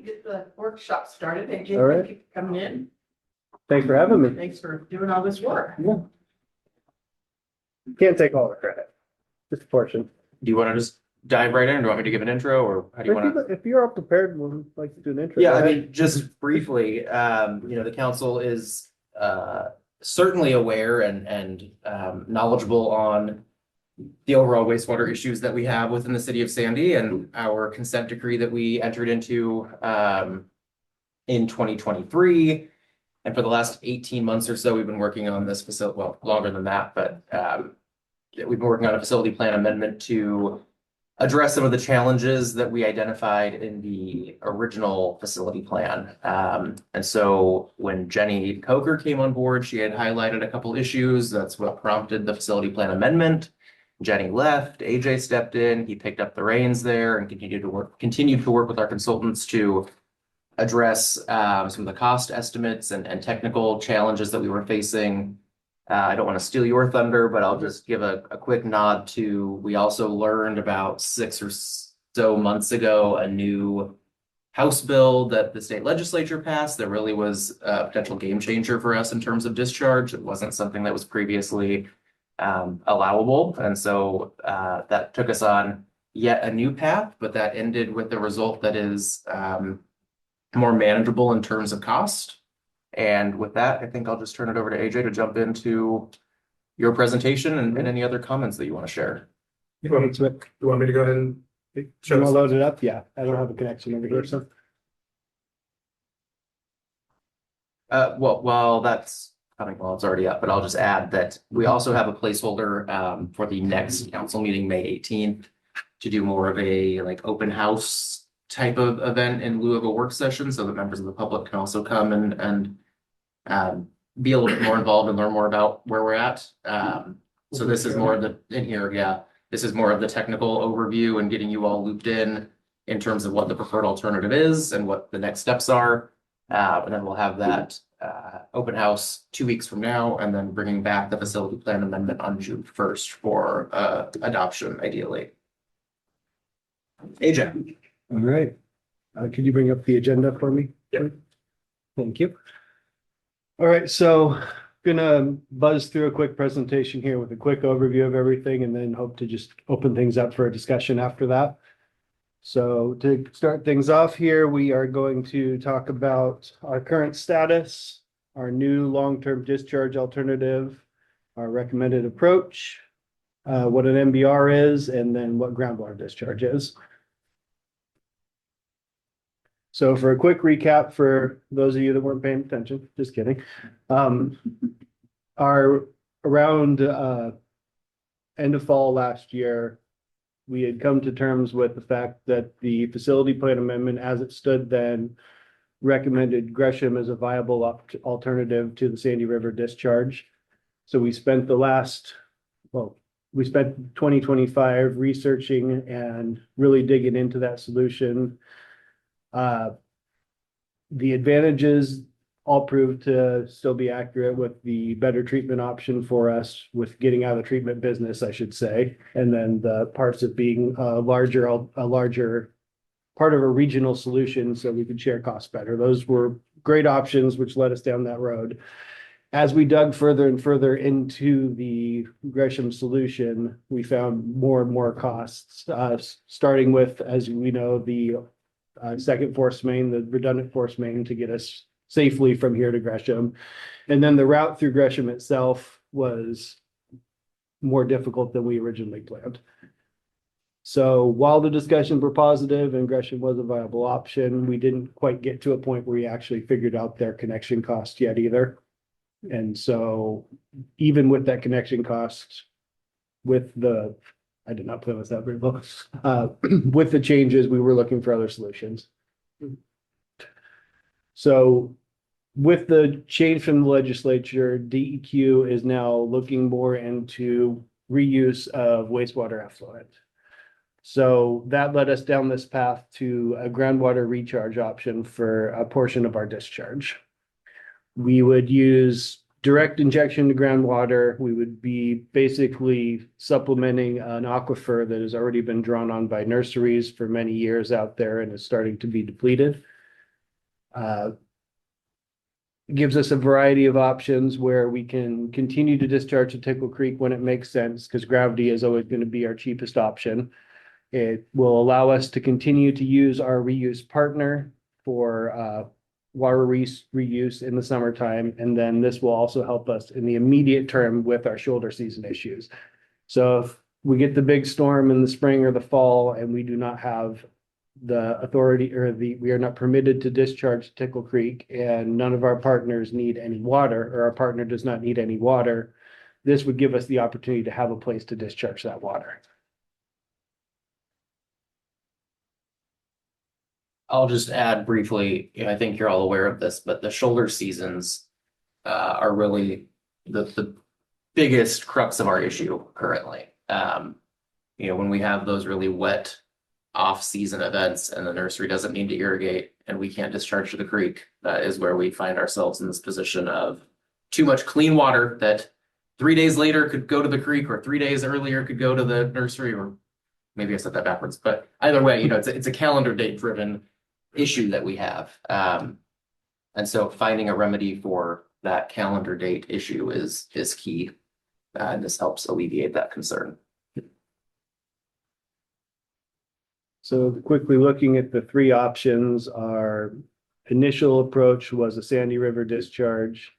Get the workshop started. AJ, All right. thank you for coming in. Thanks for having me. Thanks for doing all this work. Yeah. Can't take all the credit. Just a portion. Do you want to just dive right in, or do you want me to give an intro, or how do you want to? If you're all prepared, we'd like to do an intro. Yeah, Go I ahead. mean, just briefly, the council is certainly aware and knowledgeable on the overall wastewater issues that we have within the city of Sandy and our consent decree that we entered into in 2023. And for the last 18 months or so, we've been working on this facility, well, longer than that, but we've been working on a facility plan amendment to address some of the challenges that we identified in the original facility plan. And so when Jenny Coker came on board, she had highlighted a couple issues. That's what prompted the facility plan amendment. Jenny left, AJ stepped in, he picked up the reins there and continued to work with our consultants to address some of the cost estimates and technical challenges that we were facing. I don't want to steal your thunder, but I'll just give a quick nod to, we also learned about 6 or so months ago, a new House bill that the state legislature passed that really was a potential game changer for us in terms of discharge. It wasn't something that was previously allowable. And so that took us on yet a new path, but that ended with a result that is more manageable in terms of cost. And with that, I think I'll just turn it over to AJ to jump into your presentation and any other comments that you want to share. You want me to go ahead and You show want to us? load it up? Yeah, I don't have a connection over here, so. Well, that's coming, well, it's already up, but I'll just add that we also have a placeholder for the next council meeting, May 18th, to do more of a open house type of event in lieu of a work session, so that members of the public can also come and be a little bit more involved and learn more about where we're at. So this is more of the, this is more of the technical overview and getting you all looped in terms of what the preferred alternative is and what the next steps are. And then we'll have that open house 2 weeks from now, and then bringing back the facility plan amendment on June 1st for adoption, ideally. AJ. All right. Could you bring up the agenda for me? Yeah. Thank you. All right, so gonna buzz through a quick presentation here with a quick overview of everything and then hope to just open things up for a discussion after that. So to start things off here, we are going to talk about our current status, our new long-term discharge alternative, our recommended approach, what an MBR is, and then what groundwater discharge is. So for a quick recap for those of you that weren't paying attention, just kidding. Our around end of fall last year, we had come to terms with the fact that the facility plan amendment as it stood then recommended Gresham as a viable alternative to the Sandy River discharge. So we spent we spent 2025 researching and really digging into that solution. The advantages all proved to still be accurate with the better treatment option for us with getting out of the treatment business, I should say. And then the parts of being a larger part of a regional solution so we could share costs better. Those were great options, which led us down that road. As we dug further and further into the Gresham solution, we found more and more costs, starting with, as we know, the second force main, the redundant force main to get us safely from here to Gresham. And then the route through Gresham itself was more difficult than we originally planned. So while the discussions were positive and Gresham was a viable option, we didn't quite get to a point where we actually figured out their connection cost yet either. And so even with that connection cost, I did not play with that very well. With the changes, we were looking for other solutions. So with the change from the legislature, DEQ is now looking more into reuse of wastewater effluent. So that led us down this path to a groundwater recharge option for a portion of our discharge. We would use direct injection to groundwater. We would be basically supplementing an aquifer that has already been drawn on by nurseries for many years out there and is starting to be depleted. Gives us a variety of options where we can continue to discharge at Tickle Creek when it makes sense, because gravity is always going to be our cheapest option. It will allow us to continue to use our reuse partner for water reuse in the summertime. And then this will also help us in the immediate term with our shoulder season issues. So if we get the big storm in the spring or the fall and we do not have the authority we are not permitted to discharge Tickle Creek and none of our partners need any water, or our partner does not need any water, this would give us the opportunity to have a place to discharge that water. I'll just add briefly, I think you're all aware of this, but the shoulder seasons are really the biggest crux of our issue currently. When we have those really wet off-season events and the nursery doesn't need to irrigate and we can't discharge to the creek, that is where we find ourselves in this position of too much clean water that 3 days later could go to the creek, or 3 days earlier could go to the nursery, or maybe I said that backwards, but either way, it's a calendar date driven issue that we have. And so finding a remedy for that calendar date issue is key. And this helps alleviate that concern. So quickly looking at the three options, our initial approach was a Sandy River discharge.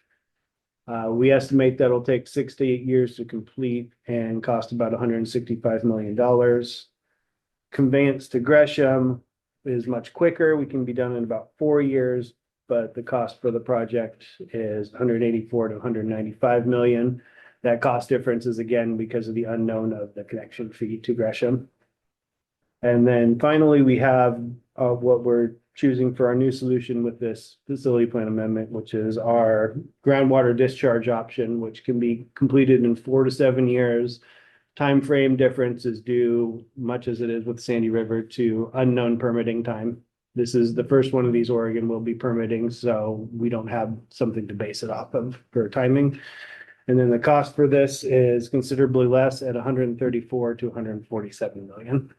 We estimate that'll take 6 to 8 years to complete and cost about $165 million. Conveyance to Gresham is much quicker. We can be done in about 4 years, but the cost for the project is 184 to 195 million. That cost difference is again because of the unknown of the connection fee to Gresham. And then finally, we have what we're choosing for our new solution with this facility plan amendment, which is our groundwater discharge option, which can be completed in 4 to 7 years. Time frame difference is due, much as it is with Sandy River, to unknown permitting time. This is the first one of these Oregon will be permitting, so we don't have something to base it off of for timing. And then the cost for this is considerably less at 134 to 147 million.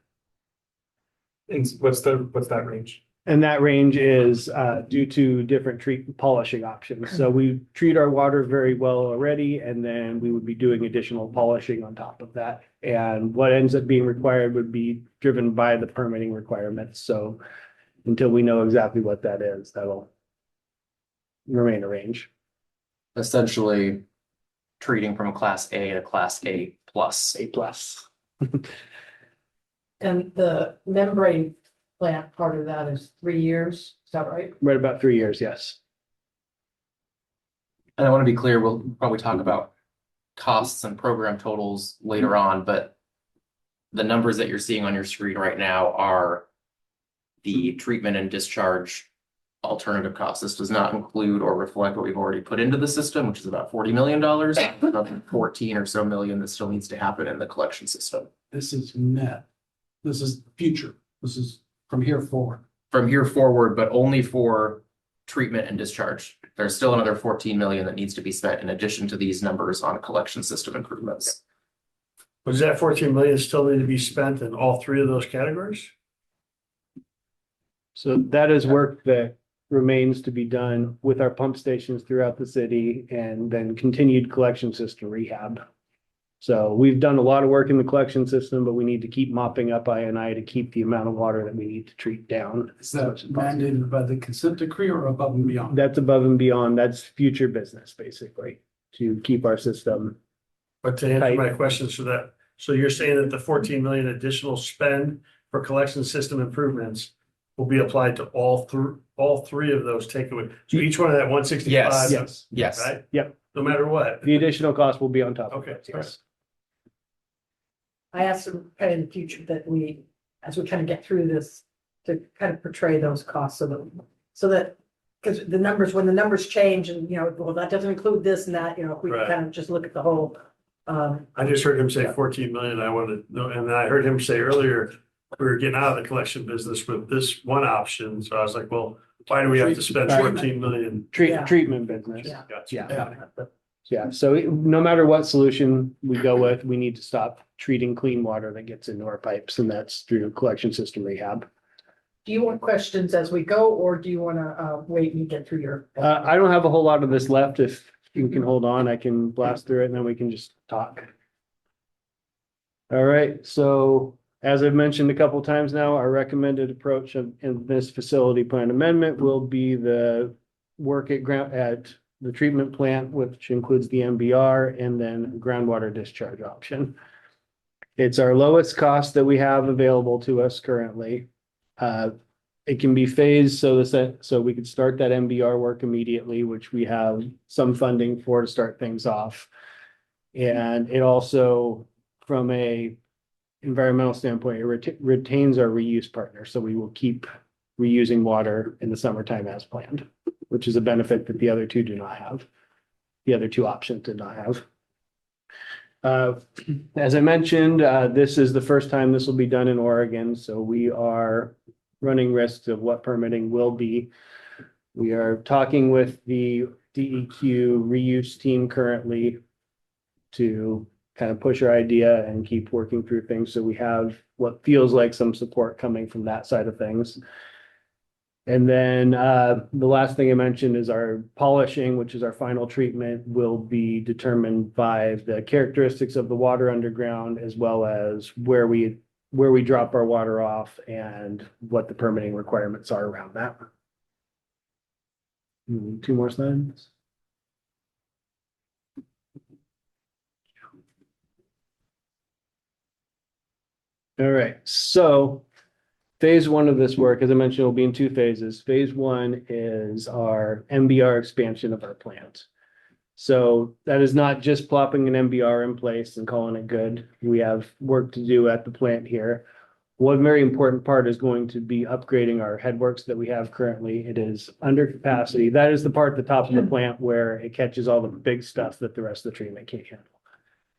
And what's that range? And that range is due to different polishing options. So we treat our water very well already, and then we would be doing additional polishing on top of that. And what ends up being required would be driven by the permitting requirements. So until we know exactly what that is, that'll remain a range. Essentially treating from a class A to class A plus. A plus. And the membrane plant part of that is 3 years, is that right? Right about 3 years, yes. And I want to be clear, we'll probably talk about costs and program totals later on, but the numbers that you're seeing on your screen right now are the treatment and discharge alternative costs. This does not include or reflect what we've already put into the system, which is about $40 million, another 14 or so million that still needs to happen in the collection system. This is net. This is future. This is from here forward. From here forward, but only for treatment and discharge. There's still another 14 million that needs to be spent in addition to these numbers on collection system improvements. Does that 14 million still need to be spent in all three of those categories? So that is work that remains to be done with our pump stations throughout the city and then continued collection system rehab. So we've done a lot of work in the collection system, but we need to keep mopping up I&I to keep the amount of water that we need to treat down. Is that mandated by the consent decree or above and beyond? That's above and beyond. That's future business, basically, to keep our system. But to answer my question, so you're saying that the 14 million additional spend for collection system improvements will be applied to all three of those takeaway. So each one of that 165. Yes. Right? Yep. No matter what. The additional cost will be on top of Okay, it. all right. Yes. I asked them kind of in the future that we, as we kind of get through this, to kind of portray those costs so that, because the numbers, when the numbers change and, well, that doesn't include this and that, if we Right. kind of just look at the whole. I just heard him say 14 million. I wanted to know, and I heard him say earlier, we were getting out of the collection business with this one option. So I was like, well, why do we have to spend 14 million? Yeah. Treatment business. Yeah. Gotcha. Yeah, so no matter what solution we go with, we need to stop treating clean water that gets into our pipes, and that's through collection system rehab. Do you want questions as we go, or do you wanna, wait and get through your? I don't have a whole lot of this left. If you can hold on, I can blast through it and then we can just talk. All right, so as I've mentioned a couple times now, our recommended approach in this facility plan amendment will be the work at the treatment plant, which includes the MBR and then groundwater discharge option. It's our lowest cost that we have available to us currently. It can be phased so we could start that MBR work immediately, which we have some funding for to start things off. And it also, from a environmental standpoint, it retains our reuse partner, so we will keep reusing water in the summertime as planned, which is a benefit that the other two do not have. The other two options did not have. As I mentioned, this is the first time this will be done in Oregon, so we are running risks of what permitting will be. We are talking with the DEQ reuse team currently to kind of push our idea and keep working through things. So we have what feels like some support coming from that side of things. And then the last thing I mentioned is our polishing, which is our final treatment, will be determined by the characteristics of the water underground, as well as where we drop our water off and what the permitting requirements are around that. 2 more slides. All right, so phase one of this work, as I mentioned, will be in 2 phases. Phase 1 is our MBR expansion of our plant. So that is not just plopping an MBR in place and calling it good. We have work to do at the plant here. One very important part is going to be upgrading our headworks that we have currently. It is under capacity. That is the part at the top of the plant where it catches all the big stuff that the rest of the treatment can't handle.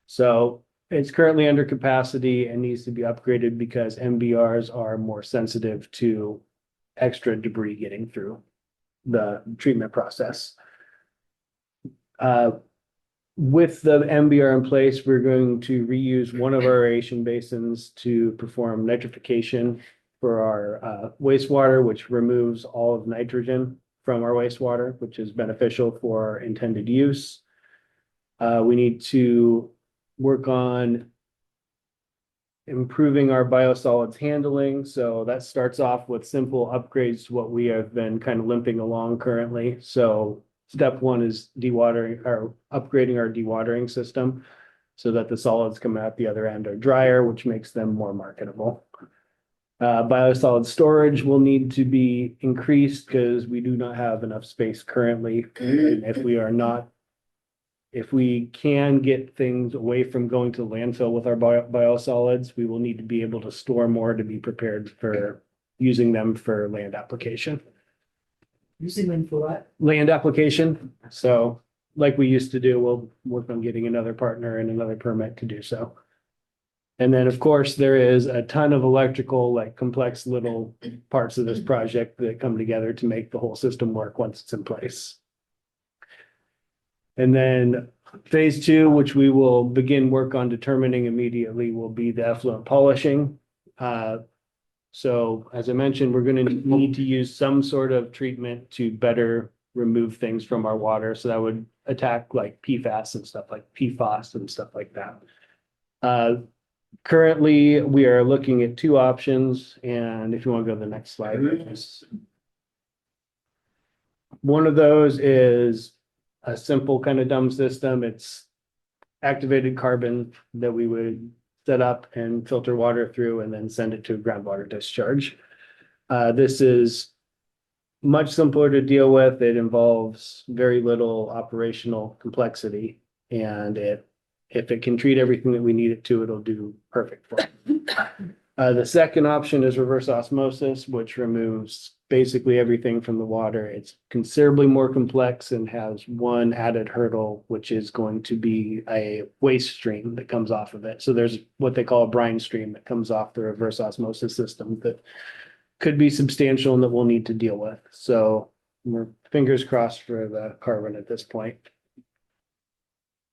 So it's currently under capacity and needs to be upgraded because MBRs are more sensitive to extra debris getting through the treatment process. With the MBR in place, we're going to reuse one of our aeration basins to perform nitrification for our wastewater, which removes all of nitrogen from our wastewater, which is beneficial for our intended use. We need to work on improving our biosolids handling. So that starts off with simple upgrades to what we have been kind of limping along currently. So step 1 is dewatering or upgrading our dewatering system so that the solids coming out the other end are drier, which makes them more marketable. Biosolid storage will need to be increased because we do not have enough space currently. And if we can get things away from going to landfill with our biosolids, we will need to be able to store more to be prepared for using them for land application. Using them for what? Land application. So like we used to do, we'll work on getting another partner and another permit to do so. And then, of course, there is a ton of electrical, like complex little parts of this project that come together to make the whole system work once it's in place. And then phase 2, which we will begin work on determining immediately, will be the effluent polishing. So as I mentioned, we're going to need to use some sort of treatment to better remove things from our water. So that would attack like PFAS and stuff like PFOS and stuff like that. Currently, we are looking at 2 options. And if you want to go to the next slide, one of those is a simple kind of dumb system. It's activated carbon that we would set up and filter water through and then send it to groundwater discharge. This is much simpler to deal with. It involves very little operational complexity, and if it can treat everything that we need it to, it'll do perfect for it. The second option is reverse osmosis, which removes basically everything from the water. It's considerably more complex and has one added hurdle, which is going to be a waste stream that comes off of it. So there's what they call a brine stream that comes off the reverse osmosis system that could be substantial and that we'll need to deal with. So we're fingers crossed for the carbon at this point.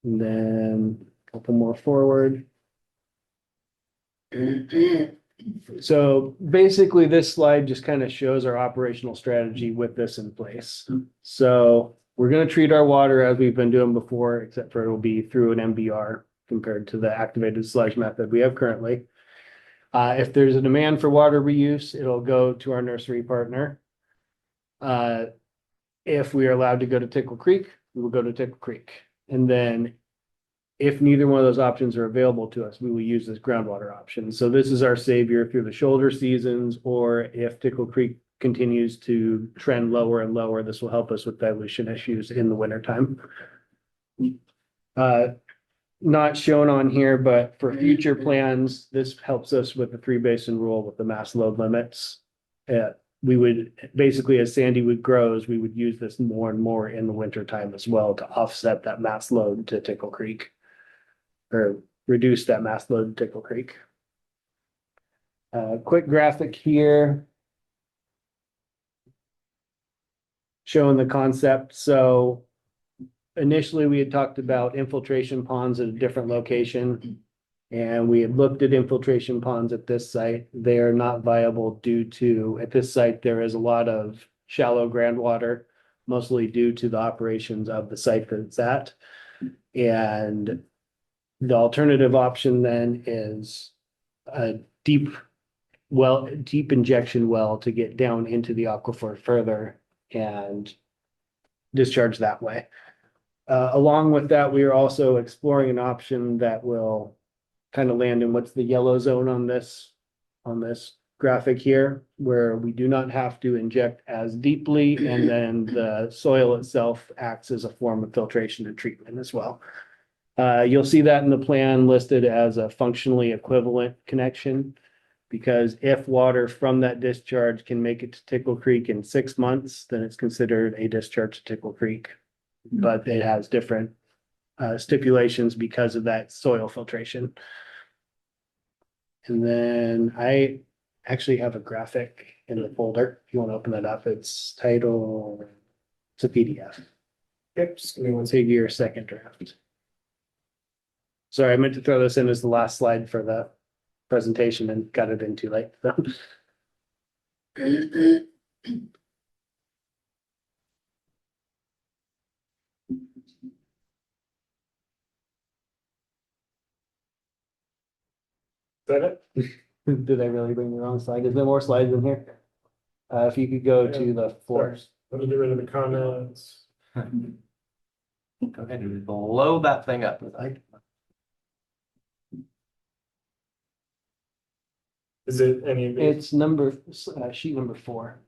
And then a couple more forward. So basically, this slide just kind of shows our operational strategy with this in place. So we're gonna treat our water as we've been doing before, except for it'll be through an MBR compared to the activated sludge method we have currently. If there's a demand for water reuse, it'll go to our nursery partner. If we are allowed to go to Tickle Creek, we will go to Tickle Creek. And then if neither one of those options are available to us, we will use this groundwater option. So this is our savior through the shoulder seasons, or if Tickle Creek continues to trend lower and lower, this will help us with dilution issues in the wintertime. Not shown on here, but for future plans, this helps us with the 3-basin rule with the mass load limits. We would basically, as Sandywood grows, we would use this more and more in the wintertime as well to offset that mass load to Tickle Creek. Or reduce that mass load to Tickle Creek. Quick graphic here. Showing the concept. So initially we had talked about infiltration ponds at a different location. And we had looked at infiltration ponds at this site. They are not viable due to, at this site, there is a lot of shallow groundwater, mostly due to the operations of the site that it's at. And the alternative option then is a deep injection well to get down into the aquifer further and discharge that way. Along with that, we are also exploring an option that will kind of land in what's the yellow zone on this graphic here, where we do not have to inject as deeply, and then the soil itself acts as a form of filtration and treatment as well. You'll see that in the plan listed as a functionally equivalent connection. Because if water from that discharge can make it to Tickle Creek in 6 months, then it's considered a discharge to Tickle Creek. But it has different stipulations because of that soil filtration. And then I actually have a graphic in the folder. If you want to open that up, it's titled, it's a PDF. Yep, just give me one Take your second draft. Sorry, I meant to throw this in as the last slide for the presentation and got it in too late. Is that it? Did I really bring the wrong slide? Is there more slides in here? If you could go to the fourth. Let me get rid of the comments. Go ahead and blow that thing up. Is it any of these? It's number, sheet number 4.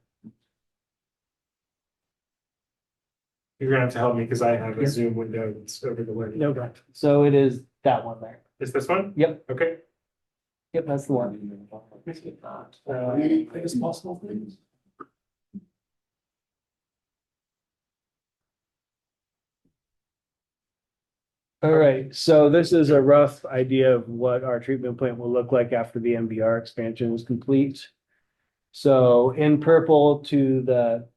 You're gonna have to help me because I have a Yep. Zoom window that's over the way. No, right. So it is that one there. Is this one? Yep, Okay. yep, that's the one. Biggest possible things. All right, so this is a rough idea of what our treatment plant will look like after the MBR expansion is complete. So in purple to the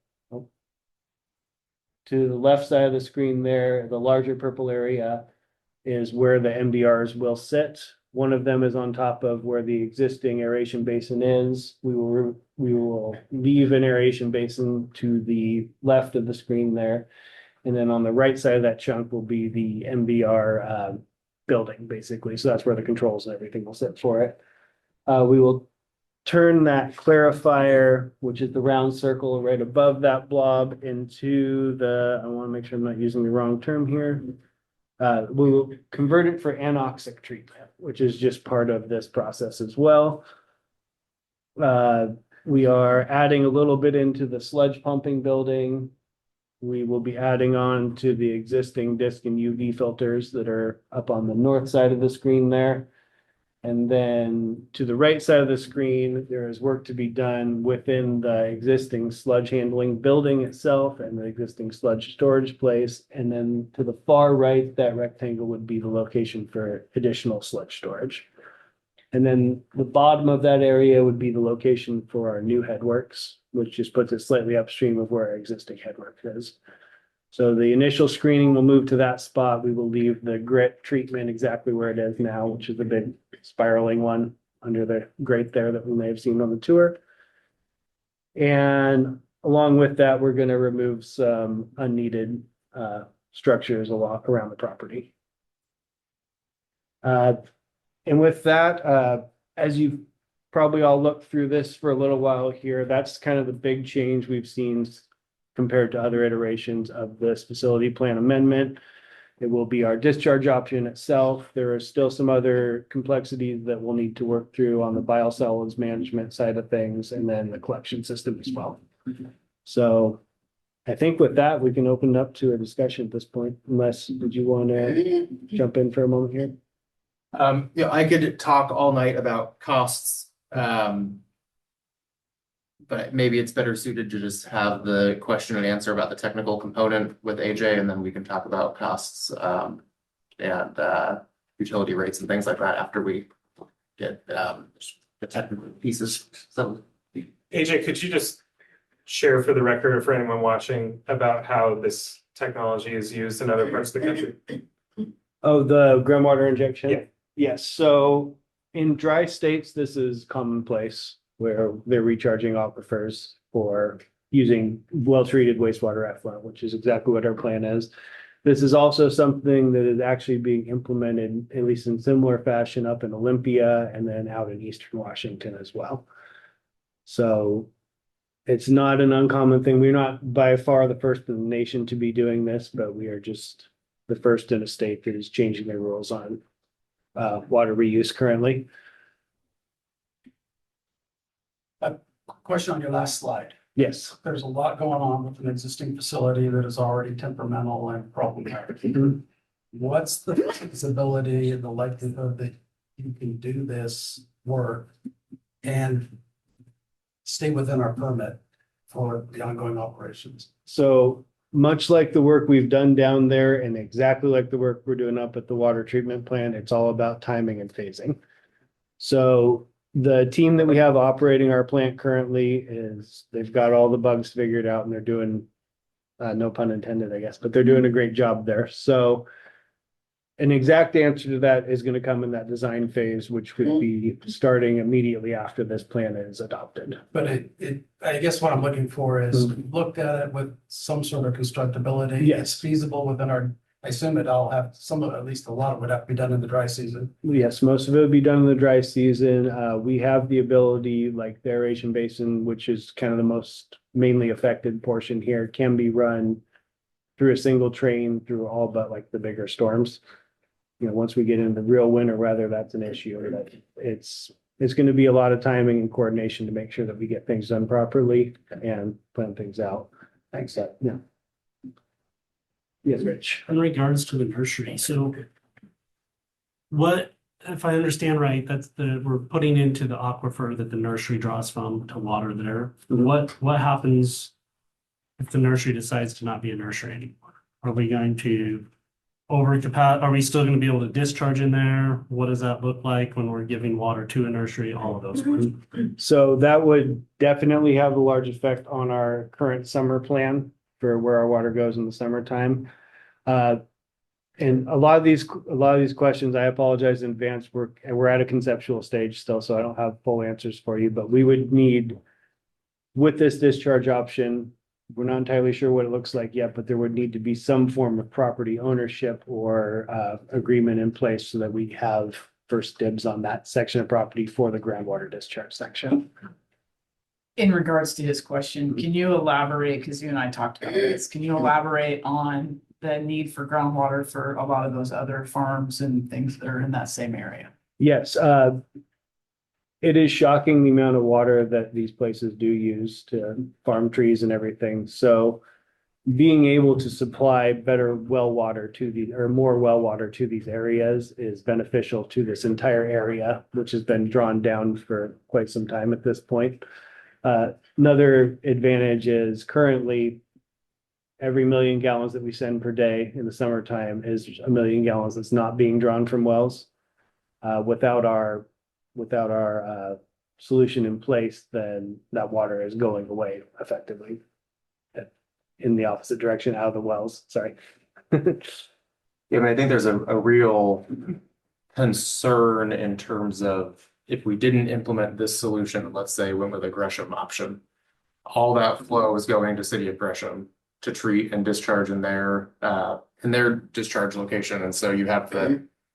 left side of the screen there, the larger purple area is where the MBRs will sit. One of them is on top of where the existing aeration basin is. We will leave an aeration basin to the left of the screen there. And then on the right side of that chunk will be the MBR building, basically. So that's where the controls and everything will sit for it. We will turn that clarifier, which is the round circle right above that blob, into the, I want to make sure I'm not using the wrong term here. We will convert it for anoxic treatment, which is just part of this process as well. We are adding a little bit into the sludge pumping building. We will be adding on to the existing disc and UV filters that are up on the north side of the screen there. And then to the right side of the screen, there is work to be done within the existing sludge handling building itself and the existing sludge storage place. And then to the far right, that rectangle would be the location for additional sludge storage. And then the bottom of that area would be the location for our new headworks, which just puts it slightly upstream of where our existing headwork is. So the initial screening will move to that spot. We will leave the grit treatment exactly where it is now, which is the big spiraling one. under the grate there that we may have seen on the tour. And along with that, we're gonna remove some unneeded structures around the property. And with that, as you've probably all looked through this for a little while here, that's kind of the big change we've seen compared to other iterations of this facility plan amendment. It will be our discharge option itself. There are still some other complexities that we'll need to work through on the biosolids management side of things, and then the collection system as well. So I think with that, we can open it up to a discussion at this point, unless, did you want to jump in for a moment here? Yeah, I could talk all night about costs. But maybe it's better suited to just have the question and answer about the technical component with AJ, and then we can talk about costs, and utility rates and things like that after we get, the technical pieces. So, AJ, could you just share for the record or for anyone watching about how this technology is used in other parts of the country? Oh, the groundwater injection? Yeah. Yes, so in dry states, this is commonplace where they're recharging aquifers for using well-treated wastewater effluent, which is exactly what our plan is. This is also something that is actually being implemented, at least in similar fashion, up in Olympia and then out in Eastern Washington as well. So it's not an uncommon thing. We're not by far the first in the nation to be doing this, but we are just the first in a state that is changing their rules on water reuse currently. Question on your last slide. Yes. There's a lot going on with an existing facility that is already temperamental and problematic. What's the feasibility and the likelihood that you can do this work and stay within our permit for the ongoing operations? So much like the work we've done down there and exactly like the work we're doing up at the water treatment plant, it's all about timing and phasing. So the team that we have operating our plant currently they've got all the bugs figured out, and they're doing, no pun intended, I guess, but they're doing a great job there. So an exact answer to that is going to come in that design phase, which would be starting immediately after this plan is adopted. But I guess what I'm looking for is looked at it with some sort of constructability. Yes. It's feasible within our, I assume it all have some of, at least a lot of it would have to be done in the dry season. Yes, most of it would be done in the dry season. We have the ability, like the aeration basin, which is kind of the most mainly affected portion here, can be run through a single train through all but like the bigger storms. You know, once we get into real winter weather, that's an issue. That it's going to be a lot of timing and coordination to make sure that we get things done properly and plan things out. Thanks. Yeah. Yes, Rich. In regards to the nursery, so what, if I understand right, we're putting into the aquifer that the nursery draws from to water there. What happens if the nursery decides to not be a nursery anymore? Are we going to are we still going to be able to discharge in there? What does that look like when we're giving water to a nursery? All of those questions. So that would definitely have a large effect on our current summer plan for where our water goes in the summertime. And a lot of these questions, I apologize in advance. We're at a conceptual stage still, so I don't have full answers for you, but we would need, with this discharge option, we're not entirely sure what it looks like yet, but there would need to be some form of property ownership or agreement in place so that we have first dibs on that section of property for the groundwater discharge section. In regards to his question, can you elaborate, because you and I talked about this, can you elaborate on the need for groundwater for a lot of those other farms and things that are in that same area? Yes, it is shocking the amount of water that these places do use to farm trees and everything. So being able to supply better well water more well water to these areas is beneficial to this entire area, which has been drawn down for quite some time at this point. Another advantage is currently every 1,000,000 gallons that we send per day in the summertime is 1,000,000 gallons that's not being drawn from wells. Without our solution in place, then that water is going away effectively in the opposite direction out of the wells. Sorry. yeah, I mean, I think there's a real concern in terms of if we didn't implement this solution, let's say went with a Gresham option, all that flow is going to City of Gresham to treat and discharge in their discharge location. And so you have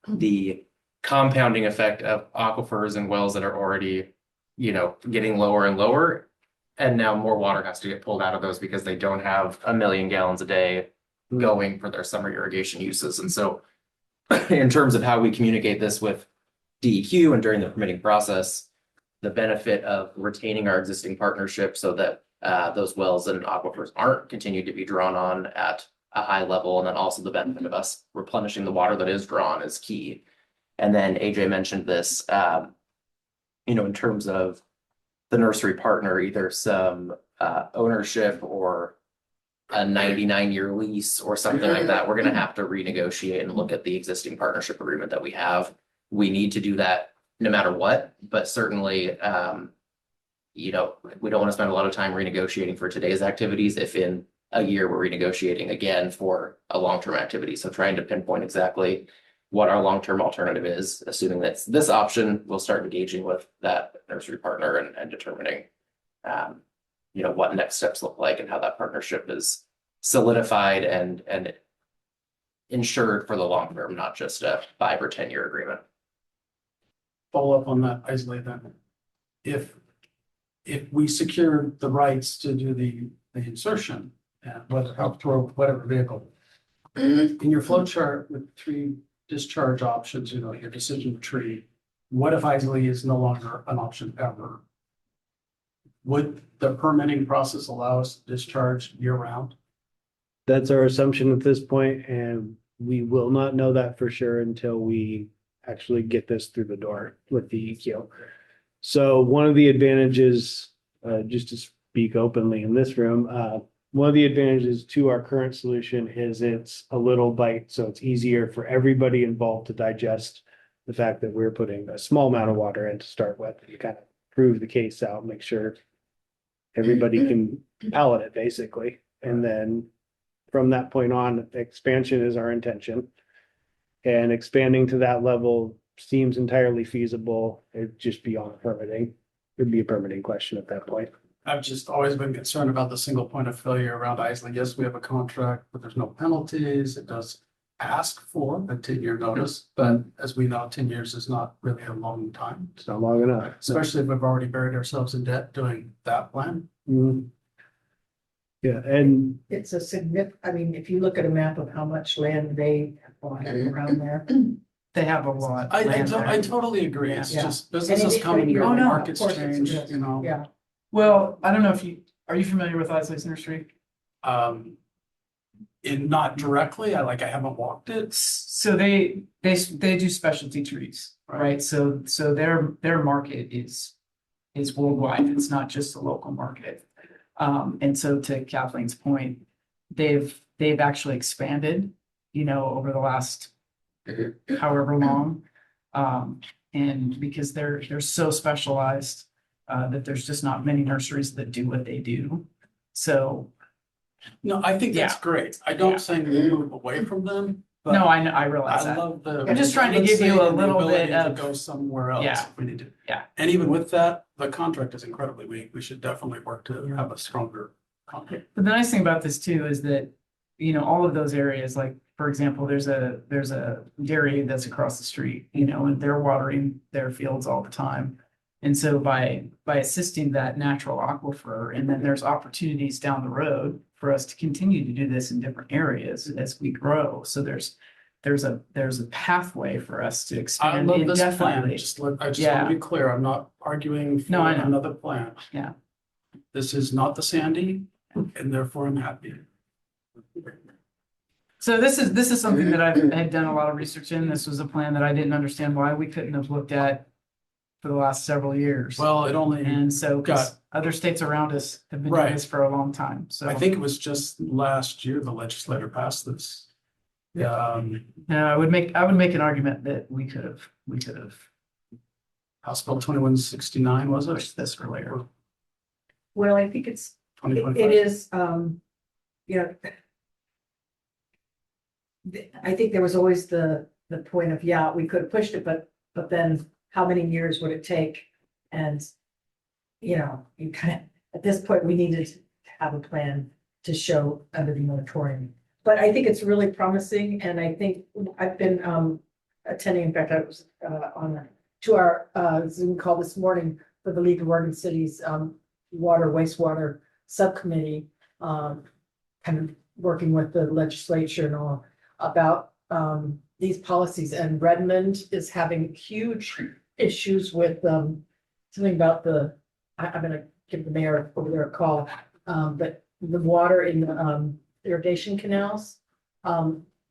the compounding effect of aquifers and wells that are already, getting lower and lower. And now more water has to get pulled out of those because they don't have 1 million gallons a day going for their summer irrigation uses. And so in terms of how we communicate this with DEQ and during the permitting process, the benefit of retaining our existing partnership so that those wells and aquifers aren't continued to be drawn on at a high level, and then also the benefit of us replenishing the water that is drawn is key. And then AJ mentioned this, in terms of the nursery partner, either some ownership or a 99-year lease or something like that. We're going to have to renegotiate and look at the existing partnership agreement that we have. We need to do that no matter what, but certainly, we don't want to spend a lot of time renegotiating for today's activities if in a year we're renegotiating again for a long-term activity. So trying to pinpoint exactly what our long-term alternative is, assuming that's this option, we'll start engaging with that nursery partner and determining, what next steps look like and how that partnership is solidified and insured for the long term, not just a 5 or 10 year agreement. Follow up on that, Isley, then. If we secure the rights to do the insertion, and whether help throw whatever vehicle, in your flow chart with 3 discharge options, your decision tree, what if Isley is no longer an option ever? Would the permitting process allow us to discharge year round? That's our assumption at this point, and we will not know that for sure until we actually get this through the door with the EQ. So one of the advantages, just to speak openly in this room, one of the advantages to our current solution is it's a little bite, so it's easier for everybody involved to digest the fact that we're putting a small amount of water in to start with. You kind of prove the case out, make sure everybody can palate it basically. And then from that point on, expansion is our intention. And expanding to that level seems entirely feasible. It'd just be on permitting. It'd be a permitting question at that point. I've just always been concerned about the single point of failure around Isley. Yes, we have a contract, but there's no penalties. It does ask for a 10-year notice, but as we know, 10 years is not really a long time. It's not long enough. Especially if we've already buried ourselves in debt doing that plan. Mhm. Yeah, and It's a if you look at a map of how much land they have bought around there. They have a lot. of I land there. totally agree. It's Yeah. just businesses And it- come and you're- go, Oh, no, of markets course it's- change, yes. Yeah, Well, I don't know are you familiar with Isley's Nursery? Not directly, I haven't walked it. So they do specialty trees, right? So their market is worldwide. It's not just a local market. And so to Kathleen's point, they've actually expanded, over the last however long. And because they're so specialized, that there's just not many nurseries that do what they do. So, No, I think that's Yeah. great. I Yeah. don't say we move away from them. but no, I realize I that. love the. I'm just trying to give you a redundancy and the little ability bit to of- Go somewhere else Yeah. if we need to. Yeah. And even with that, the contract is incredibly weak. We should definitely work to have a stronger contract. But the nice thing about this too is that, all of those areas, like, for example, there's a dairy that's across the street, and they're watering their fields all the time. And so by assisting that natural aquifer, and then there's opportunities down the road for us to continue to do this in different areas as we grow. So there's a pathway for us to I expand love this plan. indefinitely. I just want Yeah. to be clear. I'm not arguing for No, I know. another plan. Yeah. This is not the Sandy, and therefore I'm happy. So this is something that I had done a lot of research in. This was a plan that I didn't understand why we couldn't have looked at for the last several years. Well, it only, And so, 'cause Got- other states around us have been doing Right. this for a long time, so. I think it was just last year the legislator passed this. No, I would make an argument that we could have House Bill 2169, was it? pushed this earlier. well, I think it 2025. is, I think there was always the point of, we could have pushed it, but then how many years would it take? And, you know, you kind of, at this point, we needed to have a plan to show under the moratorium. But I think it's really promising, and I think I've been attending, in fact, I was to our Zoom call this morning for the League of Oregon Cities water wastewater subcommittee, kind of working with the legislature and all about these policies. And Redmond is having huge issues with something about I'm gonna give the mayor over there a call, but the water in the irrigation canals,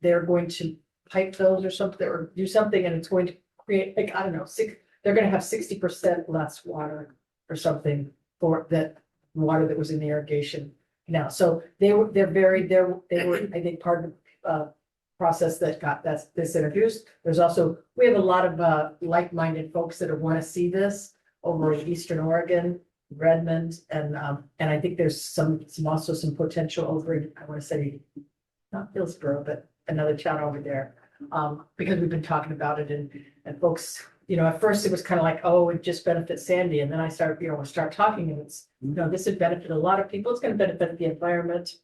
they're going to pipe those or something, or do something, and it's going to create, like, I don't know, they're gonna have 60% less water or something for that water that was in the irrigation canal. So they were, I think, part of the process that got this introduced. There's also, we have a lot of like-minded folks that want to see this over in Eastern Oregon, Redmond, and I think there's some potential over in, I want to say, not Hillsborough, but another town over there. Because we've been talking about it, and folks, you know, at first it was kind of like, oh, it just benefits Sandy, and then I start talking, and it's, you know, this would benefit a lot of people. It's going to benefit the environment.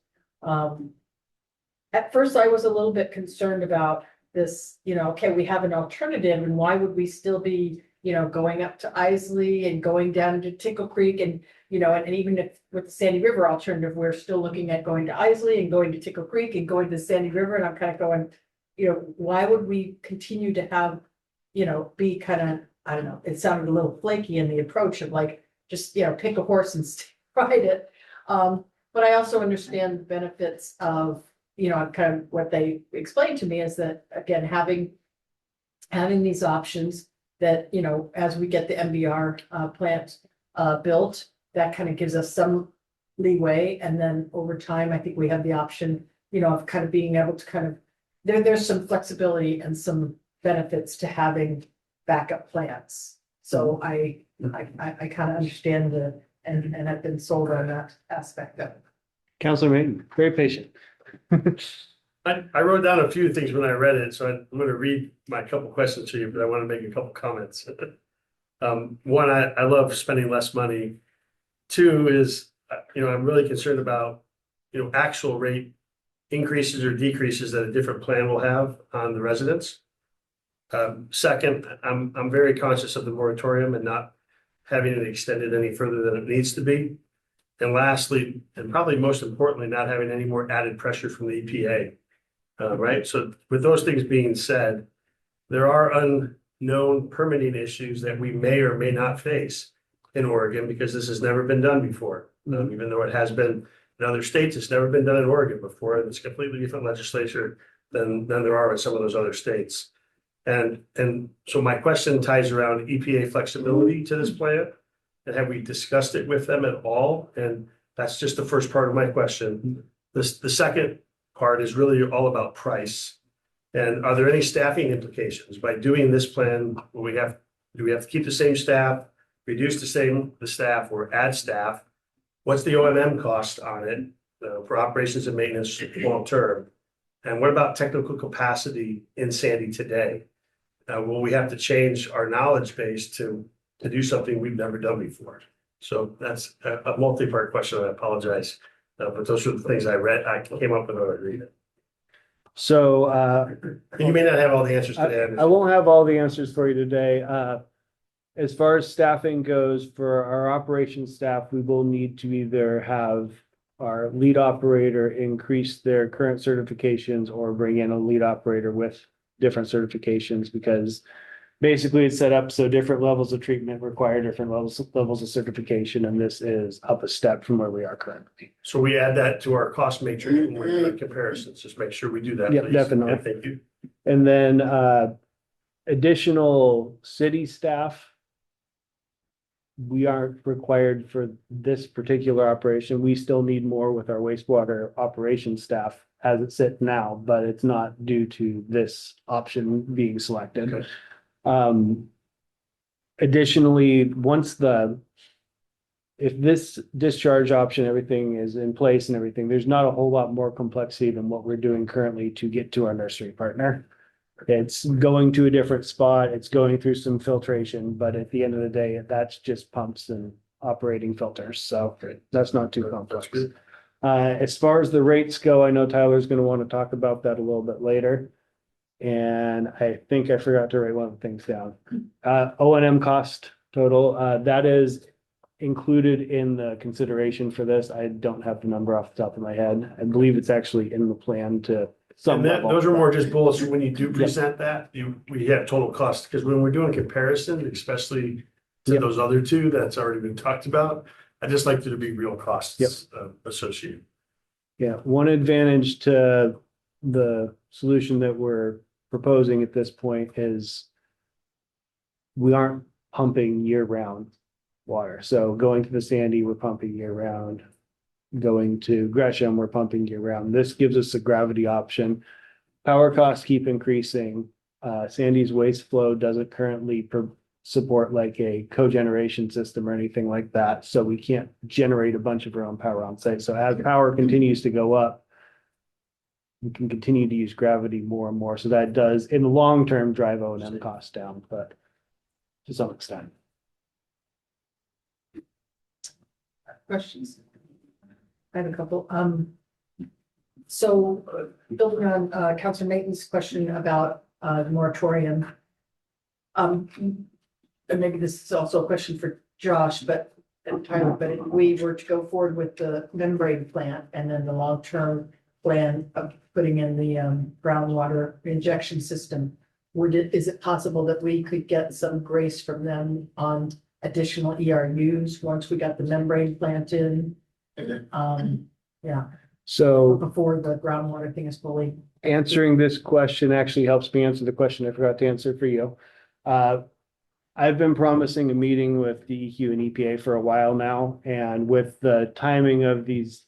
At first, I was a little bit concerned about this, you know, okay, we have an alternative, and why would we still be, you know, going up to Isley and going down to Tickle Creek, and, you know, and even if with the Sandy River alternative, we're still looking at going to Isley and going to Tickle Creek and going to the Sandy River, and I'm kind of going, you know, why would we continue to have, you know, be kind of, I don't know, it sounded a little flaky in the approach of like, just, you know, pick a horse and ride it. But I also understand the benefits of, you know, kind of what they explained to me is that, again, having these options that, you know, as we get the MBR plant built, that kind of gives us some leeway. And then over time, I think we have the option, you know, of kind of being able to kind of, there's some flexibility and some benefits to having backup plans. So I kind of understand and I've been sold on that aspect of it. Counselor Mayton, very patient. I wrote down a few things when I read it, so I'm going to read my couple questions to you, but I want to make a couple comments. One, I love spending less money. Two is, you know, I'm really concerned about, you know, actual rate increases or decreases that a different plan will have on the residents. Second, I'm very conscious of the moratorium and not having it extended any further than it needs to be. And lastly, and probably most importantly, not having any more added pressure from the EPA. Right. So with those things being said, there are unknown permitting issues that we may or may not face in Oregon because this has never been done before. Even though it has been in other states, it's never been done in Oregon before. And it's a completely different legislature than there are in some of those other states. And so my question ties around EPA flexibility to this plan. And have we discussed it with them at all? And that's just the first part of my question. The second part is really all about price. And are there any staffing implications by doing this plan? Do we have to keep the same staff, reduce the staff, or add staff? What's the O&M cost on it for operations and maintenance long term? And what about technical capacity in Sandy today? Will we have to change our knowledge base to do something we've never done before? So that's a multi-part question. I apologize. But those are the things I came up with when I read it. So You may not have all the answers today. I won't have all the answers for you today. As far as staffing goes, for our operations staff, we will need to either have our lead operator increase their current certifications or bring in a lead operator with different certifications, because basically it's set up so different levels of treatment require different levels of certification, and this is up a step from where we are currently. So we add that to our cost matrix when we're doing comparisons. Just make sure we do that. Yep, Please. definitely. Yeah, thank you. And then additional city staff. We aren't required for this particular operation. We still need more with our wastewater operations staff as it sits now, but it's not due to this option being selected. Okay. Additionally, if this discharge option, everything is in place and everything, there's not a whole lot more complexity than what we're doing currently to get to our nursery partner. It's going to a different spot, it's going through some filtration, but at the end of the day, that's just pumps and operating filters, so that's not too complex. As far as the rates go, I know Tyler's gonna want to talk about that a little bit later. And I think I forgot to write one of the things down. O&M cost total, that is included in the consideration for this. I don't have the number off the top of my head. I believe it's actually in the plan to some And that, level. those are more just bullets when you do present that, we have total cost, because when we're doing comparison, especially to Yep. those other two that's already been talked about, I just like there to be real costs associated. Yeah, one advantage to the solution that we're proposing at this point is we aren't pumping year-round water. So going to the Sandy, we're pumping year-round. Going to Gresham, we're pumping year-round. This gives us a gravity option. Power costs keep increasing. Sandy's waste flow doesn't currently support like a cogeneration system or anything like that. So we can't generate a bunch of our own power on site. So as power continues to go up, we can continue to use gravity more and more. So that does, in the long term, drive O&M costs down, but to some extent. Questions? I have a couple. Building on Councilor Nathan's question about the moratorium. And maybe this is also a question for Josh, and Tyler, but if we were to go forward with the membrane plant and then the long-term plan of putting in the groundwater injection system, is it possible that we could get some grace from them on additional ERUs once we got the membrane plant in? So Before the groundwater thing is fully. answering this question actually helps me answer the question I forgot to answer for you. I've been promising a meeting with DEQ and EPA for a while now, and with the timing of these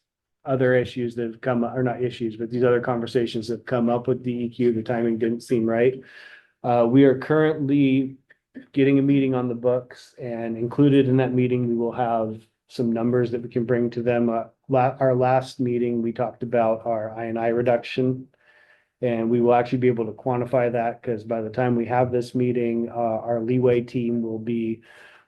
other issues that have come, or not issues, but these other conversations that have come up with DEQ, the timing didn't seem right. We are currently getting a meeting on the books, and included in that meeting, we will have some numbers that we can bring to them. Our last meeting, we talked about our I&I reduction. And we will actually be able to quantify that, because by the time we have this meeting, our leeway team will be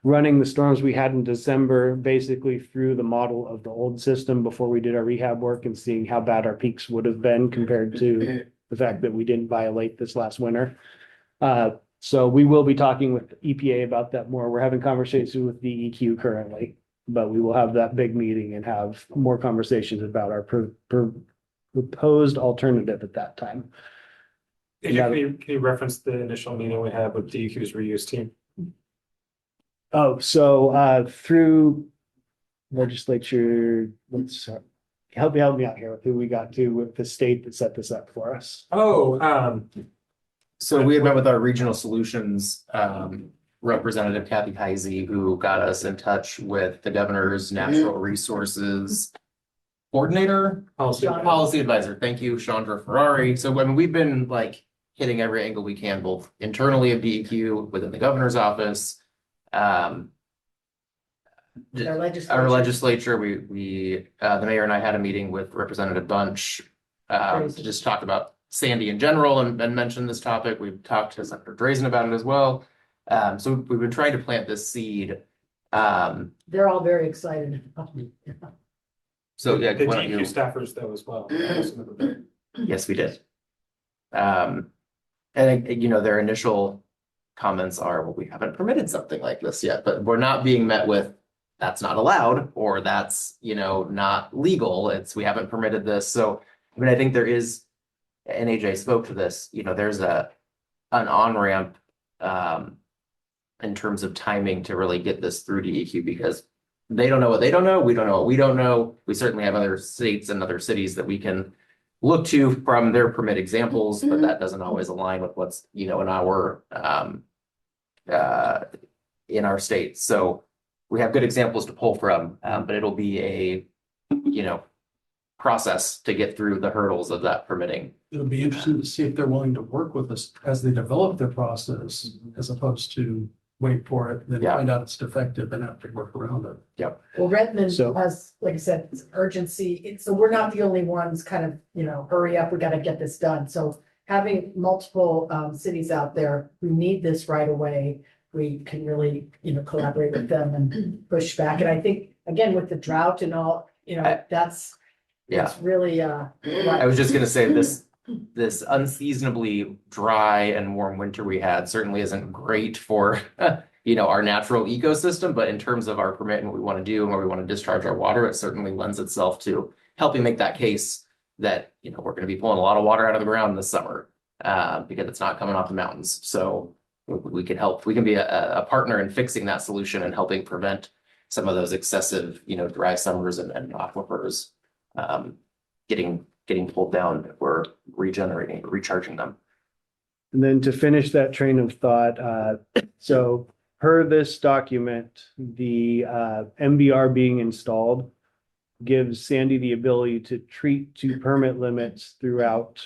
running the storms we had in December, basically through the model of the old system before we did our rehab work, and seeing how bad our peaks would have been compared to the fact that we didn't violate this last winter. So we will be talking with EPA about that more. We're having conversations with DEQ currently, but we will have that big meeting and have more conversations about our proposed alternative at that time. Can you reference the initial meeting we had with DEQ's reuse team? Oh, so through legislature, help me out here with who we got to with the state that set this up for us. So we had met with our regional solutions representative Kathy Heisey, who got us in touch with the governor's natural resources coordinator, policy advisor. Thank you, Chandra Ferrari. So I mean, we've been like hitting every angle we can, both internally of DEQ, within the governor's office. Our legislature, the mayor and I had a meeting with Representative Bunch to just talk about Sandy in general and mention this topic. We've talked to Senator Drazen about it as well. So we've been trying to plant this seed. They're all very excited. So yeah, The why don't DEQ you- staffers though as well. Yes, we did. And you know, their initial comments are, well, we haven't permitted something like this yet, but we're not being met with, that's not allowed, or that's, you know, not legal. We haven't permitted this. So, I mean, I think there is, and AJ spoke to this, you know, there's an on-ramp in terms of timing to really get this through DEQ, because they don't know what they don't know. We don't know what we don't know. We certainly have other states and other cities that we can look to from their permit examples, but that doesn't always align with what's, you know, in our state. So we have good examples to pull from, but it'll be a, you know, process to get through the hurdles of that permitting. It'll be interesting to see if they're willing to work with us as they develop their process, as opposed to wait for it, then Yeah. find out it's defective and have to work around it. Well, Redmond So- has, like I said, urgency. So we're not the only ones kind of, you know, hurry up, we gotta get this done. So having multiple cities out there who need this right away, we can really, collaborate with them and push back. And I think, again, with the drought and all, that's, Yeah, it's really, I was just gonna say this unseasonably dry and warm winter we had certainly isn't great for, our natural ecosystem, but in terms of our permit and what we want to do and where we want to discharge our water, it certainly lends itself to helping make that case that, we're gonna be pulling a lot of water out of the ground this summer, because it's not coming off the mountains. So we can help, we can be a partner in fixing that solution and helping prevent some of those excessive, dry summers and aquifers getting pulled down if we're regenerating, recharging them. And then to finish that train of thought, so per this document, the MBR being installed gives Sandy the ability to treat to permit limits throughout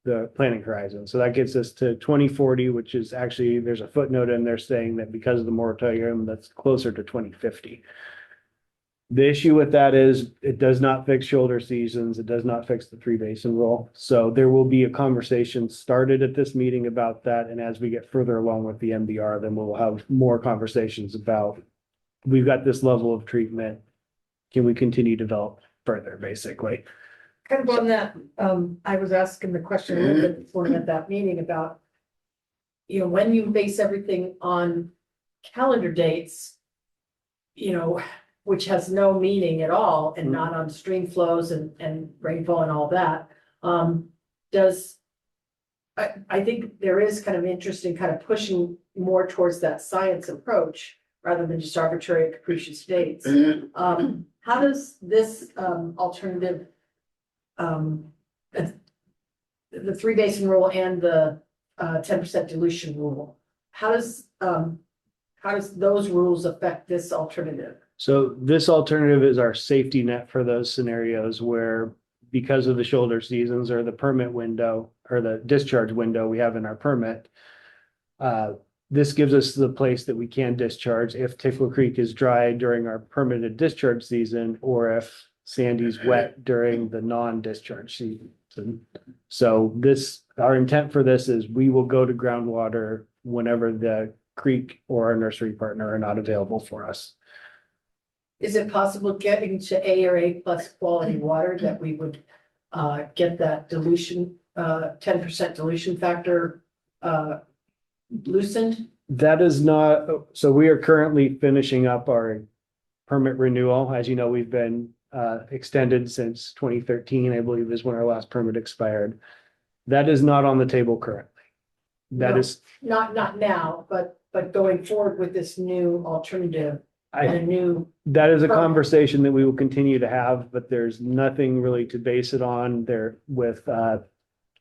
the planning horizon. So that gets us to 2040, which is actually, there's a footnote in there saying that because of the moratorium, that's closer to 2050. The issue with that is it does not fix shoulder seasons. It does not fix the three basin rule. So there will be a conversation started at this meeting about that. And as we get further along with the MBR, then we'll have more conversations about, we've got this level of treatment. Can we continue to develop further, basically? kind of on that, I was asking the question a little bit this morning at that meeting about, when you base everything on calendar dates, which has no meaning at all and not on stream flows and rainfall and all that, I think there is kind of interest in kind of pushing more towards that science approach rather than just arbitrary and capricious dates. How does this alternative, the three basin rule and the 10% dilution rule, how does those rules affect this alternative? So this alternative is our safety net for those scenarios where, because of the shoulder seasons or the permit window or the discharge window we have in our permit, this gives us the place that we can discharge if Tickle Creek is dry during our permitted discharge season, or if Sandy's wet during the non-discharge season. So our intent for this is we will go to groundwater whenever the creek or our nursery partner are not available for us. Is it possible getting to A or A plus quality water that we would get that dilution, 10% dilution factor loosened? That is not, so we are currently finishing up our permit renewal. As you know, we've been extended since 2013, I believe is when our last permit expired. That is not on the table currently. That No. is, Not now, but going forward with this new alternative and a new, that is a Permit. conversation that we will continue to have, but there's nothing really to base it on there with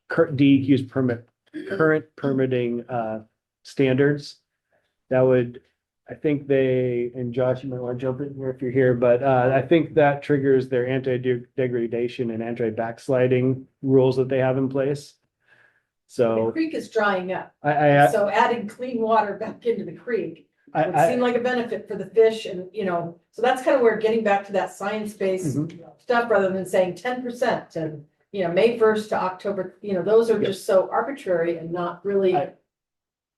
DEQ's current permitting standards. That would, I think and Josh, you might want to jump in here if you're here, but I think that triggers their anti-degradation and anti-backsliding rules that they have in place. the So creek is drying up. I So adding clean water back into the creek would seem like a benefit for the fish and, so that's kind of where getting back to that science-based stuff rather than saying 10% and, May 1st to October, those are just so arbitrary and not really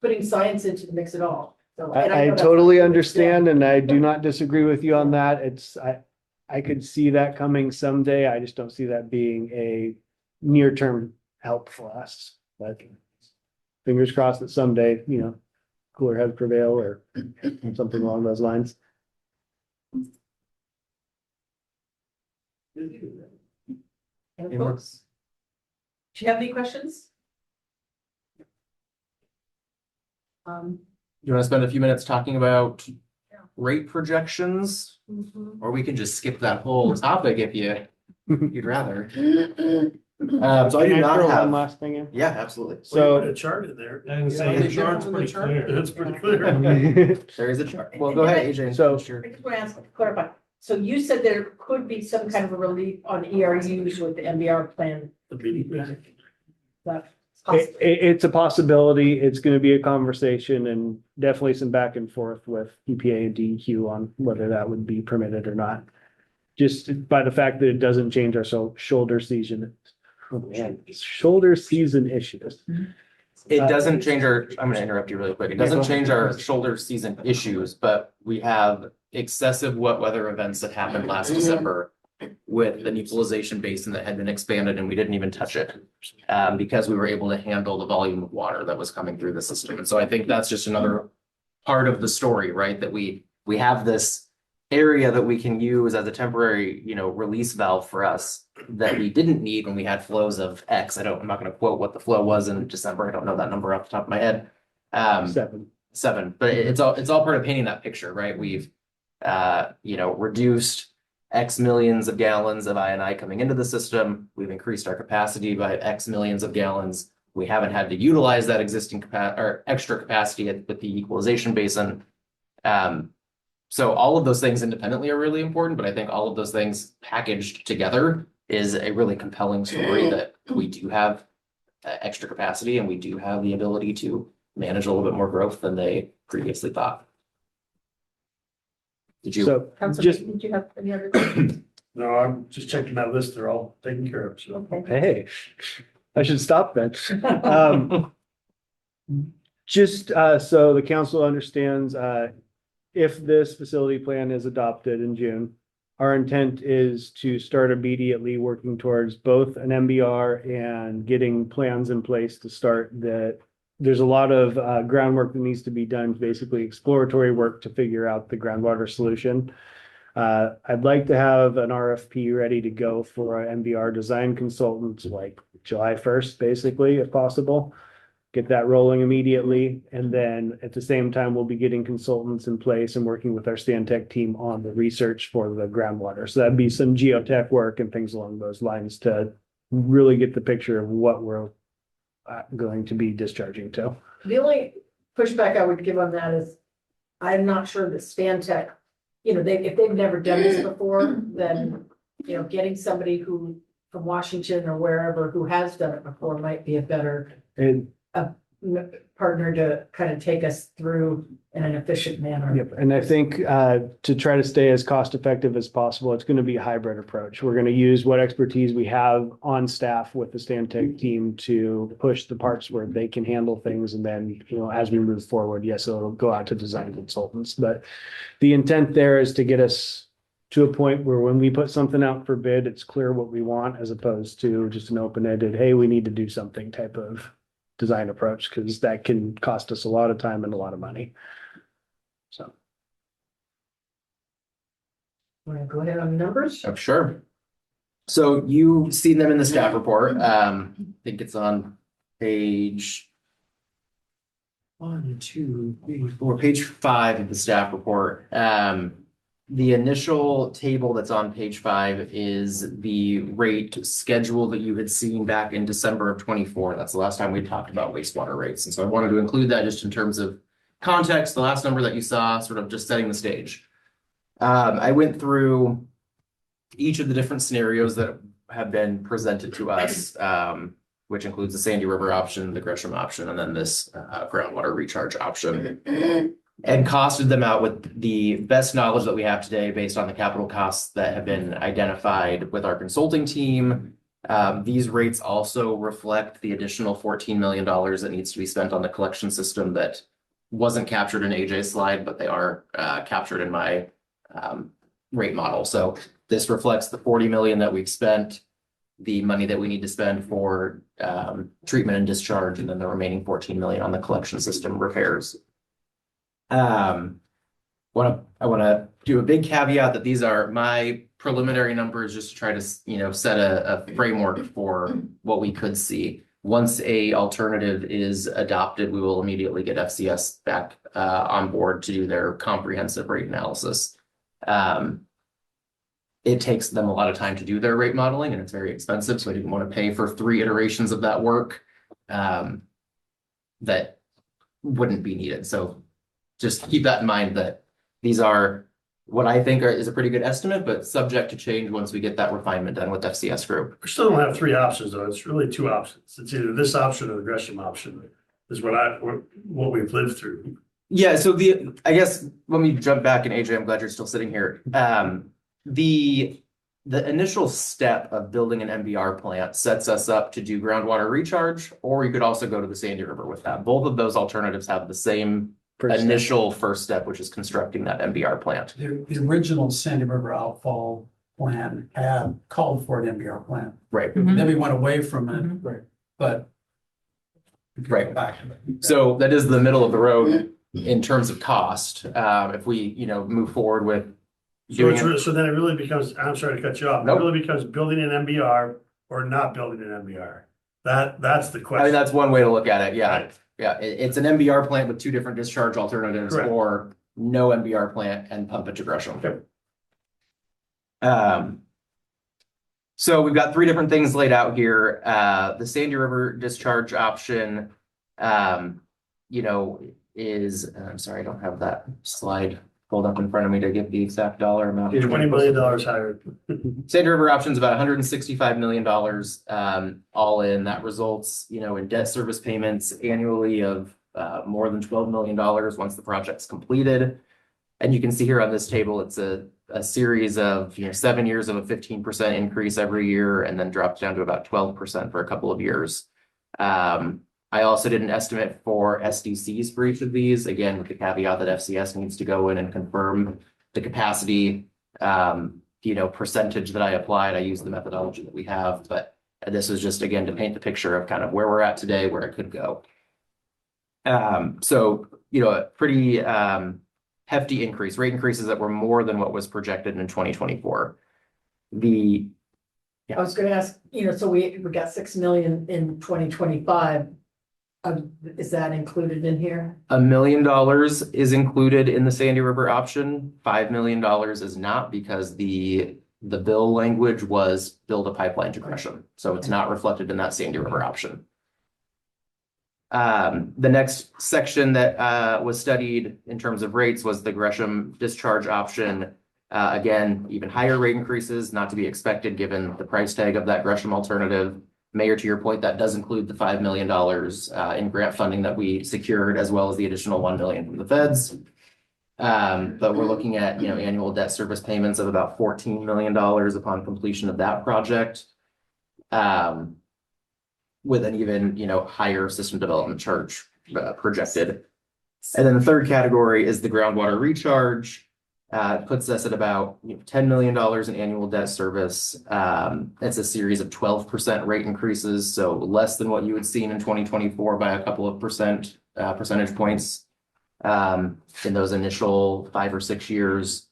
putting science into the mix at all. So, and I know that's totally not- understand, and I do not disagree with you on that. I could see that coming someday. I just don't see that being a near-term help for us. But fingers crossed that someday, cooler heads prevail or something along those lines. And folks, do you have any questions? You want to spend a few minutes talking about rate projections, or we can just skip that whole topic if you'd rather. So I do Can not throw one have, last thing in? yeah, absolutely. So. So A chart in there. And Yeah, say the the chart's chart's pretty clear. It's pretty clear. There is a chart. Well, go ahead, AJ. and So- finish your- I just want to ask, clarify. So you said there could be some kind of a relief on ERUs with the MBR plan. That's possible. It's a possibility. It's going to be a conversation and definitely some back and forth with EPA and DEQ on whether that would be permitted or not. Just by the fact that it doesn't change our shoulder season Oh man, shoulder season issues. It doesn't change our, I'm gonna interrupt you really quick. It doesn't change our shoulder season issues, but we have excessive wet weather events that happened last December with the neutralization basin that had been expanded and we didn't even touch it. Because we were able to handle the volume of water that was coming through the system. And so I think that's just another part of the story, right? That we have this area that we can use as a temporary, release valve for us that we didn't need when we had flows of X. I'm not gonna quote what the flow was in December. I don't know that number off the top of my head. 7, but it's all part of painting that picture, right? We've, reduced X millions of gallons of I&I coming into the system. We've increased our capacity by X millions of gallons. We haven't had to utilize that existing or extra capacity with the equalization basin. So all of those things independently are really important, but I think all of those things packaged together is a really compelling story that we do have extra capacity and we do have the ability to manage a little bit more growth than they previously thought. Did you? So Councilman, just, did you have any other questions? No, I'm just checking that list. They're all taken care of. So Okay. hey, I should stop then. Just so the council understands, if this facility plan is adopted in June, our intent is to start immediately working towards both an MBR and getting plans in place to start that. There's a lot of groundwork that needs to be done, basically exploratory work to figure out the groundwater solution. I'd like to have an RFP ready to go for an MBR design consultant like July 1st, basically, if possible. Get that rolling immediately. And then at the same time, we'll be getting consultants in place and working with our Stantec team on the research for the groundwater. So that'd be some geotech work and things along those lines to really get the picture of what we're going to be discharging to. The only pushback I would give on that is, I'm not sure that Stantec, if they've never done this before, then, getting somebody who from Washington or wherever who has done it before might be a better And partner to kind of take us through in an efficient manner. yep, and I think to try to stay as cost effective as possible, it's going to be a hybrid approach. We're going to use what expertise we have on staff with the Stantec team to push the parts where they can handle things. And then, as we move forward, yes, it'll go out to design consultants. But the intent there is to get us to a point where when we put something out for bid, it's clear what we want as opposed to just an open-ended, hey, we need to do something type of design approach, because that can cost us a lot of time and a lot of money. So. Want to go ahead on the numbers? Oh, sure. So you've seen them in the staff report. I think it's on page page 5 of the staff report. The initial table that's on page 5 is the rate schedule that you had seen back in December of 24. That's the last time we talked about wastewater rates. And so I wanted to include that just in terms of context. The last number that you saw, sort of just setting the stage. I went through each of the different scenarios that have been presented to us, which includes the Sandy River option, the Gresham option, and then this groundwater recharge option, and costed them out with the best knowledge that we have today based on the capital costs that have been identified with our consulting team. These rates also reflect the additional $14 million that needs to be spent on the collection system that wasn't captured in AJ's slide, but they are captured in my rate model. So this reflects the 40 million that we've spent, the money that we need to spend for treatment and discharge, and then the remaining 14 million on the collection system repairs. I want to do a big caveat that these are my preliminary numbers, just to try to set a framework for what we could see. Once a alternative is adopted, we will immediately get FCS back on board to do their comprehensive rate analysis. It takes them a lot of time to do their rate modeling, and it's very expensive, so I didn't want to pay for 3 iterations of that work that wouldn't be needed. So just keep that in mind, that these are what I think is a pretty good estimate, but subject to change once we get that refinement done with FCS Group. we still don't have 3 options though. It's really 2 options. It's either this option or the Gresham option is what we've lived through. Yeah, so I guess let me jump back, and AJ, I'm glad you're still sitting here. The the initial step of building an MBR plant sets us up to do groundwater recharge, or you could also go to the Sandy River with that. Both of those alternatives have the same First step. initial first step, which is constructing that MBR plant. The original Sandy River outfall plan had called for an MBR plan. Right. Then we went away from it, Mhm. but. we could go Right. back to it. So that is the middle of the road in terms of cost. If we, you know, move forward with So doing it's, it. so then it really becomes, I'm sorry to cut you off, it Nope. really becomes building an MBR or not building an MBR. That's the I mean, question. that's one way to look at it. Yeah. Right. Yeah. It's an MBR plant with two different discharge alternatives Correct. or no MBR plant and pump it to Gresham. Okay. So we've got three different things laid out here. The Sandy River discharge option, you know, is, I'm sorry, I don't have that slide pulled up in front of me to give the exact dollar amount. $20 million higher. Sandy River option's about $165 million, all in. That results, you know, in debt service payments annually of more than $12 million once the project's completed. And you can see here on this table, it's a series of, you know, 7 years of a 15% increase every year, and then drops down to about 12% for a couple of years. I also did an estimate for SDCs for each of these, again, with the caveat that FCS needs to go in and confirm the capacity, you know, percentage that I applied. I used the methodology that we have, but this was just, again, to paint the picture of kind of where we're at today, where it could go. So, you know, a pretty hefty increase, rate increases that were more than what was projected in 2024. I was gonna ask, you know, so we got 6 million in 2025. Is that included in here? $1 million is included in the Sandy River option. $5 million is not, because the bill language was build a pipeline to Gresham. So it's not reflected in that Sandy River option. The next section that was studied in terms of rates was the Gresham discharge option. Again, even higher rate increases, not to be expected given the price tag of that Gresham alternative. Mayor, to your point, that does include the $5 million in grant funding that we secured, as well as the additional $1 million from the feds. But we're looking at, you know, annual debt service payments of about $14 million upon completion of that project. With an even, you know, higher system development charge projected. And then the third category is the groundwater recharge. Puts us at about, you know, $10 million in annual debt service. It's a series of 12% rate increases, so less than what you had seen in 2024 by a couple of percentage points in those initial 5 or 6 years.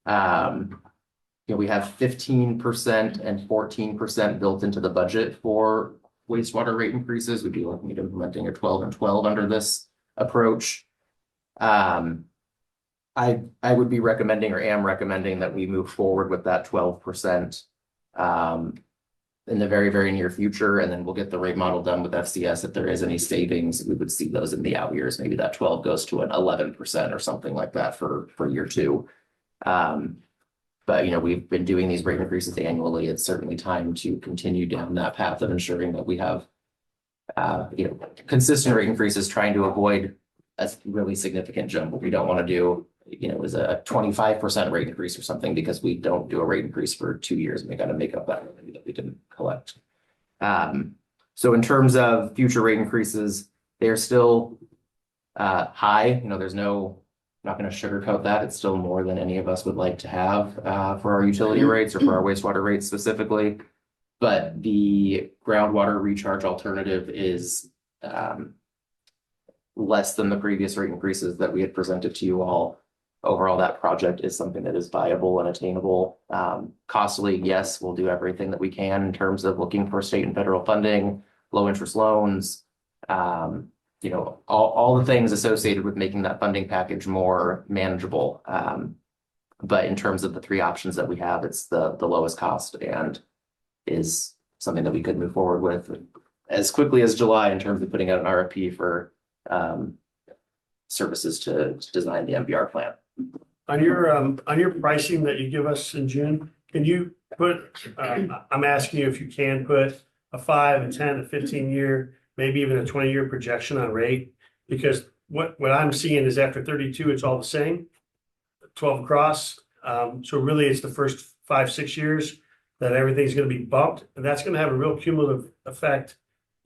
You know, we have 15% and 14% built into the budget for wastewater rate increases. We'd be looking at implementing a 12 and 12 under this approach. I would be recommending, or am recommending, that we move forward with that 12% in the very, very near future, and then we'll get the rate model done with FCS. If there is any savings, we would see those in the out years. Maybe that 12 goes to an 11% or something like that for year 2. But, you know, we've been doing these rate increases annually. It's certainly time to continue down that path of ensuring that we have, you know, consistent rate increases, trying to avoid a really significant jump. What we don't want to do, you know, is a 25% rate increase or something, because we don't do a rate increase for 2 years and we got to make up that revenue that we didn't collect. So in terms of future rate increases, they're still high. You know, there's no, I'm not going to sugarcoat that. It's still more than any of us would like to have for our utility rates or for our wastewater rates specifically. But the groundwater recharge alternative is less than the previous rate increases that we had presented to you all. Overall, that project is something that is viable and attainable. Costly, yes, we'll do everything that we can in terms of looking for state and federal funding, low interest loans, you know, all the things associated with making that funding package more manageable. But in terms of the 3 options that we have, it's the lowest cost and is something that we could move forward with as quickly as July in terms of putting out an RFP for services to design the MBR plant. On your pricing that you give us in June, can you put, I'm asking you if you can put a 5, a 10, a 15-year, maybe even a 20-year projection on rate? Because what I'm seeing is after 32, it's all the same, 12 across. So really it's the first 5, 6 years that everything's gonna be bumped, and that's gonna have a real cumulative effect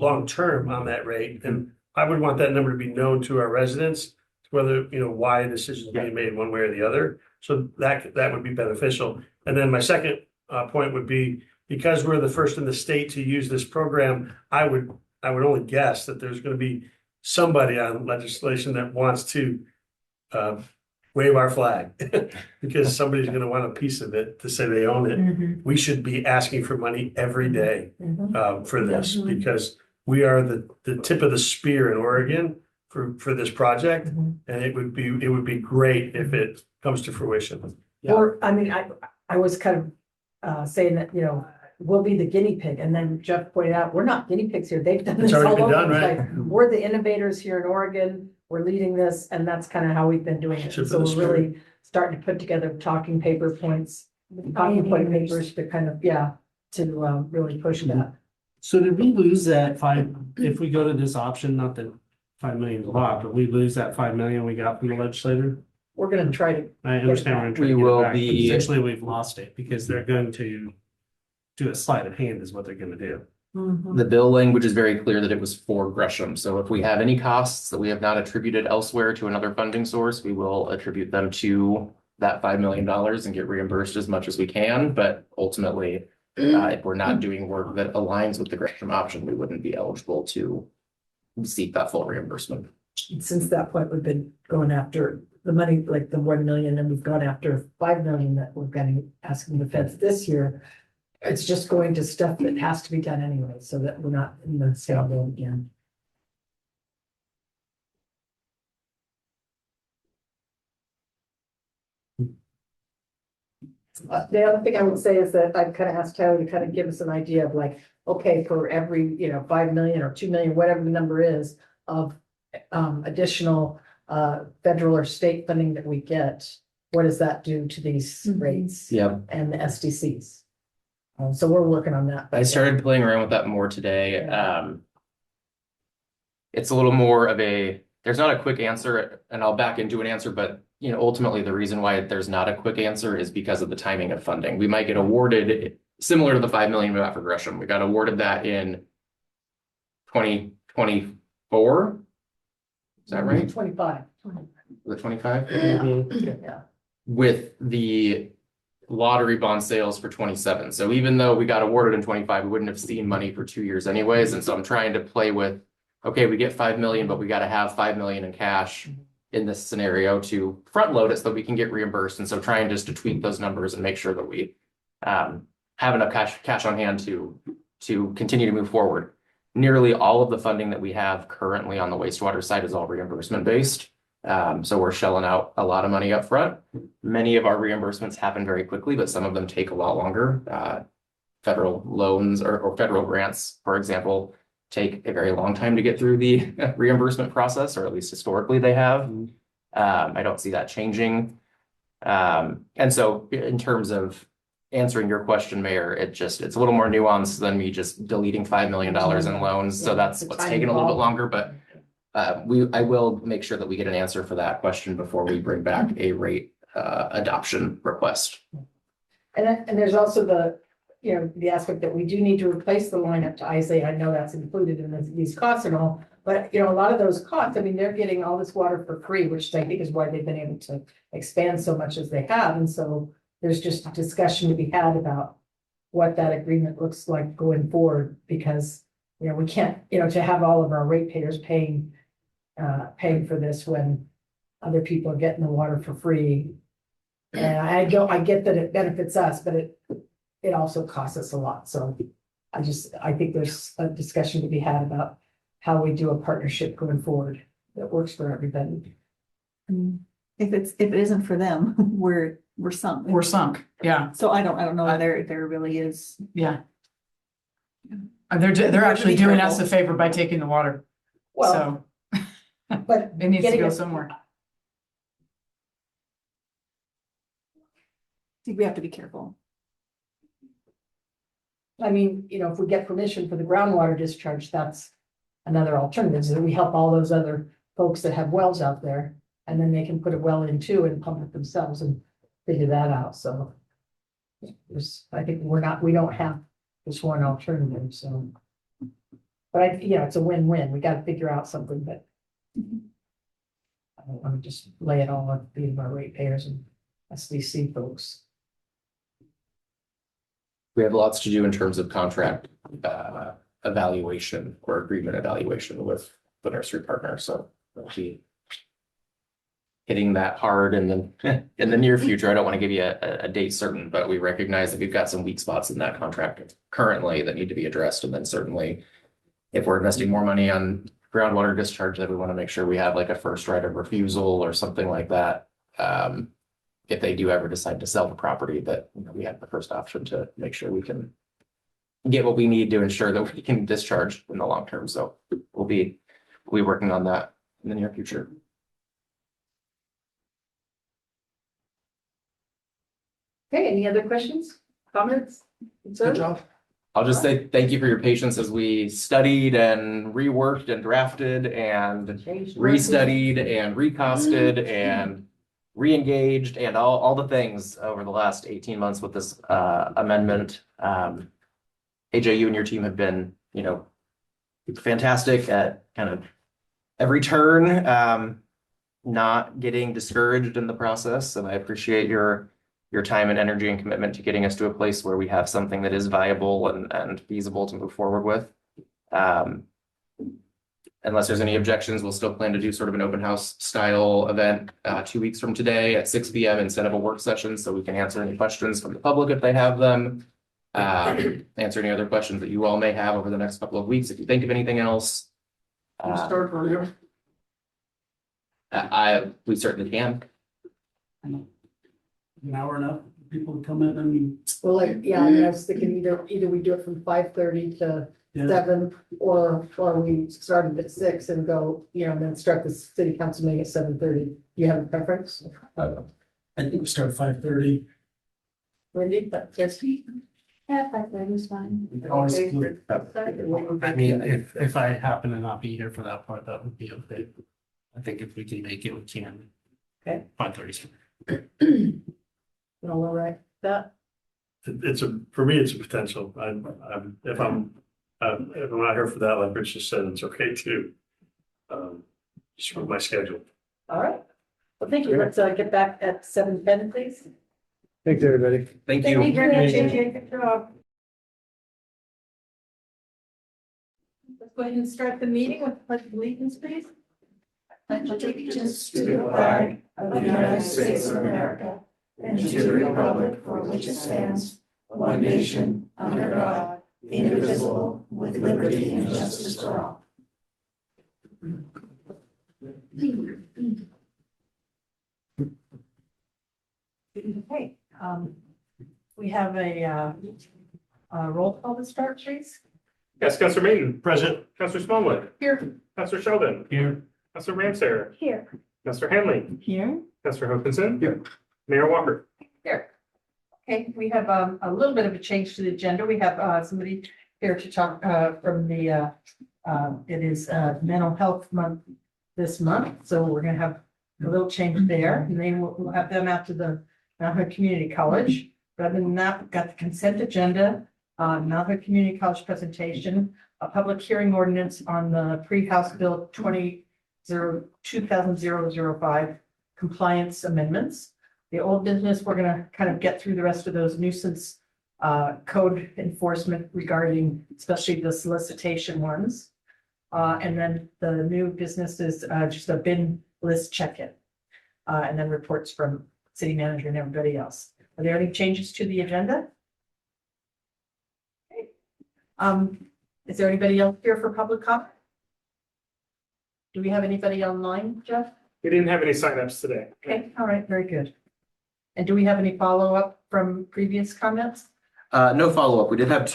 long-term on that rate, and I would want that number to be known to our residents, whether, you know, why a decision is being made one way or the other. So that would be beneficial. And then my second point would be, because we're the first in the state to use this program, I would only guess that there's gonna be somebody on legislation that wants to wave our flag. Because somebody's gonna want a piece of it to say they own it. We should be asking for money every day for this, Definitely. because we are the tip of the spear in Oregon for this project. And it would be great if it comes to fruition. Yeah. Or, I mean, I was kind of saying that, you know, we'll be the guinea pig, and then Jeff pointed out, we're not guinea pigs here, they've done It's this already all been over the done, place. right? We're the innovators here in Oregon, we're leading this, and that's kind of how we've been doing it. Tip of So the we're spear. really starting to put together talking papers to kind of, to really push that. So did we lose that five, if we go to this option, not that 5 million is a lot, but we lose that 5 million we got from the legislator? We're gonna try to, I understand we're trying We to get will it back, but be- essentially we've lost it because they're going to do a sleight of hand is what they're gonna do. The bill language is very clear that it was for Gresham, so if we have any costs that we have not attributed elsewhere to another funding source, we will attribute them to that $5 million and get reimbursed as much as we can, but ultimately, if we're not doing work that aligns with the Gresham option, we wouldn't be eligible to seek that full reimbursement. since that point, we've been going after the money, like the 1 million, and we've gone after 5 million that we're getting, asking the feds this year. It's just going to stuff that has to be done anyway, so that we're not in the same boat again. The other thing I would say is that I've kind of asked Tyler to kind of give us an idea of like, okay, for every, 5 million or 2 million, whatever the number is of additional federal or state funding that we get, what does that do to these rates Yeah, and the SDCs? So we're working on that. I started playing around with that more today. It's a little more of there's not a quick answer, and I'll back into an answer, but ultimately the reason why there's not a quick answer is because of the timing of funding. We might get awarded similar to the 5 million we got for Gresham. We got awarded that in 2024. Is that right? 25. The 25? Yeah. With the lottery bond sales for 27. So even though we got awarded in 25, we wouldn't have seen money for 2 years anyways. And so I'm trying to play with, okay, we get 5 million, but we got to have 5 million in cash in this scenario to front load it so that we can get reimbursed. And so trying just to tweak those numbers and make sure that we have enough cash on hand to continue to move forward. Nearly all of the funding that we have currently on the wastewater side is all reimbursement based. So we're shelling out a lot of money up front. Many of our reimbursements happen very quickly, but some of them take a lot longer. Federal loans or federal grants, for example, take a very long time to get through the reimbursement process, or at least historically they have. I don't see that changing. And so in terms of answering your question, Mayor, it's a little more nuanced than me just deleting $5 million in loans. So that's what's taking a little bit longer, but I will make sure that we get an answer for that question before we bring back a rate adoption request. And there's also the aspect that we do need to replace the line up to ISA. I know that's included in these costs and all, but a lot of those costs, I mean, they're getting all this water for free, which I think is why they've been able to expand so much as they have. And so there's just a discussion to be had about what that agreement looks like going forward, because, we can't, to have all of our ratepayers paying for this when other people are getting the water for free. And I get that it benefits us, but it also costs us a lot. So I think there's a discussion to be had about how we do a partnership going forward that works for everybody. If it isn't for them, we're sunk. We're sunk, yeah, So I don't know whether there really is. yeah. They're actually be doing us a careful. favor by taking the water, Well, so but it needs to getting go it- somewhere. We have to be careful. I mean, if we get permission for the groundwater discharge, that's another alternative, is that we help all those other folks that have wells out there, and then they can put a well in too and pump it themselves and figure that out, so. I think we don't have this one alternative, so. But it's a win-win. We gotta figure out something, but. I don't wanna just lay it all on the our ratepayers and SDC folks. We have lots to do in terms of contract evaluation or agreement evaluation with the nursery partner, so we'll be hitting that hard in the near future. I don't want to give you a date certain, but we recognize that we've got some weak spots in that contract currently that need to be addressed. And then certainly if we're investing more money on groundwater discharge, then we want to make sure we have like a first right of refusal or something like that. If they do ever decide to sell the property, that we have the first option to make sure we can get what we need to ensure that we can discharge in the long term. So we'll be working on that in the near future. Okay, any other questions, comments? Good job. I'll just say thank you for your patience as we studied and reworked and drafted and restudied and recosted and re-engaged and all the things over the last 18 months with this amendment. AJ, you and your team have been, fantastic at kind of every turn, not getting discouraged in the process. And I appreciate your time and energy and commitment to getting us to a place where we have something that is viable and feasible to move forward with. Unless there's any objections, we'll still plan to do sort of an open house style event 2 weeks from today at 6 p.m. instead of a work session, so we can answer any questions from the public if they have them. Answer any other questions that you all may have over the next couple of weeks if you think of anything else. Start earlier. We certainly can. An hour enough, people to come in and. Well, I was thinking either we do it from 5:30 to Yeah. 7, or we started at 6 and go, and then start the city council meeting at 7:30. Do you have a preference? I think we start at 5:30. Wendy, yes. Yeah, 5:30 is fine. We can always Okay. do it. I mean, if I happen to not be here for that part, that would be okay. I think if we can make it, we can. Okay. 5:30. All right, that, For me, it's a potential. If I'm not here for that, like Rich just said, it's okay too. Just with my schedule. all right. Well, thank you. Let's get back at 7:10, please. Thanks, everybody. Thank you. very much, AJ. Good job. Let's go ahead and start the meeting with pledge of allegiance, please. Pledge allegiance to the flag of the United States of America and to the republic for which it stands, one nation, under God, indivisible, with liberty and justice for all. Okay, we have a roll call to start, please. Yes, Councilor Mayton, Present. Councilor Smallwood, Here. Councilor Sheldon, Here. Councilor Ramsayer, Here. Councilor Hanley, Here. Councilor Hopkinson. Here. Mayor Walker. Here. Okay, we have a little bit of a change to the agenda. We have somebody here to talk from the it is Mental Health Month this month, so we're gonna have a little change there, and then we'll have them after the Mount Hood Community College. But other than that, we've got the consent agenda, Mount Hood Community College presentation, a public hearing ordinance on the pre-House Bill 2005 compliance amendments. The old business, we're gonna kind of get through the rest of those nuisance code enforcement regarding especially the solicitation ones. And then the new business is just a bin list check-in. And then reports from city manager and everybody else. Are there any changes to the agenda? Okay. Is there anybody else here for public comment? Do we have anybody online, Jeff? We didn't have any signups today. Okay, all right, very good. And do we have any follow-up from previous comments? No follow-up. We did have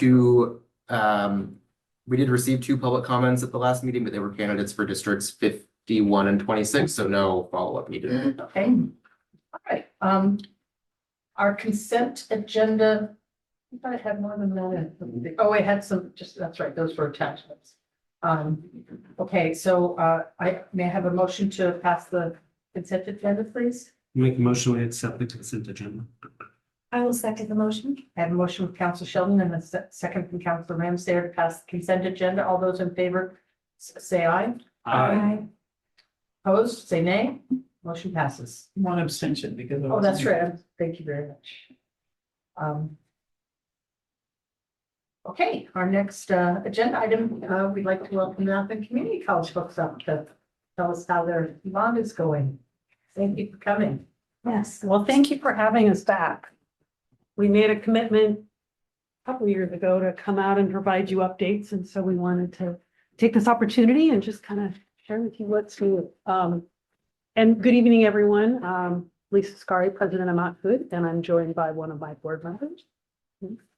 we did receive 2 public comments at the last meeting, but they were candidates for districts 51 and 26, so no follow-up needed. Okay, all right, our consent agenda. I thought it had more than that. Oh, it had some, that's right, those were attachments. Okay, so I may have a motion to pass the consent agenda, please. Make a motion to accept the consent agenda. I will second the motion. I have a motion from Council Sheldon and a second from Council Ramsdale to pass the consent agenda. All those in favor, say aye. Aye. Opposed, say nay. Motion passes. One abstention because. Oh, that's right. Thank you very much. Okay, our next agenda item, we'd like to welcome the Athens Community College folks up to tell us how their bond is going. Thank you for coming. Yes. Well, thank you for having us back. We made a commitment a couple of years ago to come out and provide you updates, and so we wanted to take this opportunity and just kind of share with you what's new. And good evening, everyone. Lisa Scari, President of Mount Hood, and I'm joined by one of my board members.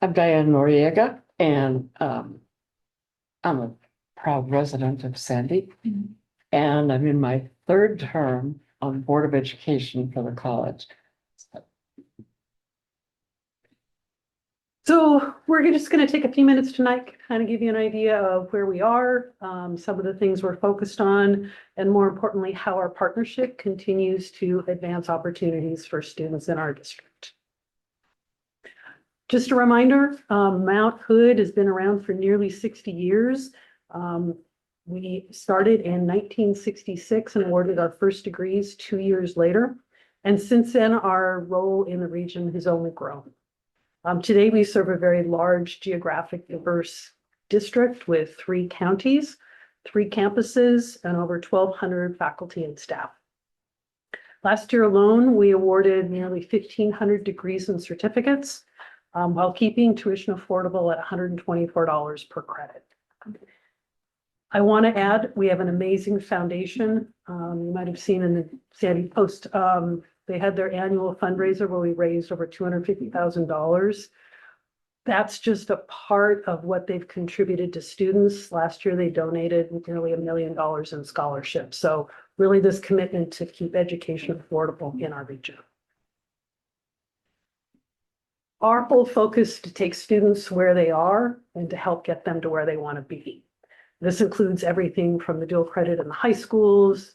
I'm Diane Noriega, and I'm a proud resident of Sandy. And I'm in my third term on Board of Education for the college. So we're just going to take a few minutes tonight, kind of give you an idea of where we are, some of the things we're focused on, and more importantly, how our partnership continues to advance opportunities for students in our district. Just a reminder, Mount Hood has been around for nearly 60 years. We started in 1966 and awarded our first degrees 2 years later. And since then, our role in the region has only grown. Today, we serve a very large geographic diverse district with 3 counties, 3 campuses, and over 1,200 faculty and staff. Last year alone, we awarded nearly 1,500 degrees and certificates, while keeping tuition affordable at $124 per credit. I want to add, we have an amazing foundation. You might have seen in the Sandy Post, they had their annual fundraiser where we raised over $250,000. That's just a part of what they've contributed to students. Last year, they donated nearly $1 million in scholarships. So really this commitment to keep education affordable in our region. Our whole focus is to take students where they are and to help get them to where they want to be. This includes everything from the dual credit in the high schools,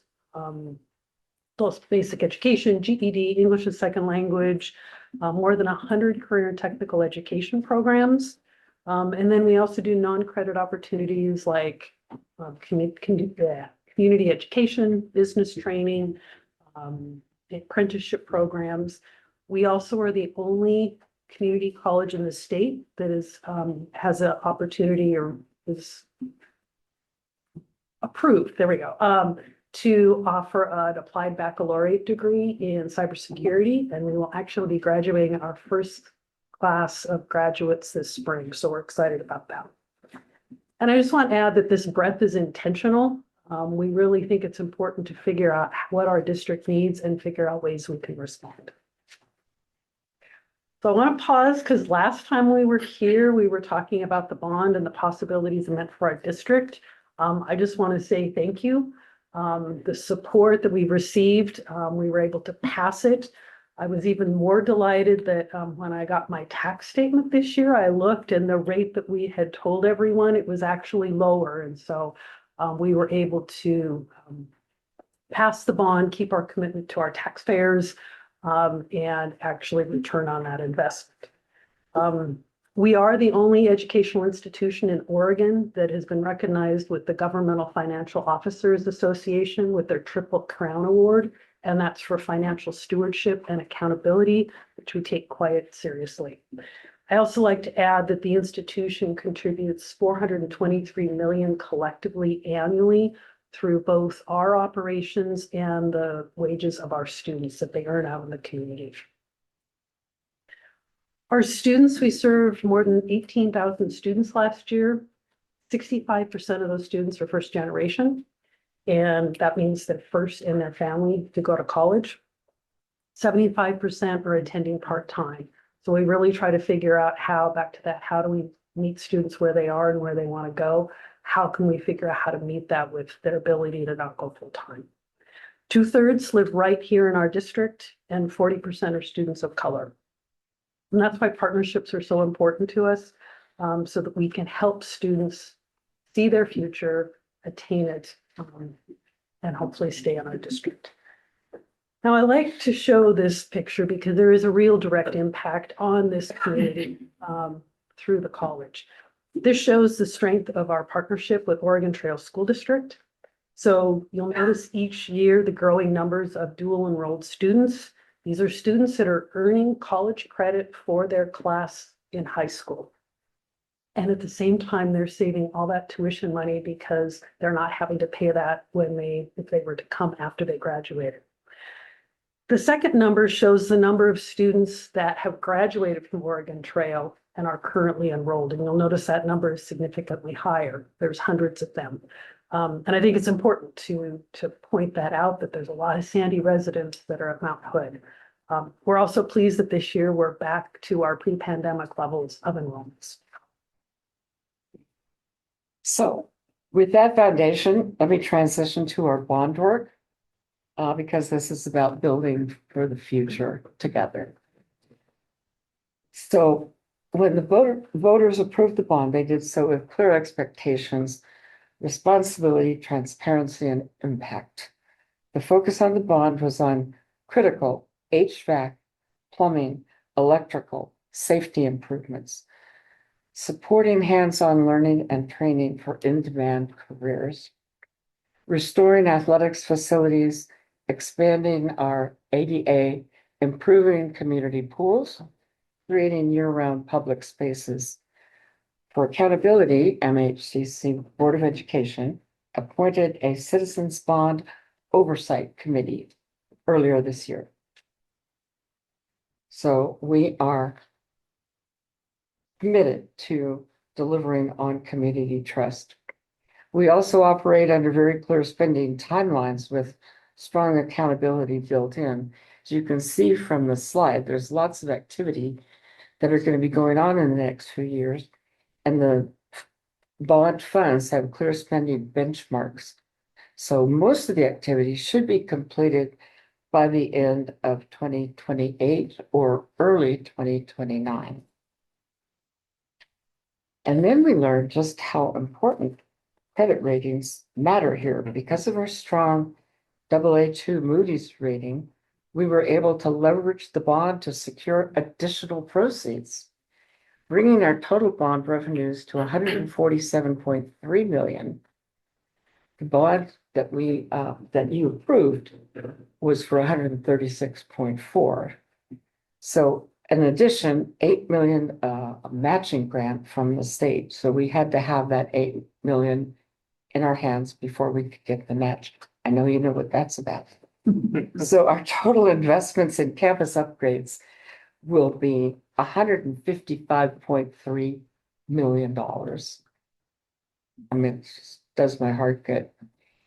basic education, GED, English as second language, more than 100 career and technical education programs. And then we also do non-credit opportunities like community education, business training, apprenticeship programs. We also are the only community college in the state that is has an opportunity or is approved, there we go, to offer an applied baccalaureate degree in cybersecurity. And we will actually be graduating our first class of graduates this spring. So we're excited about that. And I just want to add that this breadth is intentional. We really think it's important to figure out what our district needs and figure out ways we can respond. So I want to pause because last time we were here, we were talking about the bond and the possibilities it meant for our district. I just want to say thank you. The support that we've received, we were able to pass it. I was even more delighted that when I got my tax statement this year, I looked and the rate that we had told everyone, it was actually lower. And so we were able to pass the bond, keep our commitment to our taxpayers, and actually return on that investment. We are the only educational institution in Oregon that has been recognized with the Governmental Financial Officers Association with their Triple Crown Award, and that's for financial stewardship and accountability, which we take quite seriously. I also like to add that the institution contributes $423 million collectively annually through both our operations and the wages of our students that they earn out in the community. Our students, we served more than 18,000 students last year. 65% of those students are first generation. And that means they're first in their family to go to college. 75% are attending part-time. So we really try to figure out how, back to that, how do we meet students where they are and where they want to go? How can we figure out how to meet that with their ability to not go full-time? 2/3 live right here in our district and 40% are students of color. And that's why partnerships are so important to us, so that we can help students see their future, attain it, and hopefully stay in our district. Now, I like to show this picture because there is a real direct impact on this community through the college. This shows the strength of our partnership with Oregon Trail School District. So you'll notice each year the growing numbers of dual enrolled students. These are students that are earning college credit for their class in high school. And at the same time, they're saving all that tuition money because they're not having to pay that if they were to come after they graduated. The second number shows the number of students that have graduated from Oregon Trail and are currently enrolled. And you'll notice that number is significantly higher. There's hundreds of them. And I think it's important to point that out, that there's a lot of Sandy residents that are at Mount Hood. We're also pleased that this year we're back to our pre-pandemic levels of enrollments. So with that foundation, let me transition to our bond work. Because this is about building for the future together. So when the voters approved the bond, they did so with clear expectations, responsibility, transparency, and impact. The focus on the bond was on critical HVAC, plumbing, electrical, safety improvements, supporting hands-on learning and training for in-demand careers, restoring athletics facilities, expanding our ADA, improving community pools, creating year-round public spaces. For accountability, MHCC Board of Education appointed a Citizens Bond Oversight Committee earlier this year. So we are committed to delivering on community trust. We also operate under very clear spending timelines with strong accountability built in. As you can see from the slide, there's lots of activity that are going to be going on in the next few years. And the bond funds have clear spending benchmarks. So most of the activity should be completed by the end of 2028 or early 2029. And then we learned just how important credit ratings matter here. Because of our strong AA2 Moody's rating, we were able to leverage the bond to secure additional proceeds, bringing our total bond revenues to $147.3 million. The bond that you approved was for $136.4. So in addition, $8 million matching grant from the state. So we had to have that $8 million in our hands before we could get the match. I know you know what that's about. So our total investments in campus upgrades will be $155.3 million. I mean, it just does my heart good.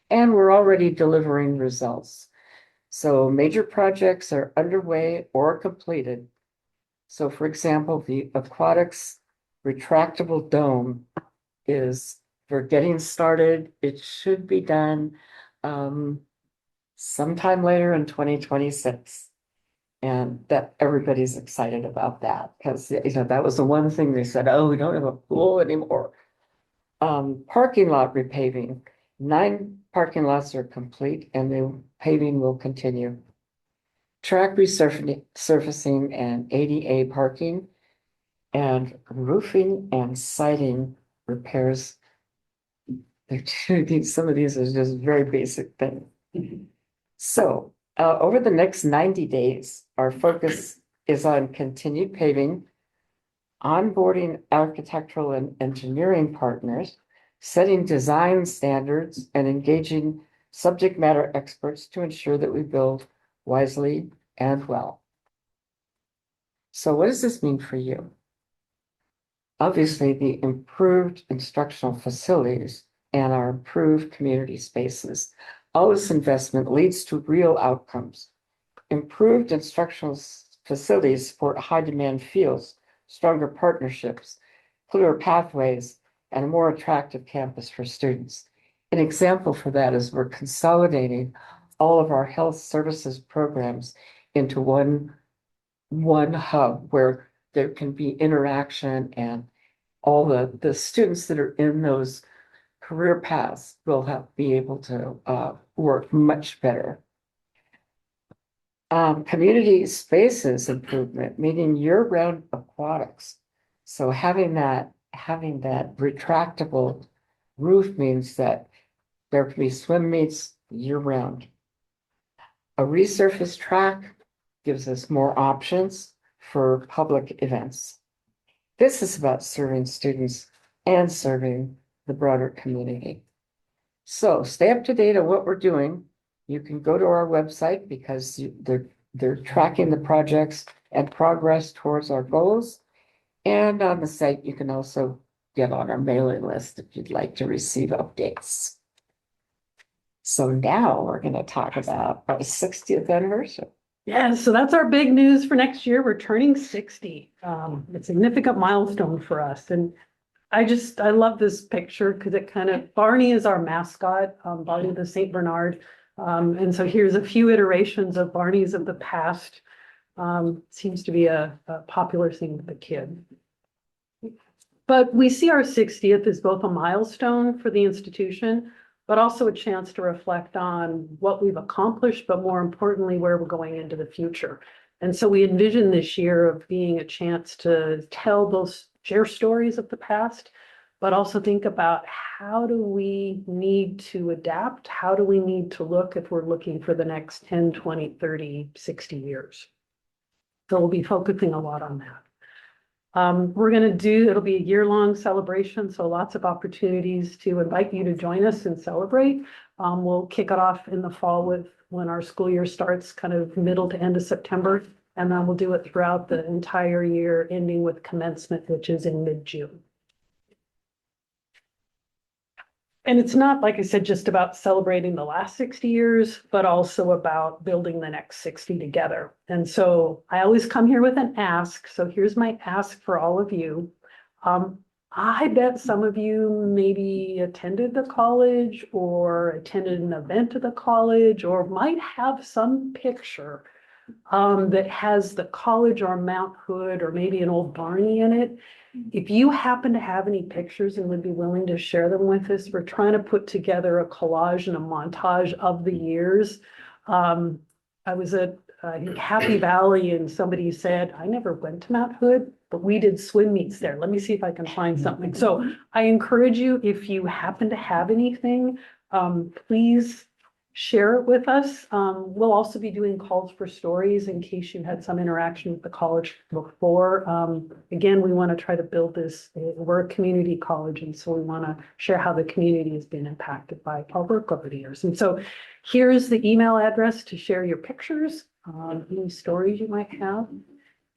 And we're already delivering results. So major projects are underway or completed. So for example, the aquatics retractable dome we're getting started. It should be done sometime later in 2026. And that everybody's excited about that because that was the one thing they said, oh, we don't have a pool anymore. Parking lot repaving. 9 parking lots are complete and the paving will continue. Track resurfacing and ADA parking and roofing and siding repairs. Some of these are just very basic things. So over the next 90 days, our focus is on continued paving, onboarding architectural and engineering partners, setting design standards, and engaging subject matter experts to ensure that we build wisely and well. So what does this mean for you? Obviously, the improved instructional facilities and our improved community spaces. All this investment leads to real outcomes. Improved instructional facilities support high demand fields, stronger partnerships, clearer pathways, and a more attractive campus for students. An example for that is we're consolidating all of our health services programs into one hub where there can be interaction, and all the students that are in those career paths will be able to work much better. Community spaces improvement, meaning year-round aquatics. So having that retractable roof means that there can be swim meets year-round. A resurfaced track gives us more options for public events. This is about serving students and serving the broader community. So stay up to date on what we're doing. You can go to our website because they're tracking the projects and progress towards our goals. And on the site, you can also get on our mailing list if you'd like to receive updates. So now we're going to talk about our 60th anniversary. Yeah, so that's our big news for next year. We're turning 60. A significant milestone for us. And I love this picture because Barney is our mascot, Barney the Saint Bernard. And so here's a few iterations of Barneys of the past. Seems to be a popular thing with the kid. But we see our 60th as both a milestone for the institution, but also a chance to reflect on what we've accomplished, but more importantly, where we're going into the future. And so we envision this year of being a chance to share stories of the past, but also think about how do we need to adapt? How do we need to look if we're looking for the next 10, 20, 30, 60 years? So we'll be focusing a lot on that. It'll be a year-long celebration, so lots of opportunities to invite you to join us and celebrate. We'll kick it off in the fall when our school year starts, kind of middle to end of September, and then we'll do it throughout the entire year, ending with commencement, which is in mid-June. And it's not, like I said, just about celebrating the last 60 years, but also about building the next 60 together. And so I always come here with an ask. So here's my ask for all of you. I bet some of you maybe attended the college or attended an event at the college or might have some picture that has the college or Mount Hood or maybe an old Barney in it. If you happen to have any pictures and would be willing to share them with us, we're trying to put together a collage and a montage of the years. I was at Happy Valley and somebody said, I never went to Mount Hood, but we did swim meets there. Let me see if I can find something. So I encourage you, if you happen to have anything, please share it with us. We'll also be doing calls for stories in case you had some interaction with the college before. Again, we want to try to build this. We're a community college, and so we want to share how the community has been impacted by our work over the years. And so here's the email address to share your pictures, any stories you might have.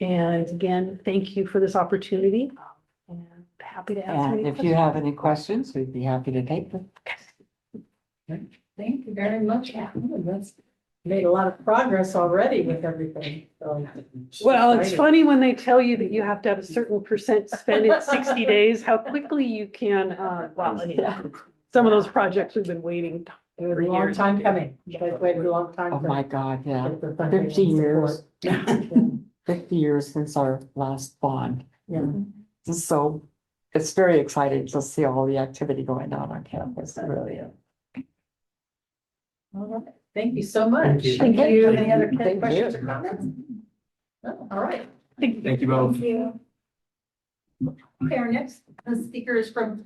And again, thank you for this opportunity. And happy to answer any And if questions. you have any questions, we'd be happy to take them. Thank you very much. That's made a lot of progress already with everything. So Well, it's exciting. funny when they tell you that you have to have a certain percent spent in 60 days, how quickly you can, some of those projects we've been waiting It was for a long years. time coming. You guys waited a long time. Oh for- my God, yeah. for the funding 50 and years. support. 50 years since our last bond. Yeah. So it's very exciting to see all the activity going on campus. It really is. All right. Thank you so much. Thank Okay, you. Any other Thank questions you. or comments? No? All right. Thank you both. Thank you. Okay, our next speaker is from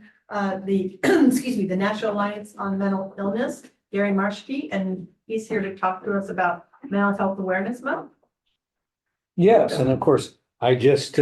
the, the National Alliance on Mental Illness, Gary Marshke, and he's here to talk to us about Mental Health Awareness Month. Yes, and of course, I just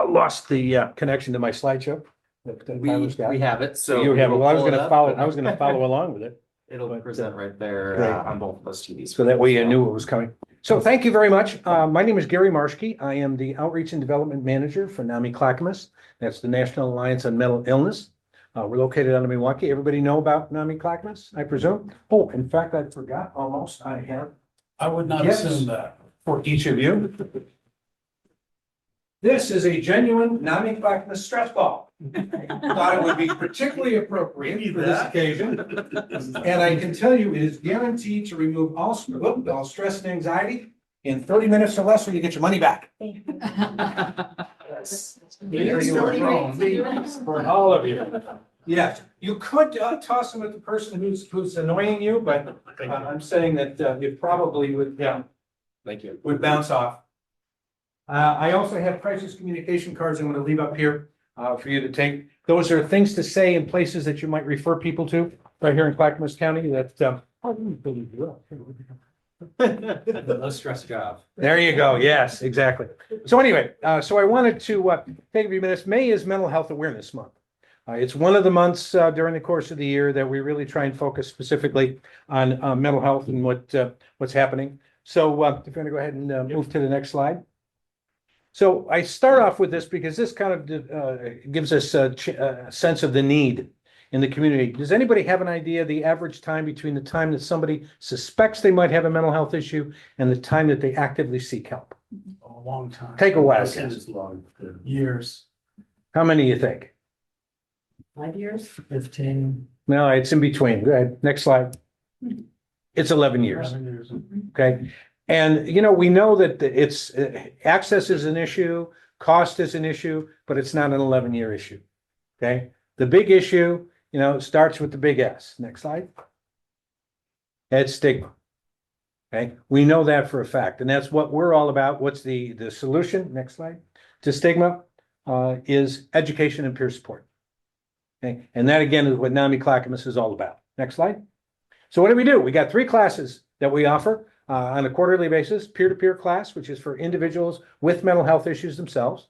lost the connection to my slideshow. that Tyler's got. We have it, so. You have it. Well, I was we'll pull it gonna up, follow, but- I was gonna follow along with it, It'll but, present right there great. on both of those TVs. so that way you knew it was coming. So thank you very much. My name is Gary Marshke. I am the Outreach and Development Manager for NAMI Clackamas. That's the National Alliance on Mental Illness. We're located out of Milwaukee. Everybody know about NAMI Clackamas, I presume? Oh, in fact, I forgot almost. I have I would not Yes. assume that. for each of you. This is a genuine NAMI Clackamas stress ball. Thought it would be particularly appropriate for this occasion. And I can tell you, it is guaranteed to remove all stress and anxiety in 30 minutes or less, or you get your money back. Here you are. For all of you. Yes, you could toss them at the person who's annoying you, but I'm saying that you probably would, Thank you. would bounce off. I also have crisis communication cards I'm going to leave up here for you to take. Those are things to say in places that you might refer people to right here in Clackamas County that. Low stress job. There you go. Yes, exactly. So anyway, so I wanted to take a few minutes. May is Mental Health Awareness Month. It's one of the months during the course of the year that we really try and focus specifically on mental health and what's happening. So if you're going to go ahead and move to the next slide. So I start off with this because this kind of gives us a sense of the need in the community. Does anybody have an idea the average time between the time that somebody suspects they might have a mental health issue and the time that they actively seek help? A long time. Take a wild It's guess. long. Years. How many you think? 5 years? 15. No, it's in between. Go ahead. Next slide. It's 11 years. 11 years. Okay. And, you know, we know that it's access is an issue, cost is an issue, but it's not an 11-year issue. Okay. The big issue, you know, starts with the big S. Next slide. It's stigma. Okay. We know that for a fact. And that's what we're all about. What's the solution? Next slide. To stigma is education and peer support. Okay. And that again is what NAMI Clackamas is all about. Next slide. So what do? We got 3 classes that we offer on a quarterly basis. Peer-to-peer class, which is for individuals with mental health issues themselves.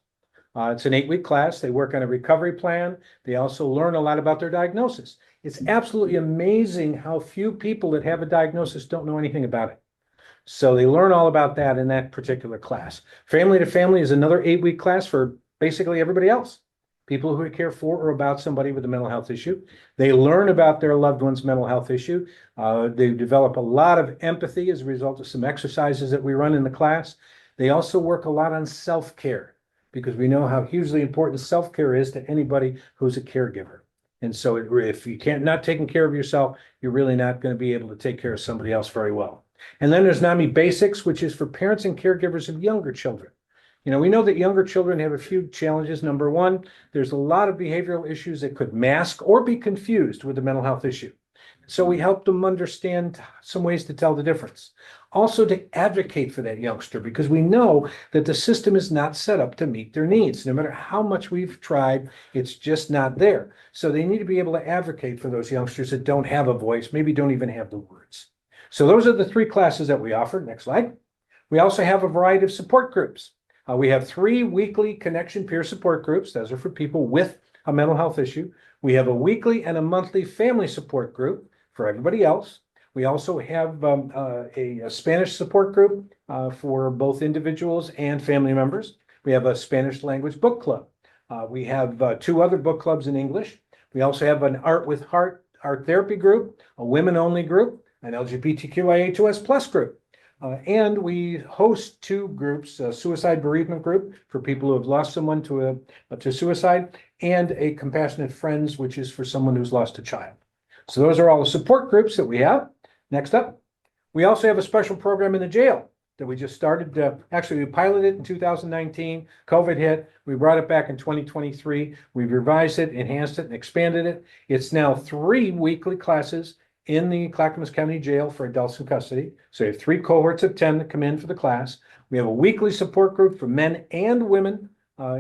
It's an 8-week class. They work on a recovery plan. They also learn a lot about their diagnosis. It's absolutely amazing how few people that have a diagnosis don't know anything about it. So they learn all about that in that particular class. Family to Family is another 8-week class for basically everybody else. People who care for or about somebody with a mental health issue. They learn about their loved one's mental health issue. They develop a lot of empathy as a result of some exercises that we run in the class. They also work a lot on self-care because we know how hugely important self-care is to anybody who's a caregiver. And so if you can't not taking care of yourself, you're really not going to be able to take care of somebody else very well. And then there's NAMI Basics, which is for parents and caregivers of younger children. You know, we know that younger children have a few challenges. Number one, there's a lot of behavioral issues that could mask or be confused with a mental health issue. So we help them understand some ways to tell the difference. Also to advocate for that youngster, because we know that the system is not set up to meet their needs. No matter how much we've tried, it's just not there. So they need to be able to advocate for those youngsters that don't have a voice, maybe don't even have the words. So those are the 3 classes that we offer. Next slide. We also have a variety of support groups. We have 3 weekly connection peer support groups. Those are for people with a mental health issue. We have a weekly and a monthly family support group for everybody else. We also have a Spanish support group for both individuals and family members. We have a Spanish language book club. We have 2 other book clubs in English. We also have an Art with Heart art therapy group, a women only group, an LGBTQIA2S plus group. And we host 2 groups, a suicide bereavement group for people who have lost someone to suicide, and a Compassionate Friends, which is for someone who's lost a child. So those are all the support groups that we have. Next up, we also have a special program in the jail that we just started. Actually, we piloted it in 2019. COVID hit. We brought it back in 2023. We've revised it, enhanced it, and expanded it. It's now 3 weekly classes in the Clackamas County Jail for adults in custody. So you have 3 cohorts of 10 that come in for the class. We have a weekly support group for men and women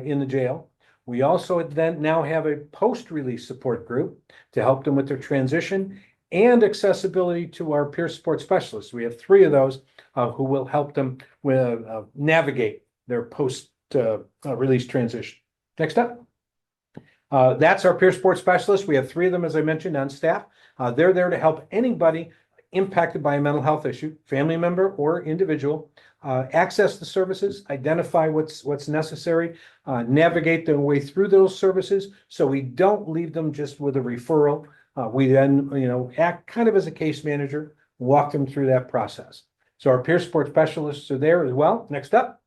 in the jail. We also then now have a post-release support group to help them with their transition and accessibility to our peer support specialists. We have 3 of those who will help them with navigate their post-release transition. Next up. That's our peer support specialists. We have 3 of them, as I mentioned, on staff. They're there to help anybody impacted by a mental health issue, family member or individual, access the services, identify what's necessary, navigate their way through those services so we don't leave them just with a referral. We then, act kind of as a case manager, walk them through that process. So our peer support specialists are there as well. Next up.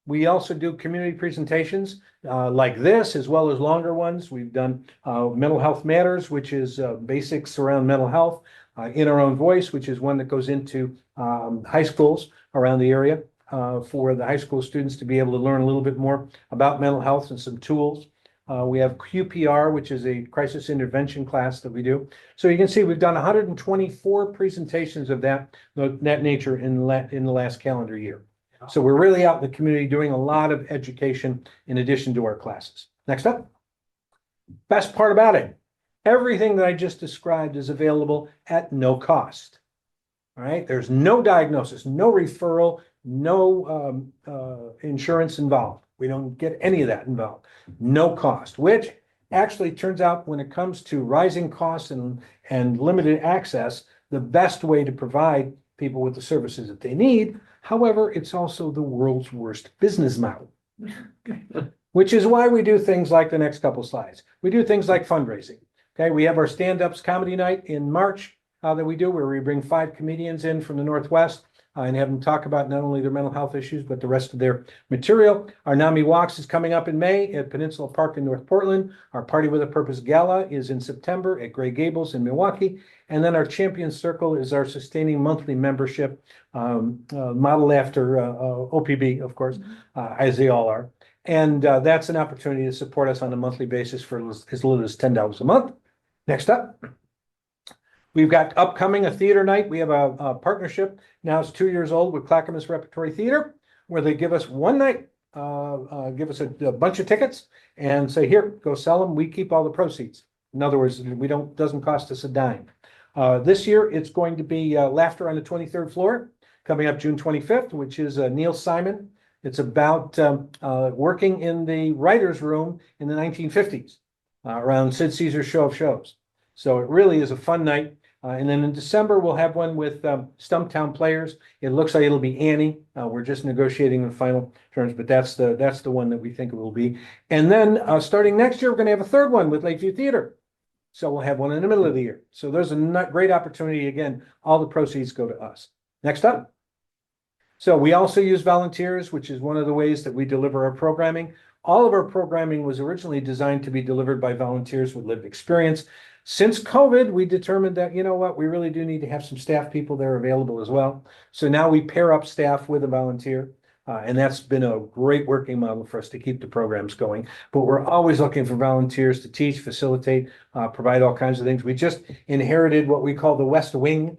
We also do community presentations like this, as well as longer ones. We've done Mental Health Matters, which is basics around mental health, In Our Own Voice, which is one that goes into high schools around the area for the high school students to be able to learn a little bit more about mental health and some tools. We have QPR, which is a crisis intervention class that we do. So you can see we've done 124 presentations of that nature in the last calendar year. So we're really out in the community doing a lot of education in addition to our classes. Next up. Best part about it, everything that I just described is available at no cost. All right, there's no diagnosis, no referral, no insurance involved. We don't get any of that involved. No cost, which actually turns out when it comes to rising costs and limited access, the best way to provide people with the services that they need. However, it's also the world's worst business model. Which is why we do things like the next couple slides. We do things like fundraising. Okay, we have our stand-ups comedy night in March that we do, where we bring 5 comedians in from the Northwest and have them talk about not only their mental health issues, but the rest of their material. Our NAMI Walks is coming up in May at Peninsula Park in North Portland. Our Party with a Purpose Gala is in September at Gray Gables in Milwaukee. And then our Champion Circle is our sustaining monthly membership, modeled after OPB, of course, as they all are. And that's an opportunity to support us on a monthly basis for as little as $10 a month. Next up, we've got upcoming a theater night. We have a partnership, now it's 2 years old, with Clackamas Repertory Theater, where they give us one night, give us a bunch of tickets and say, here, go sell them. We keep all the proceeds. In other words, doesn't cost us a dime. This year, it's going to be Laughter on the 23rd Floor, coming up June 25th, which is Neil Simon. It's about working in the writer's room in the 1950s around Sid Caesar's Show of Shows. So it really is a fun night. And then in December, we'll have one with Stumptown Players. It looks like it'll be Annie. We're just negotiating the final terms, but that's the one that we think it will be. And then starting next year, we're going to have a third one with Lakeview Theater. So we'll have one in the middle of the year. So there's a great opportunity. Again, all the proceeds go to us. Next up. So we also use volunteers, which is one of the ways that we deliver our programming. All of our programming was originally designed to be delivered by volunteers with lived experience. Since COVID, we determined that, you know what, we really do need to have some staff people there available as well. So now we pair up staff with a volunteer. And that's been a great working model for us to keep the programs going. But we're always looking for volunteers to teach, facilitate, provide all kinds of things. We just inherited what we call the West Wing.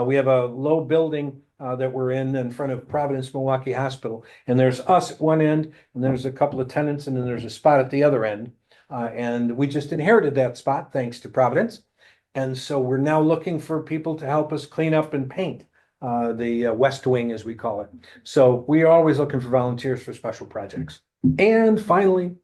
We have a low building that we're in front of Providence Milwaukee Hospital. And there's us at one end, and there's a couple of tenants, and then there's a spot at the other end. And we just inherited that spot thanks to Providence. And so we're now looking for people to help us clean up and paint the West Wing, as we call it. So we are always looking for volunteers for special projects. And finally,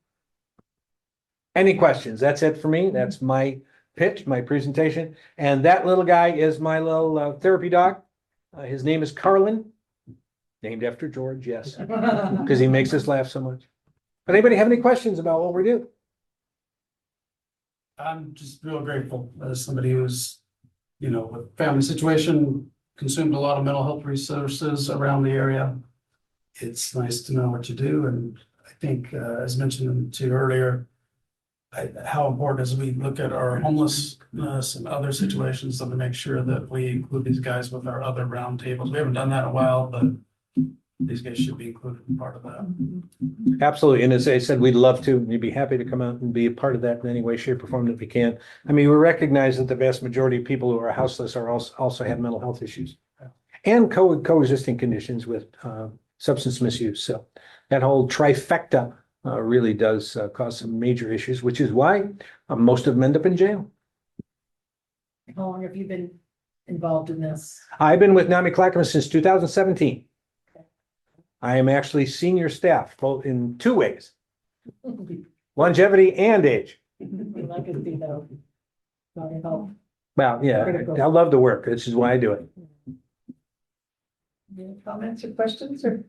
any questions? That's it for me. That's my pitch, my presentation. And that little guy is my little therapy dog. His name is Carlin, named after George, yes, because he makes us laugh so much. But anybody have any questions about what we do? I'm just real grateful as somebody who's, with family situation, consumed a lot of mental health resources around the area. It's nice to know what you do. And I think, as mentioned to you earlier, how important as we look at our homelessness and other situations, to make sure that we include these guys with our other roundtables. We haven't done that in a while, but these guys should be included in part of that. Absolutely. And as I said, we'd love to. We'd be happy to come out and be a part of that in any way, shape, or form that we can. I mean, we recognize that the vast majority of people who are houseless are also have mental health issues and coexisting conditions with substance misuse. So that whole trifecta really does cause some major issues, which is why most of them end up in jail. How long have you been involved in this? I've been with NAMI Clackamas since 2017. I am actually senior staff, both in two ways, longevity and age. Legacy, though. Not help. Well, yeah, I love the work. This is why I do it. Any comments or questions or?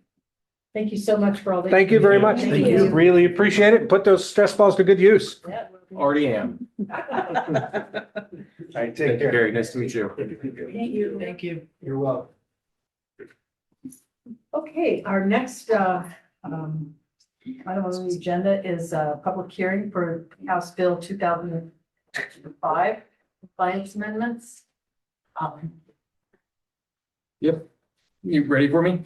Thank you so much for all that. Thank you very much. Thank you. Really appreciate it. Put those stress balls to good use. Yeah. Already am. All right, Thank you, Gary. Nice to meet you. Thank you. Thank you. You're welcome. Okay, our next item on the agenda is a public hearing for House Bill 2005 compliance amendments. Yep. You ready for me?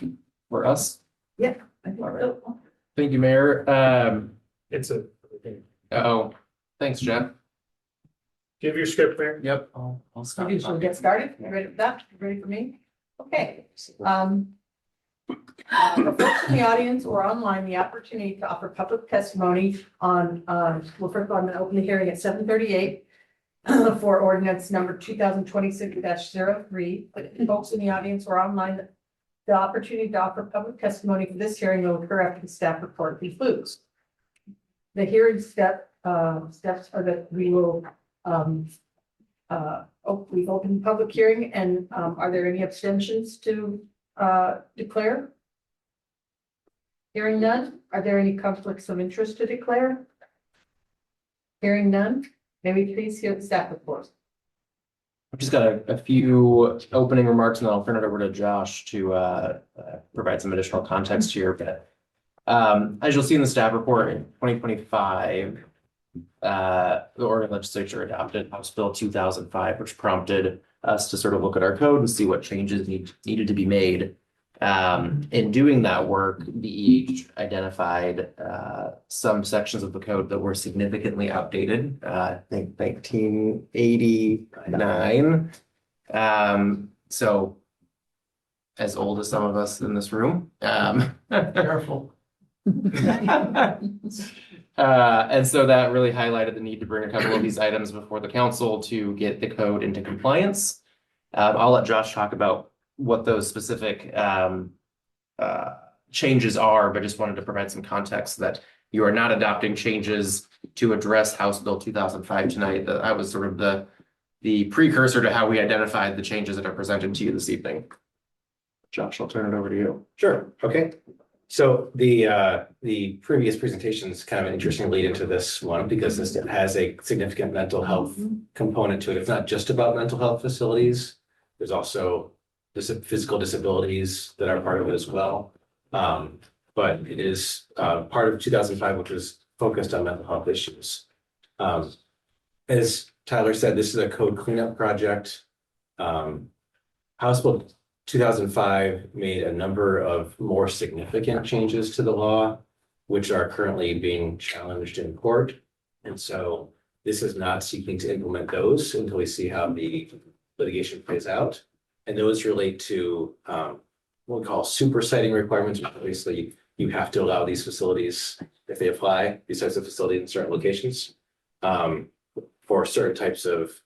For us? I think so. Thank you, Mayor. It's a Uh-oh, thanks, Jeff. Give your script, Mayor. Yep, I'll stop. Okay, so we'll get started. You ready for that? You ready for me? Okay. For folks in the audience or online, the opportunity to offer public testimony on, well, first of all, I'm going to open the hearing at 7:38 for ordinance number 2026-03. But folks in the audience or online, the opportunity to offer public testimony for this hearing will occur after the staff report concludes. The hearing steps are that we will, we've opened the public hearing, and are there any abstentions to declare? Hearing none. Are there any conflicts of interest to declare? Hearing none. May we please hear the staff report? I've just got a few opening remarks and then I'll turn it over to Josh to provide some additional context here. But as you'll see in the staff report in 2025, the Oregon legislature adopted House Bill 2005, which prompted us to sort of look at our code and see what changes needed to be made. In doing that work, BEH identified some sections of the code that were significantly outdated, I think 1989. So as old as some of us in this room. Careful. And so that really highlighted the need to bring a couple of these items before the council to get the code into compliance. I'll let Josh talk about what those specific changes are, but just wanted to provide some context that you are not adopting changes to address House Bill 2005 tonight. That was sort of the precursor to how we identified the changes that are presented to you this evening. Josh, I'll turn it over to you. Sure, okay. So the previous presentations kind of an interesting lead into this one because this has a significant mental health component to it. It's not just about mental health facilities. There's also physical disabilities that are part of it as well. But it is part of 2005, which was focused on mental health issues. As Tyler said, this is a code cleanup project. House Bill 2005 made a number of more significant changes to the law, which are currently being challenged in court. And so this is not seeking to implement those until we see how the litigation plays out. And those relate to what we call super siting requirements, which basically you have to allow these facilities, if they apply, these types of facilities in certain locations, for certain types of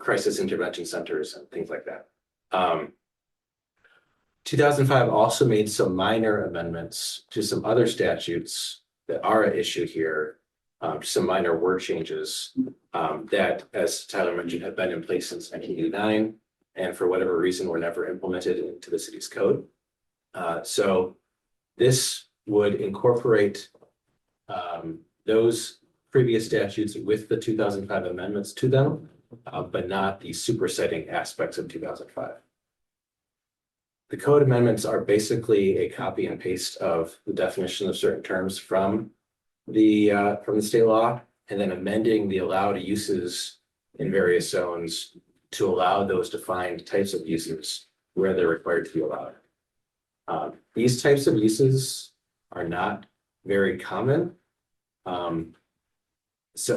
crisis intervention centers and things like that. 2005 also made some minor amendments to some other statutes that are at issue here, some minor word changes that, as Tyler mentioned, have been in place since 1989. And for whatever reason, were never implemented into the city's code. So this would incorporate those previous statutes with the 2005 amendments to them, but not the supersetting aspects of 2005. The code amendments are basically a copy and paste of the definition of certain terms from the state law, and then amending the allowed uses in various zones to allow those defined types of uses where they're required to be allowed. These types of uses are not very common,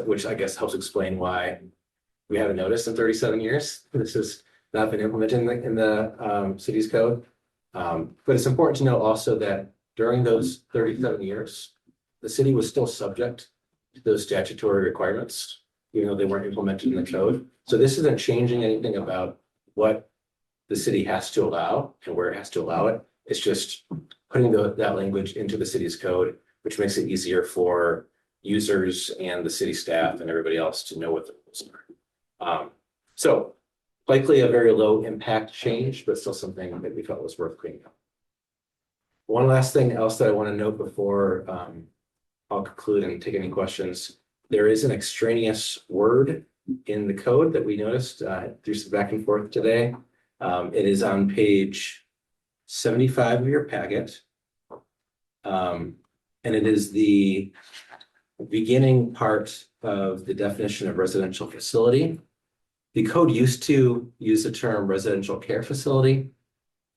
which I guess helps explain why we haven't noticed in 37 years. This has not been implemented in the city's code. But it's important to note also that during those 37 years, the city was still subject to those statutory requirements, even though they weren't implemented in the code. So this isn't changing anything about what the city has to allow and where it has to allow it. It's just putting that language into the city's code, which makes it easier for users and the city staff and everybody else to know what the rules are. So likely a very low impact change, but still something that we felt was worth cleaning up. One last thing else that I want to note before I'll conclude and take any questions. There is an extraneous word in the code that we noticed through some back and forth today. It is on page 75 of your packet. And it is the beginning part of the definition of residential facility. The code used to use the term residential care facility.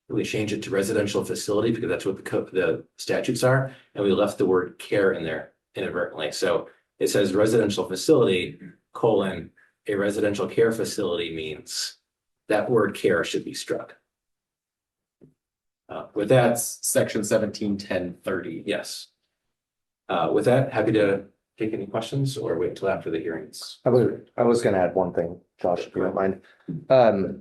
We changed it to residential facility because that's what the statutes are. And we left the word care in there inadvertently. So it says residential facility, colon, a residential care facility means that word care should be struck. With that, That's section 171030. yes. With that, happy to take any questions or wait until after the hearings. I was gonna add one thing, Josh, if you don't mind.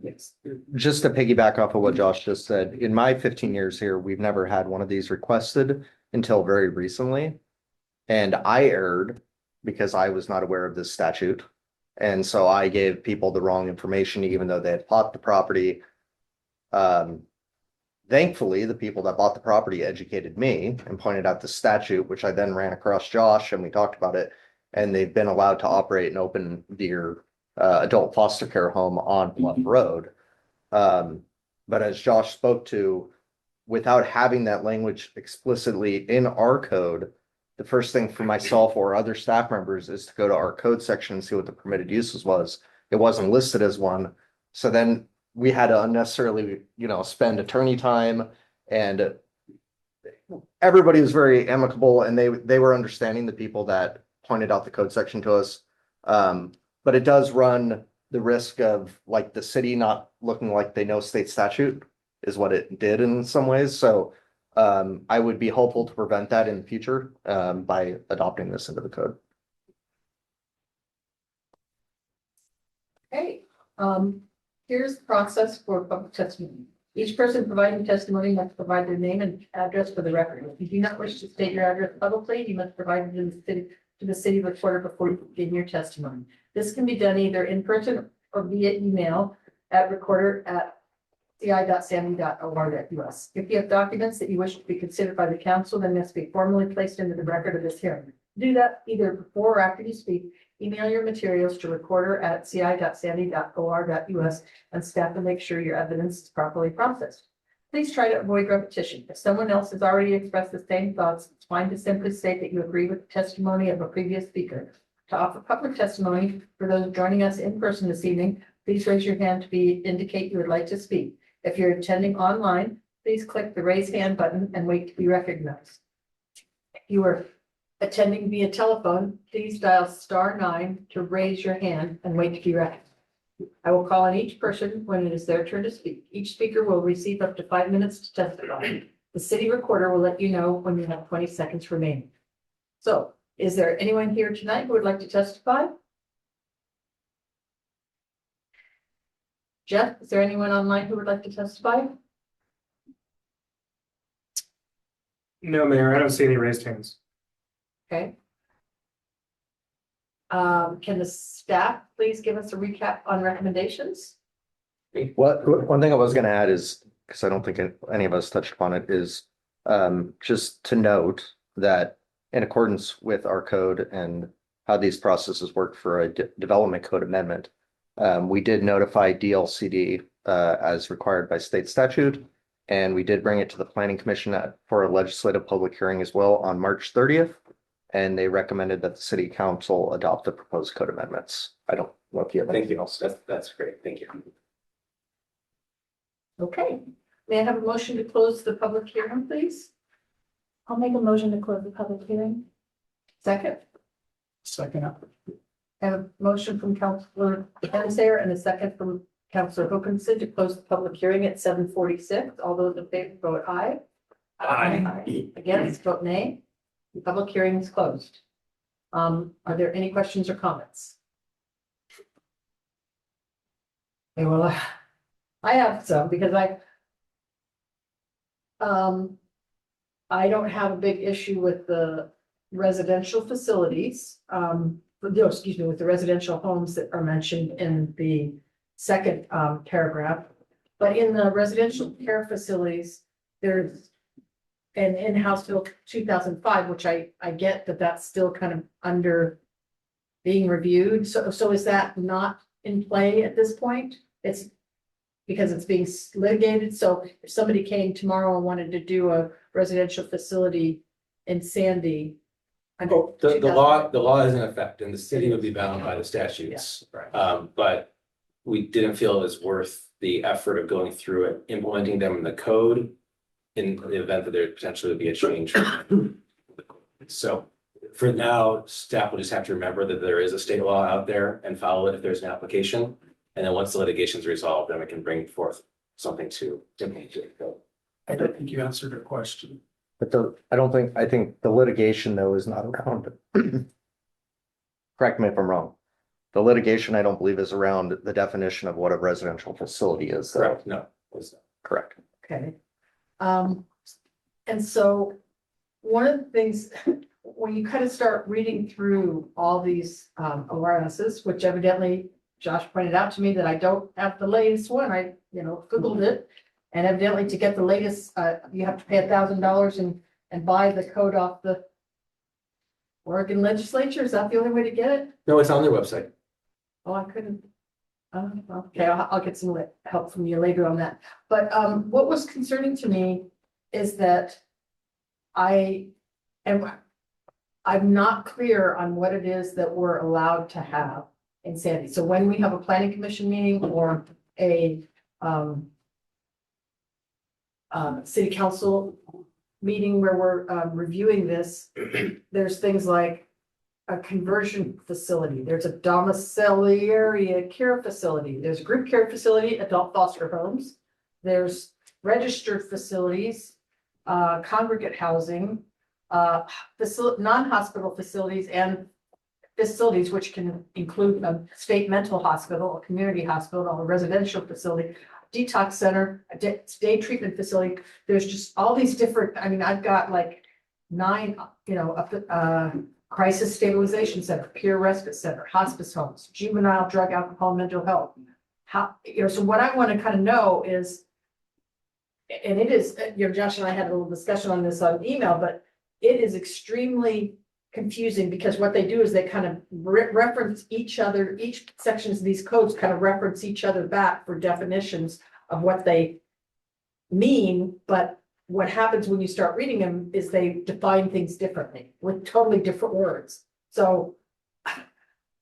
Yes. Just to piggyback off of what Josh just said, in my 15 years here, we've never had one of these requested until very recently. And I erred because I was not aware of this statute. And so I gave people the wrong information, even though they had bought the property. Thankfully, the people that bought the property educated me and pointed out the statute, which I then ran across Josh and we talked about it. And they've been allowed to operate an open deer adult foster care home on Bluff Road. But as Josh spoke to, without having that language explicitly in our code, the first thing for myself or other staff members is to go to our code section and see what the permitted uses was. It wasn't listed as one. So then we had to unnecessarily, spend attorney time, and everybody was very amicable and they were understanding, the people that pointed out the code section to us. But it does run the risk of like the city not looking like they know state statute is what it did in some ways. So I would be hopeful to prevent that in the future by adopting this into the code. Okay, here's the process for public testimony. Each person providing testimony must provide their name and address for the record. If you do not wish to state your address publicly, you must provide it to the city recorder before you begin your testimony. This can be done either in person or via email at recorder@ci.sandy.or.us. If you have documents that you wish to be considered by the council, then must be formally placed into the record of this hearing. To do that either before or after you speak, email your materials to recorder@ci.sandy.or.us and staff will make sure your evidence is properly processed. Please try to avoid repetition. If someone else has already expressed the same thoughts, it's fine to simply state that you agree with the testimony of a previous speaker. To offer public testimony for those joining us in person this evening, please raise your hand to indicate you would like to speak. If you're attending online, please click the raise hand button and wait to be recognized. If you are attending via telephone, please dial *9 to raise your hand and wait to be recognized. I will call on each person when it is their turn to speak. Each speaker will receive up to 5 minutes to testify. The city recorder will let you know when you have 20 seconds remaining. So, is there anyone here tonight who would like to testify? Jeff, is there anyone online who would like to testify? No, Mayor, I don't see any raised hands. Okay. Can the staff please give us a recap on recommendations? One thing I was gonna add is, because I don't think any of us touched upon it, is just to note that in accordance with our code and how these processes work for a development code amendment, we did notify DLCD as required by state statute, and we did bring it to the Planning Commission for a legislative public hearing as well on March 30th. And they recommended that the city council adopt the proposed code amendments. I don't know if you have anything else. That's great. Thank you. Okay, may I have a motion to close the public hearing, please? I'll make a motion to close the public hearing. Second, Second up. I have a motion from Councilor Panzer and a second from Councilor Hookinson to close the public hearing at 7:46. All those in favor vote aye. Aye. Against, vote nay. The public hearing is closed. Are there any questions or comments? Okay, well, I have some because I don't have a big issue with the residential facilities. Excuse me, with the residential homes that are mentioned in the second paragraph. But in the residential care facilities, there's an in-house bill 2005, which I get that that's still kind of under being reviewed. So is that not in play at this point? It's because it's being litigated. So if somebody came tomorrow and wanted to do a residential facility in Sandy. The law is in effect and the city would be bound by the statutes. But we didn't feel it was worth the effort of going through it, implementing them in the code in the event that there potentially would be a change. So for now, staff will just have to remember that there is a state law out there and follow it if there's an application. And then once the litigation is resolved, then we can bring forth something to implement the code. I don't think you answered her question. But I think the litigation though is not around. Correct me if I'm wrong. The litigation, I don't believe, is around the definition of what a residential facility is. though. Correct, no. Correct. Okay. And so one of the things, when you kind of start reading through all these awarenesses, which evidently Josh pointed out to me that I don't have the latest one, I, Googled it. And evidently to get the latest, you have to pay $1,000 and buy the code off the Oregon legislature. Is that the only way to get it? No, it's on their website. Oh, I couldn't. Okay, I'll get some help from you later on that. But what was concerning to me is that I'm not clear on what it is that we're allowed to have in Sandy. So when we have a planning commission meeting or a city council meeting where we're reviewing this, there's things like a conversion facility, there's a domiciliary care facility, there's a group care facility, adult foster homes, there's registered facilities, congregate housing, non-hospital facilities and facilities which can include a state mental hospital, a community hospital, a residential facility, detox center, a day treatment facility. There's just all these different, I've got like 9, crisis stabilization center, peer respite center, hospice homes, juvenile drug, alcohol, mental health. So what I want to kind of know is, and it is, Josh and I had a little discussion on this on email, but it is extremely confusing because what they do is they kind of reference each other, each sections of these codes kind of reference each other back for definitions of what they mean, but what happens when you start reading them is they define things differently with totally different words. So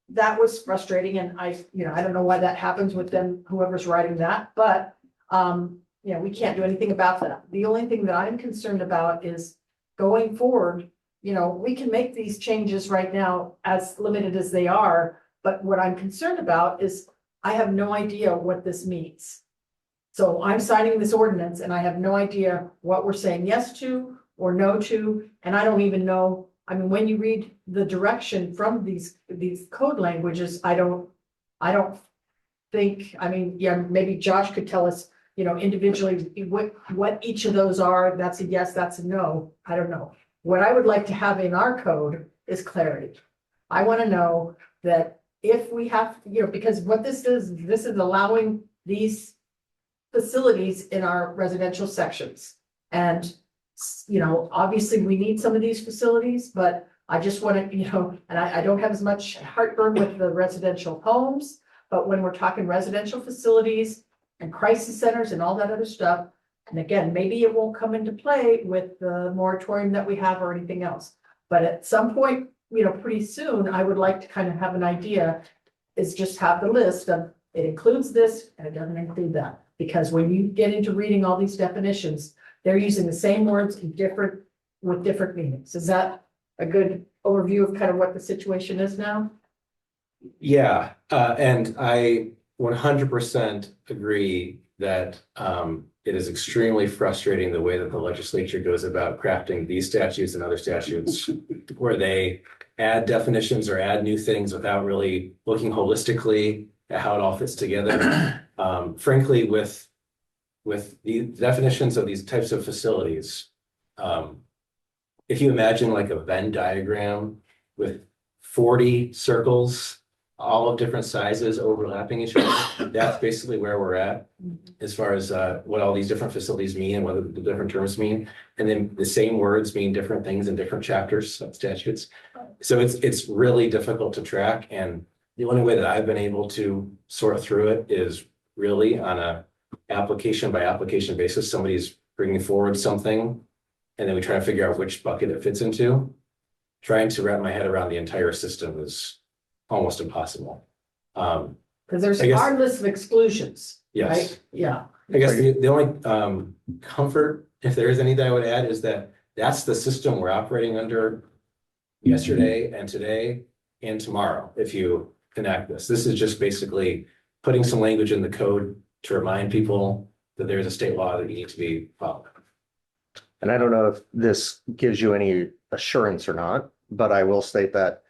that was frustrating. And I don't know why that happens with them, whoever's writing that, but we can't do anything about that. The only thing that I'm concerned about is going forward, we can make these changes right now as limited as they are, but what I'm concerned about is I have no idea what this means. So I'm signing this ordinance and I have no idea what we're saying yes to or no to, and I don't even know, when you read the direction from these code languages, I don't think, maybe Josh could tell us, individually what each of those are. That's a yes, that's a no. I don't know. What I would like to have in our code is clarity. I want to know that if we have, because what this is allowing these facilities in our residential sections. And, obviously we need some of these facilities, but I just want to, and I don't have as much heartburn with the residential homes, but when we're talking residential facilities and crisis centers and all that other stuff, and again, maybe it won't come into play with the moratorium that we have or anything else. But at some point, pretty soon, I would like to kind of have an idea, is just have the list of, it includes this and it doesn't include that. Because when you get into reading all these definitions, they're using the same words with different meanings. Is that a good overview of kind of what the situation is now? Yeah, and I 100% agree that it is extremely frustrating the way that the legislature goes about crafting these statutes and other statutes where they add definitions or add new things without really looking holistically at how it all fits together. Frankly, with the definitions of these types of facilities, if you imagine like a Venn diagram with 40 circles, all of different sizes overlapping each other, that's basically where we're at as far as what all these different facilities mean and what the different terms mean. And then the same words mean different things in different chapters of statutes. So it's really difficult to track. And the only way that I've been able to sort through it is really on a application by application basis. Somebody's bringing forward something and then we try to figure out which bucket it fits into. Trying to wrap my head around the entire system is almost impossible. Because there's I guess- our list of exclusions, Yes. right? Yeah. I guess the only comfort, if there is any that I would add, is that that's the system we're operating under yesterday and today and tomorrow, if you enact this. This is just basically putting some language in the code to remind people that there's a state law that you need to be following. And I don't know if this gives you any assurance or not, but I will state that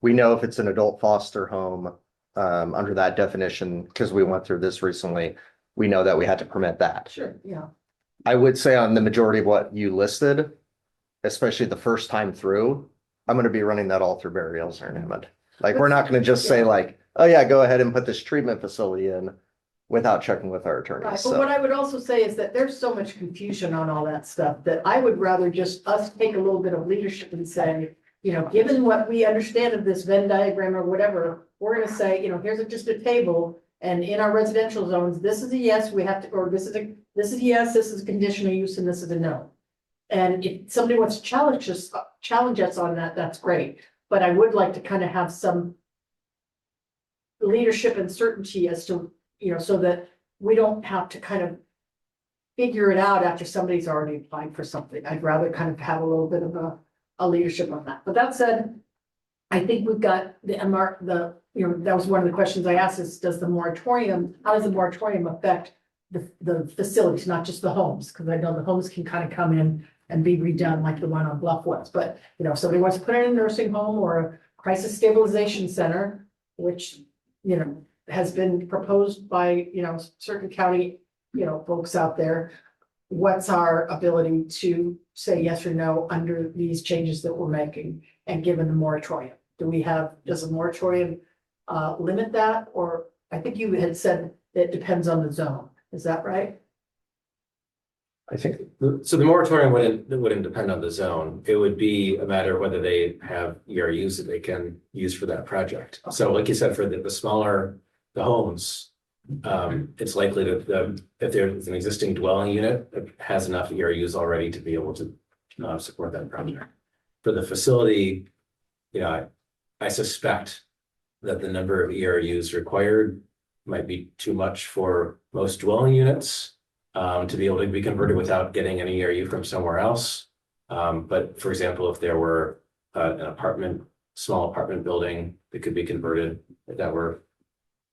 we know if it's an adult foster home, under that definition, because we went through this recently, we know that we had to permit that. Sure, yeah. I would say on the majority of what you listed, especially the first time through, I'm gonna be running that all through Barry Elser and Hammond. Like, we're not gonna just say like, oh yeah, go ahead and put this treatment facility in without checking with our Right, attorneys. but what I would also say is that there's so much confusion on all that stuff that I would rather just us take a little bit of leadership and say, you know, given what we understand of this Venn diagram or whatever, we're gonna say, you know, here's just a table. And in our residential zones, this is a yes, we have to, or this is yes, this is a conditional use, and this is a no. And if somebody wants to challenge us on that, that's great. But I would like to kind of have some leadership and certainty as to, you know, so that we don't have to kind of figure it out after somebody's already applied for something. I'd rather kind of have a little bit of a leadership on that. But that said, I think we've got you know, that was one of the questions I asked is, how does the moratorium affect the facilities, not just the homes? Because I know the homes can kind of come in and be redone like the one on Bluff was. But, you know, if somebody wants to put in a nursing home or a crisis stabilization center, which, you know, has been proposed by, you know, certain county, you know, folks out there, what's our ability to say yes or no under these changes that we're making and given the moratorium? Does the moratorium limit that? Or I think you had said it depends on the zone. Is that right? I think, so the moratorium wouldn't depend on the zone. It would be a matter of whether they have ERUs that they can use for that project. So like you said, for the smaller, the homes, it's likely that if there's an existing dwelling unit that has enough ERUs already to be able to support that project. For the facility, you know, I suspect that the number of ERUs required might be too much for most dwelling units to be able to be converted without getting an ERU from somewhere else. But for example, if there were an small apartment building that could be converted, if that were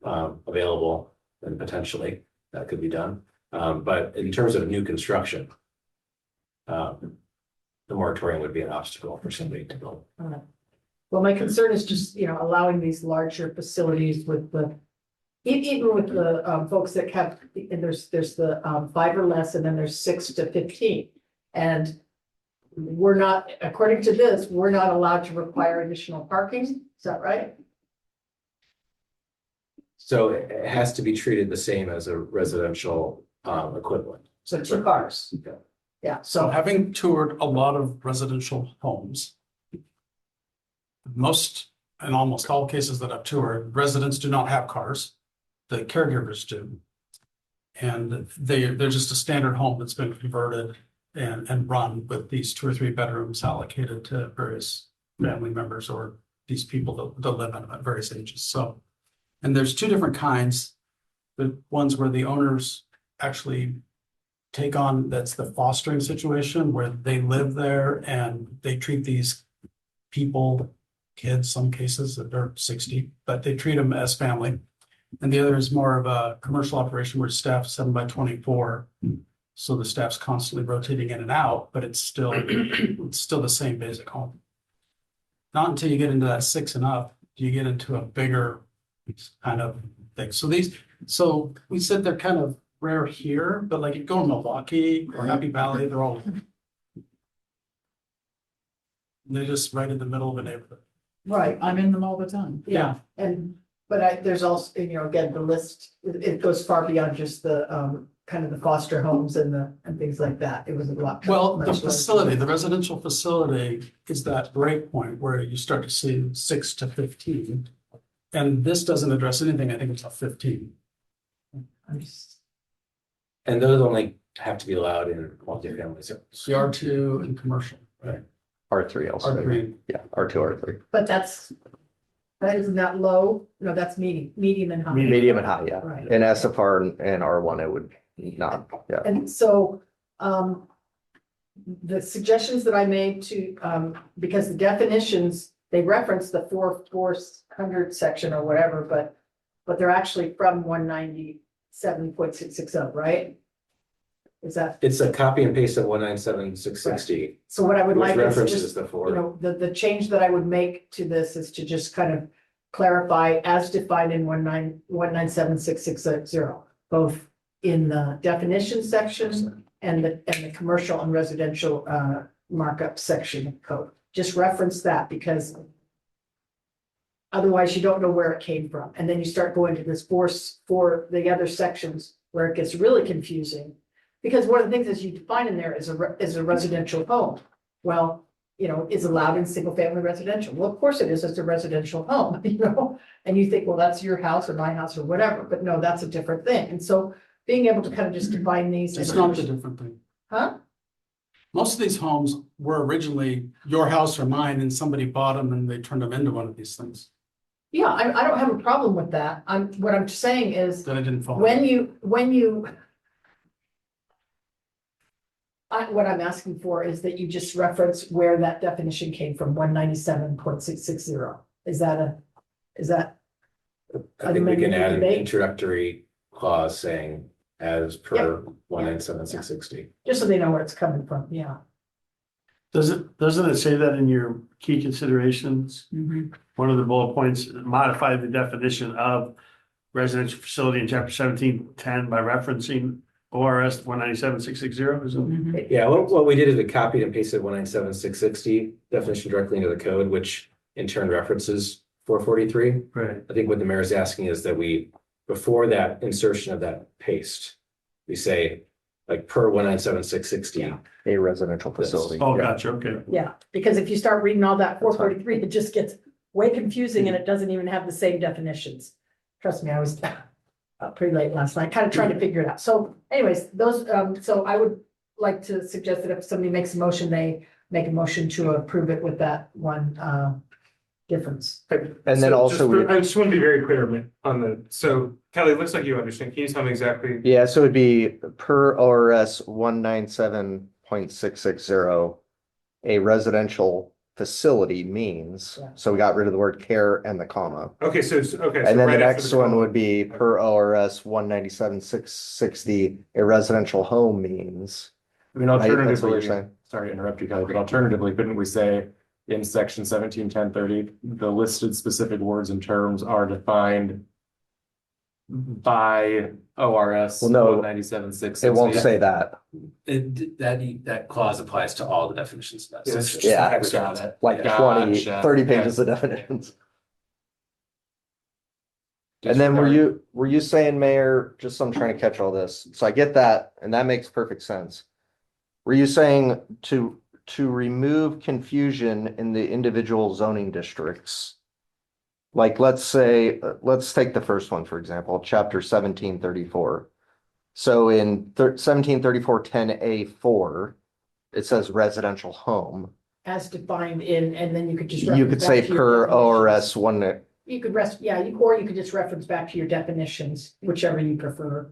available, then potentially that could be done. But in terms of new construction, the moratorium would be an obstacle for somebody to build. Well, my concern is just, you know, allowing these larger facilities with even with the folks that have, and there's the 5 or less, and then there's 6 to 15. And we're not, according to this, we're not allowed to require additional parking. Is that right? So it has to be treated the same as a residential equivalent. So 2 cars. Yeah, So so having toured a lot of residential homes, in almost all cases that I've toured, residents do not have cars. The caregivers do. And they're just a standard home that's been converted and run with these 2 or 3 bedrooms allocated to various family members or these people that live in them at various ages. So, and there's 2 different kinds. The ones where the owners actually take on, that's the fostering situation where they live there and they treat these people, kids, some cases that are 60, but they treat them as family. And the other is more of a commercial operation where staff 7 by 24. So the staff's constantly rotating in and out, but it's still the same basic home. Not until you get into that 6 and up, do you get into a bigger kind of thing. So we said they're kind of rare here, but like you go to Milwaukee or Happy Valley, they're just right in the middle of a neighborhood. right, I'm in them all the time. yeah, but there's also, you know, again, the list, it goes far beyond just the kind of the foster homes and things like that. It was a lot. Well, the residential facility is that break point where you start to see 6 to 15. And this doesn't address anything, I think it's a 15. And those only have to be allowed in multifamily zones. CR2 and commercial, right? R3 also. R3. Yeah, R2, R3. But that isn't that low? No, that's medium and high. Medium and high, yeah. Right. In SFR and R1, it would not, yeah. And so, the suggestions that I made to, because the definitions, they reference the 400 section or whatever, but they're actually from 197.660, right? Is that, It's a copy and paste of 197,660, so what I would which like is references just, the you four. know, the change that I would make to this is to just kind of clarify as defined in 197.660, both in the definition section and the commercial and residential markup section code. Just reference that because otherwise you don't know where it came from. And then you start going to this for the other sections where it gets really confusing. Because one of the things is you define in there is a residential home. Well, you know, is allowed in single family residential. Well, of course it is, it's a residential home, you know? And you think, well, that's your house or my house or whatever, but no, that's a different thing. And so being able to kind of just define these. It's not the different thing. Huh? Most of these homes were originally your house or mine and somebody bought them and they turned them into one of these things. Yeah, I don't have a problem with that. What I'm saying is, That I didn't follow. when you. What I'm asking for is that you just reference where that definition came from, 197.660. Is that? I think we can add an Debate? introductory clause saying as per 197,660. Just so they know where it's coming from, yeah. Doesn't it say that in your key considerations? One of the bullet points, modify the definition of residential facility in chapter 1710 by referencing ORS 197,660. Yeah, what we did is we copied and pasted 197,660 definition directly into the code, which in turn references 443. Right. I think what the mayor is asking is that we, before that insertion of that paste, we say like per 197,660. A residential facility. Oh, gotcha, okay. Yeah, because if you start reading all that 443, it just gets way confusing and it doesn't even have the same definitions. Trust me, I was pretty late last night, kind of trying to figure it out. So anyways, those, so I would like to suggest that if somebody makes a motion, they make a motion to approve it with that one difference. And then So also I just want to be very clear on so Kelly, it looks like you understand. Can you tell me exactly? Yeah, so it'd be per ORS 197.660. A residential facility means, Yeah. so we got rid of the word care and the comma. Okay, so okay. And then the right after next one comma. would be per ORS 197.660. A residential home means. I mean, Right, that's what alternatively, you're saying. sorry to interrupt you, Kelly, but alternatively, couldn't we say in section 171030, the listed specific words and terms are defined by ORS Well, no, 197,660? It won't say that. That clause applies to all the definitions. Not Yes. section. Yeah, Got it. like Yeah. 20, Gotcha. 30 pages of definitions. And then Disregard. were you saying, Mayor, just so I'm trying to catch all this, so I get that, and that makes perfect sense. Were you saying to remove confusion in the individual zoning districts? Like, let's say, let's take the first one, for example, chapter 1734. So in 1734-10A4, it says residential home. As defined in, and then you could just. You reference could back say to your per definitions. ORS 1. You could or you could just reference back to your definitions, whichever you prefer.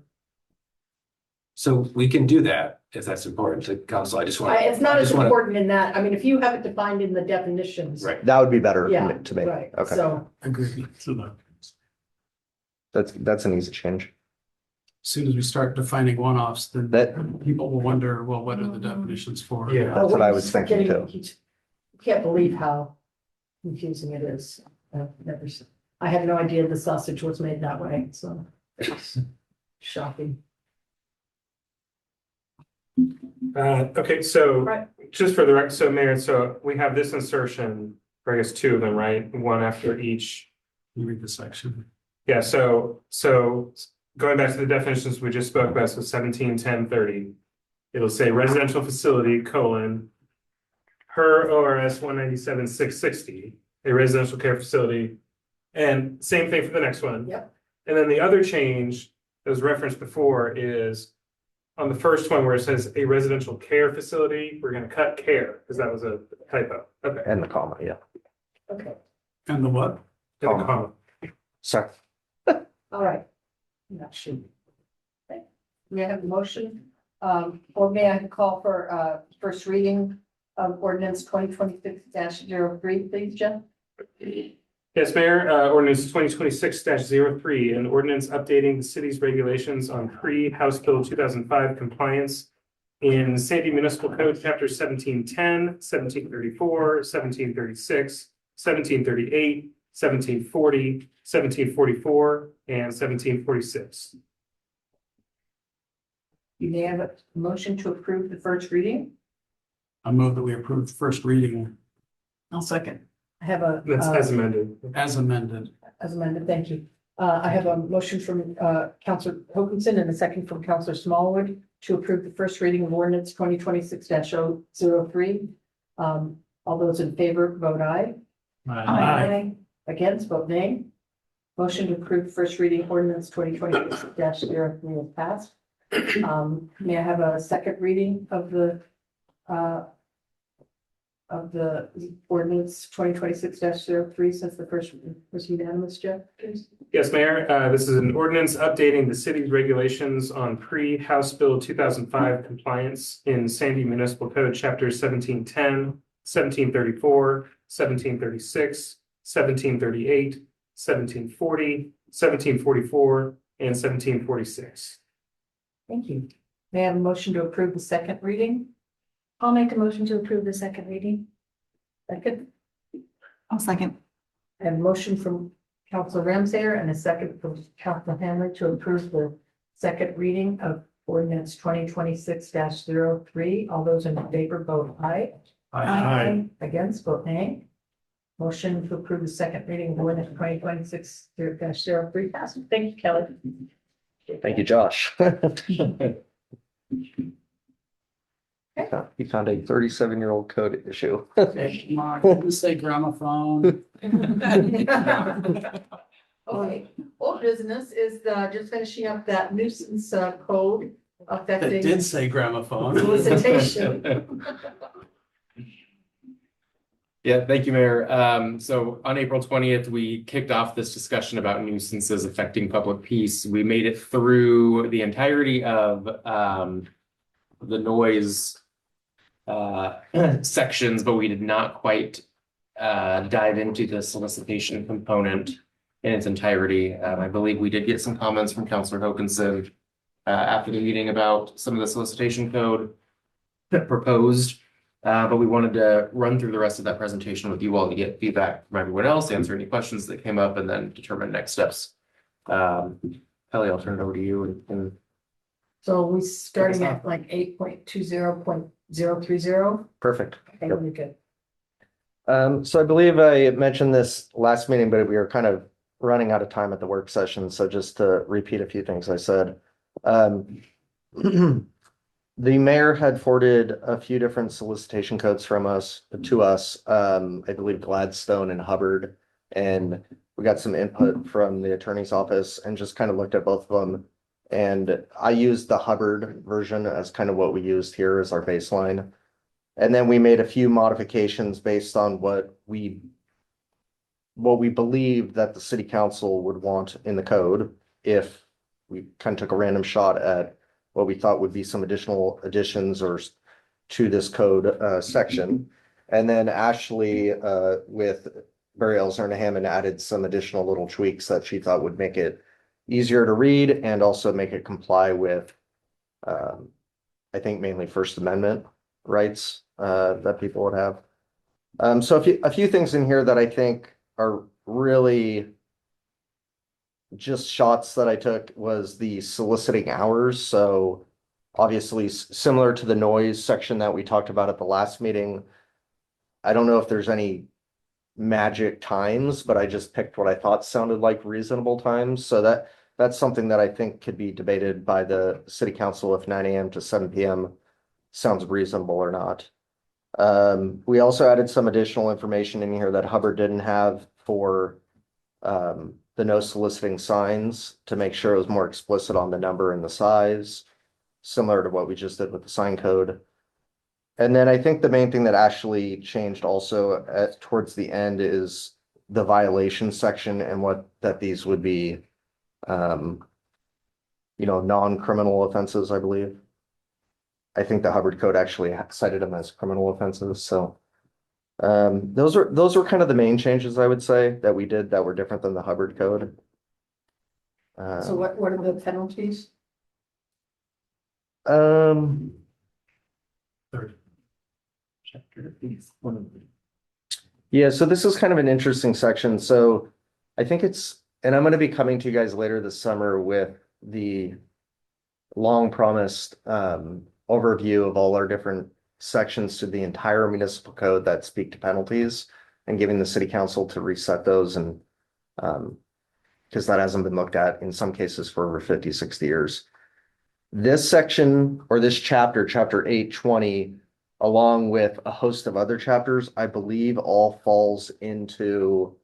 So we can do that if that's important to council. I just want. It's not I as just wanna- important in that, I mean, if you have it defined in the definitions. Right. That would be better Yeah, to me. right, Okay, so, Agreed. So that's an easy change. as soon as we start defining one-offs, then That, people will wonder, well, what are the definitions for? Yeah. That's what I was Start thinking getting- too. You can't believe how confusing it is. I had no idea the sausage was made that way, so. It's shocking. Okay, so Right. just for the record, so Mayor, so we have this insertion, or I guess two of them, right? One after each. You read the section. Yeah, so going back to the definitions we just spoke about, so 171030. It'll say residential facility, colon, per ORS 197,660, a residential care facility. And same thing for the next one. Yep. And then the other change that was referenced before is on the first one where it says a residential care facility, we're gonna cut care, because that was a typo. Okay. And the comma, yeah. Okay, And the what? And the comma. Sorry. all right. That should. Okay. We have a motion Or may I call for, first reading of ordinance 2026-03, please, Jeff? Yes, Mayor, ordinance 2026-03, an ordinance updating the city's regulations on pre-House Bill 2005 compliance in Sandy Municipal Code, Chapter 1710, 1734, 1736, 1738, 1740, 1744, and 1746. You may have a motion to approve the first reading. I move that we approve the first reading I'll second. I have a. That's as amended. as amended. As amended, thank you. I have a motion from Counselor Hoganson and a second from Counselor Smallwood to approve the first reading of ordinance 2026-03. All those in favor, vote aye. Aye. Against, vote nay. Motion to approve first reading ordinance 2026-03 is passed. May I have a second reading of the ordinance 2026-03 since the first was unanimous, Jeff, please? Yes, Mayor, this is an ordinance updating the city's regulations on pre-House Bill 2005 compliance in Sandy Municipal Code, Chapter 1710, 1734, 1736, 1738, 1740, 1744, and 1746. Thank you. May I have a motion to approve the second reading? I'll make a motion to approve the second reading. Second, I'll second. I have a motion from Counselor Ramsayer and a second from Counselor Hanley to approve the second reading of ordinance 2026-03. All those in favor, vote aye. Against, vote nay. Motion to approve the second reading of ordinance 2026-03 passes. Thank you, Kelly. Thank you, Josh. He found a 37-year-old code issue. Come on, didn't say gramophone. Okay, old business is just finishing up that nuisance code That affecting did say gramophone. solicitation. Yeah, thank you, Mayor. So on April 20th, we kicked off this discussion about nuisances affecting public peace. We made it through the entirety of the noise sections, but we did not quite dive into the solicitation component in its entirety. I believe we did get some comments from Counselor Hoganson after the meeting about some of the solicitation code proposed. But we wanted to run through the rest of that presentation with you all to get feedback from everyone else, answer any questions that came up, and then determine next steps. Kelly, I'll turn it over to you and So we starting at like 8.20.030. Perfect. Okay, Yep. really good. So I believe I mentioned this last meeting, but we are kind of running out of time at the work session. So just to repeat a few things I said. The mayor had forwarded a few different solicitation codes from us to us. I believe Gladstone and Hubbard. And we got some input from the attorney's office and just kind of looked at both of them. And I used the Hubbard version as kind of what we used here as our baseline. And then we made a few modifications based on what we believe that the city council would want in the code if we kind of took a random shot at what we thought would be some additional additions or to this code section. And then Ashley with Barry Elzernham added some additional little tweaks that she thought would make it easier to read and also make it comply with I think mainly First Amendment rights that people would have. So a few things in here that I think are really just shots that I took was the soliciting hours. So obviously similar to the noise section that we talked about at the last meeting. I don't know if there's any magic times, but I just picked what I thought sounded like reasonable times. So that's something that I think could be debated by the city council if 9 a.m. to 7 p.m. sounds reasonable or not. We also added some additional information in here that Hubbard didn't have for the no soliciting signs to make sure it was more explicit on the number and the size, similar to what we just did with the sign code. And then I think the main thing that Ashley changed also towards the end is the violation section and what that these would be, non-criminal offenses, I believe. I think the Hubbard Code actually cited them as criminal offenses, so. Those were kind of the main changes I would say that we did that were different than the Hubbard Code. So what are the penalties? Um, yeah, so this is kind of an interesting section. So I think and I'm going to be coming to you guys later this summer with the long promised overview of all our different sections to the entire municipal code that speak to penalties and giving the city council to reset those and because that hasn't been looked at in some cases for over 50, 60 years. This section or this chapter, chapter 820, along with a host of other chapters, I believe all falls into,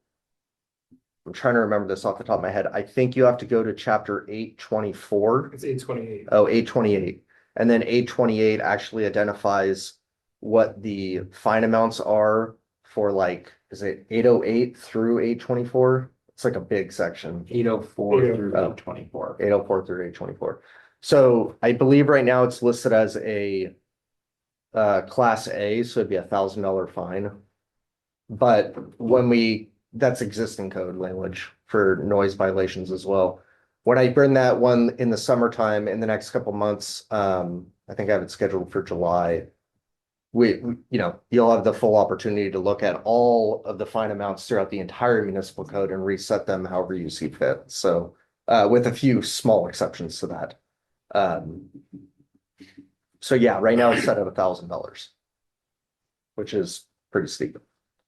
I'm trying to remember this off the top of my head. I think you have to go to chapter 824. It's 828. Oh, 828. And then 828 actually identifies what the fine amounts are for is it 808 through 824? It's like a big section. 804 through 824. 804 through 824. So I believe right now it's listed as a class A, so it'd be $1,000 fine. But that's existing code language for noise violations as well. When I bring that one in the summertime in the next couple months, I think I have it scheduled for July. You'll have the full opportunity to look at all of the fine amounts throughout the entire municipal code and reset them however you see fit. So with a few small exceptions to that. So yeah, right now it's set at $1,000, which is pretty steep.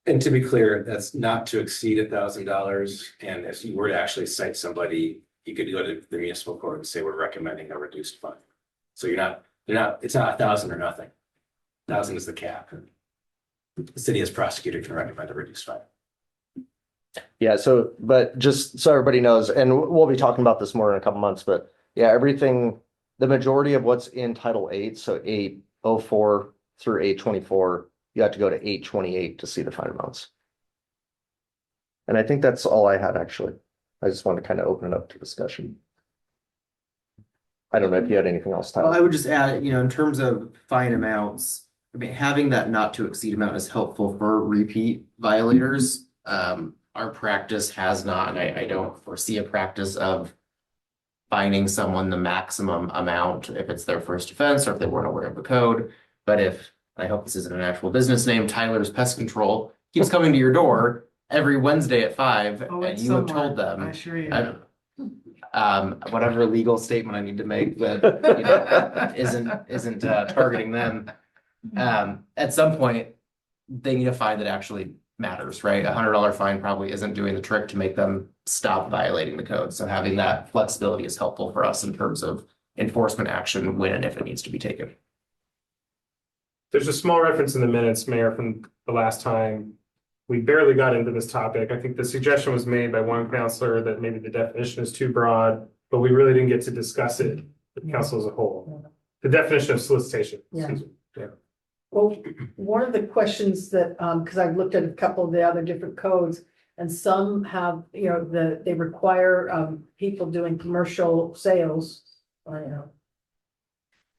And to be clear, that's not to exceed $1,000. And if you were to actually cite somebody, you could go to the municipal court and say, we're recommending a reduced fine. So it's not 1,000 or nothing. 1,000 is the cap. The city as prosecutor can recommend a reduced fine. Yeah, but just so everybody knows, and we'll be talking about this more in a couple months, but yeah, the majority of what's in Title 8, so 804 through 824, you have to go to 828 to see the fine amounts. And I think that's all I had, actually. I just wanted to kind of open it up to discussion. I don't know if you had anything else, Tyler. Well, I would just add, in terms of fine amounts, I mean, having that not to exceed amount is helpful for repeat violators. Our practice has not, and I don't foresee a practice of fining someone the maximum amount if it's their first offense or if they weren't aware of the code. But if, I hope this isn't an actual business name, Tyler's Pest Control keeps coming to your door every Wednesday at 5, and you have told them, I assure you. whatever legal statement I need to make that isn't targeting them. At some point, they need a fine that actually matters, right? $100 fine probably isn't doing the trick to make them stop violating the code. So having that flexibility is helpful for us in terms of enforcement action when and if it needs to be taken. There's a small reference in the minutes, Mayor, from the last time. We barely got into this topic. I think the suggestion was made by one counselor that maybe the definition is too broad, but we really didn't get to discuss it with council as a whole. The definition of solicitation. Yeah. Well, one of the questions that, because I've looked at a couple of the other different codes, and some have, they require people doing commercial sales,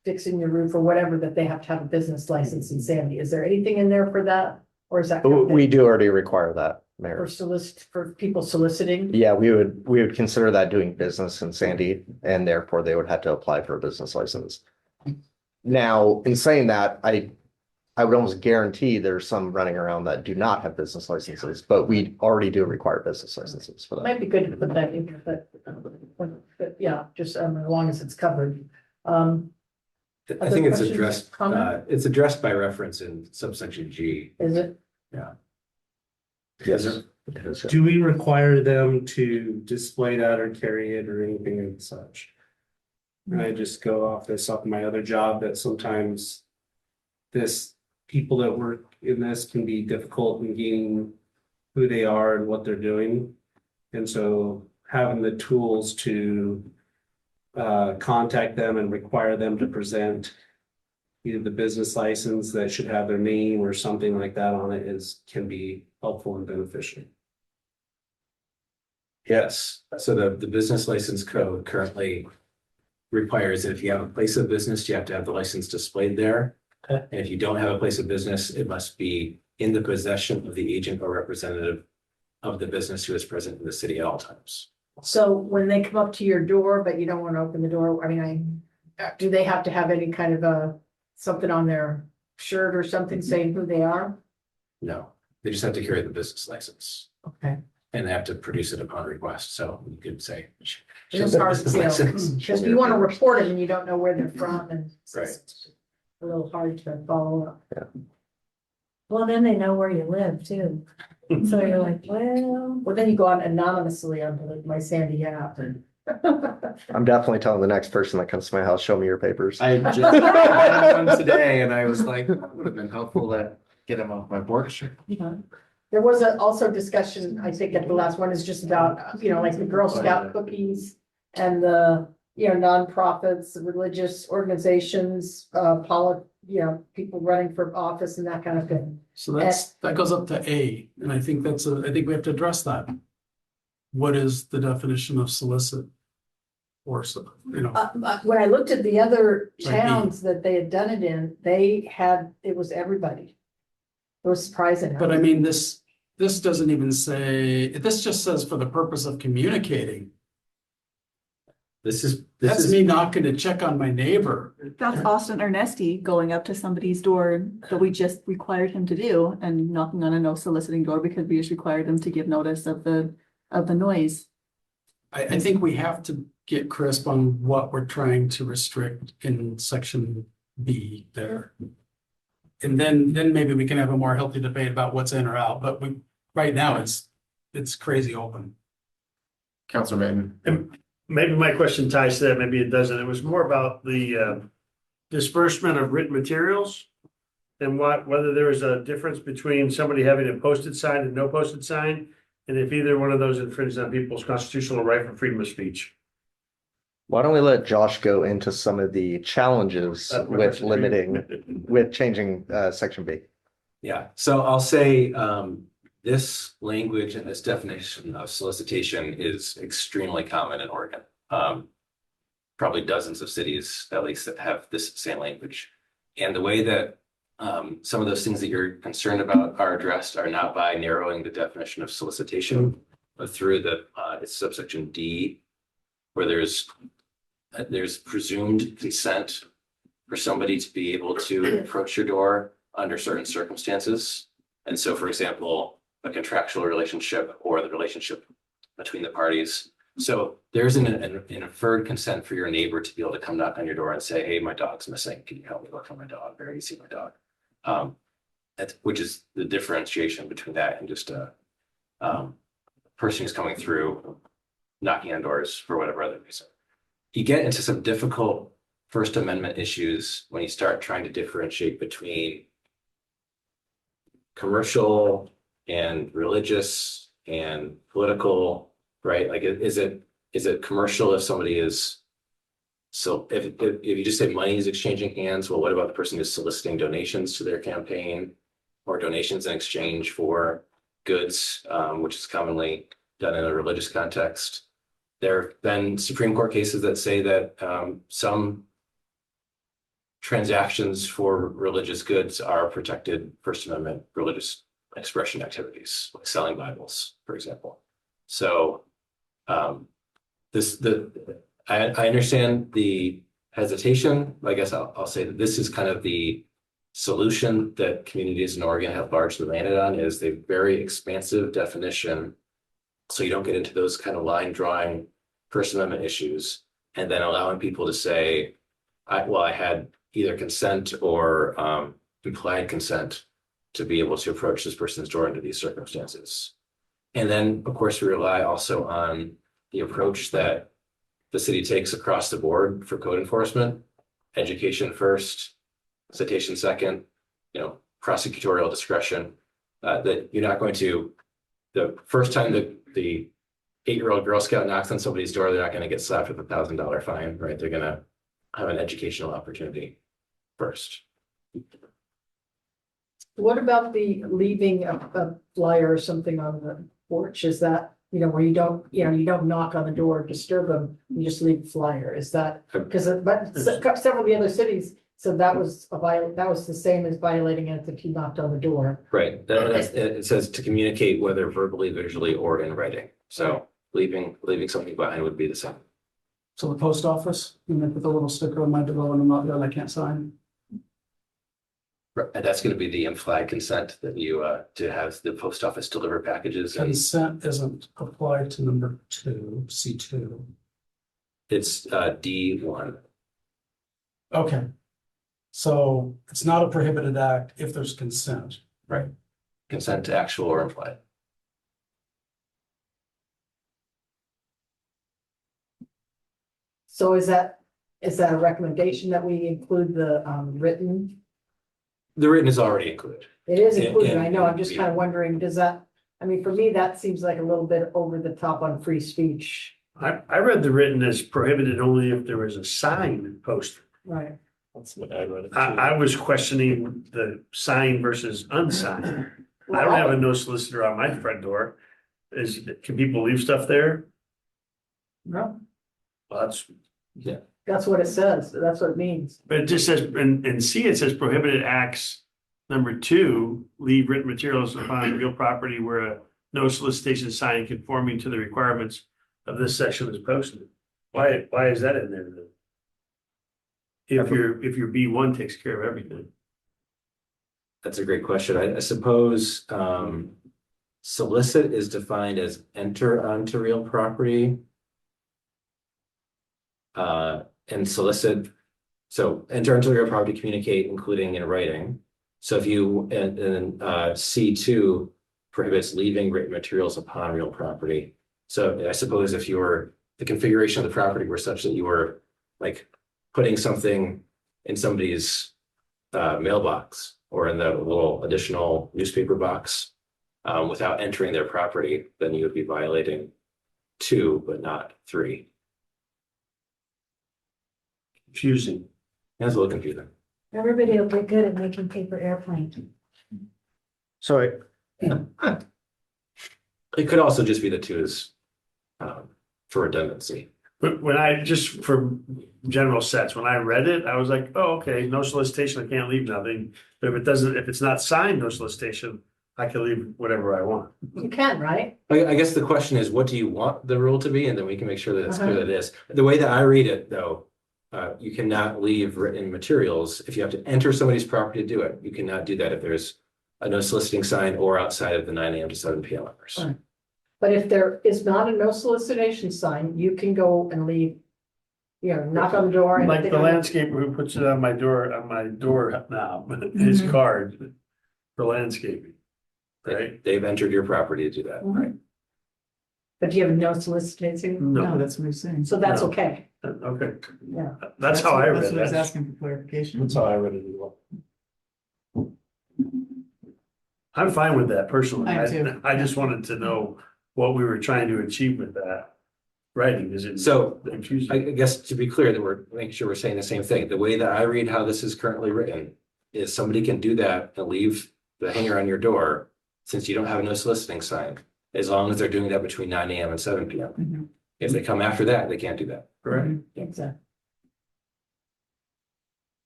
fixing your roof or whatever, that they have to have a business license in Sandy. Is there anything in there for that? Or is that? We do already require that, Mayor. For people soliciting? Yeah, we would consider that doing business in Sandy, and therefore they would have to apply for a business license. Now, in saying that, I would almost guarantee there's some running around that do not have business licenses, but we already do require business licenses for that. Might be good to put that in, but yeah, just as long as it's covered. I think it's questions, addressed, comment? it's addressed by reference in subsection G. Is it? Yeah. Yes. Do we require them to display that or carry it or anything of such? I just go off my other job that sometimes people that work in this can be difficult in gaining who they are and what they're doing. And so having the tools to contact them and require them to present either the business license that should have their name or something like that on it can be helpful and beneficial. Yes, so the business license code currently requires that if you have a place of business, you have to have the license displayed there. Okay. And if you don't have a place of business, it must be in the possession of the agent or representative of the business who is present in the city at all times. So when they come up to your door, but you don't want to open the door, I mean, do they have to have any kind of something on their shirt or something saying who they are? No, they just have to carry the business license Okay. and they have to produce it upon request. So you could say. It's hard, you know, because you want to report them and you don't know where they're from and it's just a little hard to follow up. Well, then they know where you live too. So you're like, well. Well, then you go on anonymously onto like my Sandy app and. I'm definitely telling the next person that comes to my house, show me your papers. I just had one today and I was like, that would have been helpful to get him off my porch. There was also discussion, I think at the last one is just about, you know, like the Girl Scout cookies and the, you know, nonprofits, religious organizations, you know, people running for office and that kind of thing. So that goes up to A, and I think I think we have to address that. What is the definition of solicit? Or, you know, When I looked at the other Like me. towns that they had done it in, it was everybody. It was surprising. but I mean, this doesn't even say, this just says for the purpose of communicating. This That's is me not gonna check on my neighbor. That's Austin Ernesti going up to somebody's door that we just required him to do and knocking on a no soliciting door because we just required him to give notice of the noise. I think we have to get crisp on what we're trying to restrict in section B there. And then maybe we can have a more healthy debate about what's in or out, but right now it's crazy open. Counselor Mann. And maybe my question ties to that, maybe it doesn't. It was more about the disbursement of written materials. And whether there is a difference between somebody having a posted sign and no posted sign. And if either one of those infringes on people's constitutional right for freedom of speech. Why don't we let Josh go into some of the challenges That's my with question. limiting, with changing section B? Yeah, so I'll say this language and this definition of solicitation is extremely common in Oregon. Probably dozens of cities at least that have this same language. And the way that some of those things that you're concerned about are addressed are not by narrowing the definition of solicitation, but through it's subsection D, where there's presumed consent for somebody to be able to approach your door under certain circumstances. And so, for example, a contractual relationship or the relationship between the parties. So there's an inferred consent for your neighbor to be able to come knock on your door and say, hey, my dog's missing. Can you help me look for my dog? Where do you see my dog? Which is the differentiation between that and just a person who's coming through knocking on doors for whatever other reason. You get into some difficult First Amendment issues when you start trying to differentiate between commercial and religious and political, right? Like, is it commercial if somebody is, so if you just say money is exchanging hands, well, what about the person who's soliciting donations to their campaign or donations in exchange for goods, which is commonly done in a religious context? There have been Supreme Court cases that say that some transactions for religious goods are protected First Amendment religious expression activities, like selling Bibles, for example. So I understand the hesitation. I guess I'll say that this is kind of the solution that communities in Oregon have largely landed on, is a very expansive definition. So you don't get into those kind of line drawing First Amendment issues, and then allowing people to say, I had either consent or implied consent to be able to approach this person's door under these circumstances. And then, of course, we rely also on the approach that the city takes across the board for code enforcement: education first, citation second, prosecutorial discretion. That you're not going to, the first time that the 8-year-old Girl Scout knocks on somebody's door, they're not going to get slapped with $1,000 fine, right? They're going to have an educational opportunity first. What about the leaving a flyer or something on the porch? Is that you know, where you don't, you know, you don't knock on the door, disturb them, you just leave a flyer, is that? Because, but several of the other cities, so that was that was the same as violating it if you knocked on the door. Right, it says to communicate whether verbally, visually, or in writing. So leaving something behind would be the same. So the post office, you know, put a little sticker on my door and I'm not there, I can't sign. Right, and that's gonna be the implied consent that you, to have the post office deliver packages, and Consent isn't applied to number 2, C2. it's, D1. Okay. So it's not a prohibited act if there's consent. Right. Consent to actual or implied. So is that a recommendation that we include the written? The written is already included. It is Yeah, included, yeah, I know, I'm just yeah. kind of wondering, does that, I mean, for me, that seems like a little bit over the top on free speech. I read the written as prohibited only if there was a sign posted. Right. That's what I read. I was questioning the sign versus unsigned. I don't have a no solicitor on my front door. Can people leave stuff there? No, Well, that's what it says, that's what it means. but it just says, in C, it says prohibited acts. Number 2, leave written materials upon real property where a no solicitation sign conforming to the requirements of this section is posted. Why is that in there then? If your B1 takes care of everything. That's a great question. I suppose, solicit is defined as enter onto real property. And solicit, so enter into real property, communicate, including in writing. So if you, and C2 prohibits leaving written materials upon real property. So I suppose if the configuration of the property were such that you were like putting something in somebody's mailbox or in the little additional newspaper box without entering their property, then you would be violating 2, but not 3. Confusing. That's a little confusing. Everybody will get good at making paper airplanes. So It could also just be the 2 is for redundancy. But when I, just for general sense, when I read it, I was like, oh, okay, no solicitation, I can't leave nothing. But if it's not signed, no solicitation, I can leave whatever I want. You can, right? I guess the question is, what do you want the rule to be? And then we can make sure that it's clear that it is. The way that I read it, though, you cannot leave written materials if you have to enter somebody's property to do it. You cannot do that if there's a no soliciting sign or outside of the 9 a.m. to 7 p.m. hours. Right. But if there is not a no solicitation sign, you can go and leave, you know, knock on the door. And Like the landscaper who puts it on my door now, his card for landscaping. Right? They've entered your property to do that, right? But do you have a no solicitation? No. That's what he's saying. So that's No. okay, Okay, yeah. that's how I read That's what I was it. asking for clarification. that's how I read it as well. I'm fine with that personally. I am too. I just wanted to know what we were trying to achieve with that writing. Is it So I confusing? guess to be clear that we're making sure we're saying the same thing. The way that I read how this is currently written is somebody can do that and leave the hanger on your door since you don't have a no soliciting sign, as long as they're doing that between 9 a.m. and 7 p.m. Mhm. If they come after that, they can't do that. Correct. Exactly.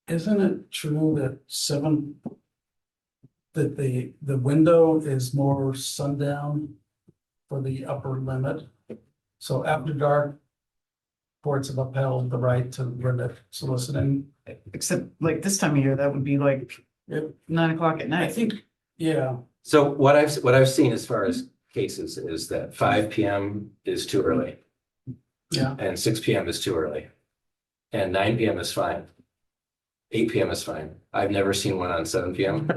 Isn't it true that the window is more sundown for the upper limit? So after dark, courts have upheld the right to limit soliciting. Except like this time of year, that would be like Yep. 9 o'clock at night. I think, yeah, So what I've seen as far as cases is that 5 p.m. is too early. Yeah. And 6 p.m. is too early. And 9 p.m. is fine. 8 p.m. is fine. I've never seen one on 7 p.m.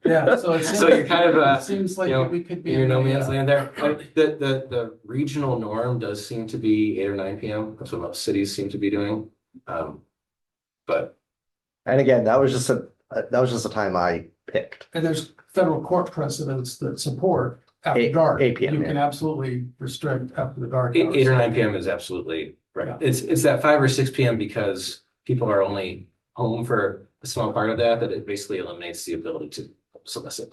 yeah, so So you're kind of, it seems like you know, we could be. in your no man's yeah. land there. The regional norm does seem to be 8 or 9 p.m. That's what most cities seem to be doing. But And again, that was just a time I picked. And there's federal court precedents that support after 8 dark. 8 p.m., You yeah. can absolutely restrict after the dark. 8 or hours. 9 p.m. is absolutely right. Yeah. It's that 5 or 6 p.m. because people are only home for a small part of that it basically eliminates the ability to solicit.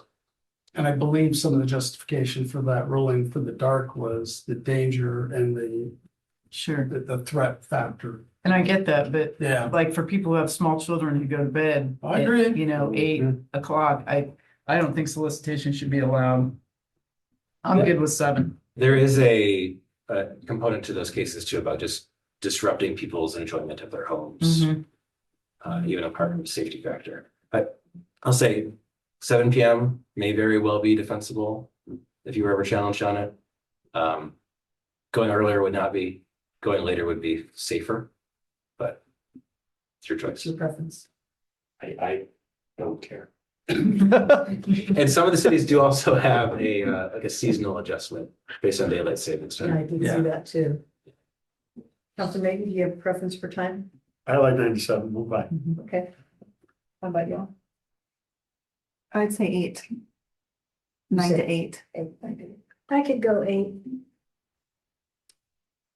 And I believe some of the justification for that ruling for the dark was the danger and Sure. the threat factor. And I get that, but Yeah, like for people who have small children who go to bed. I at, agree. You know, 8 o'clock, I don't think solicitation should be allowed. I'm good with 7. There is a component to those cases too about just disrupting people's enjoyment of their homes. Even apart from the safety factor. But I'll say 7 PM may very well be defensible if you were ever challenged on it. Going earlier would not be, going later would be safer, but it's your choice. What's your preference? I don't care. And some of the cities do also have a like a seasonal adjustment based on daylight savings Yeah, I time. did see that too. Councilor Mayton, do you have a preference for time? I like 97, move by. Okay. How about y'all? I'd say 8. 9 to 8. I could go 8.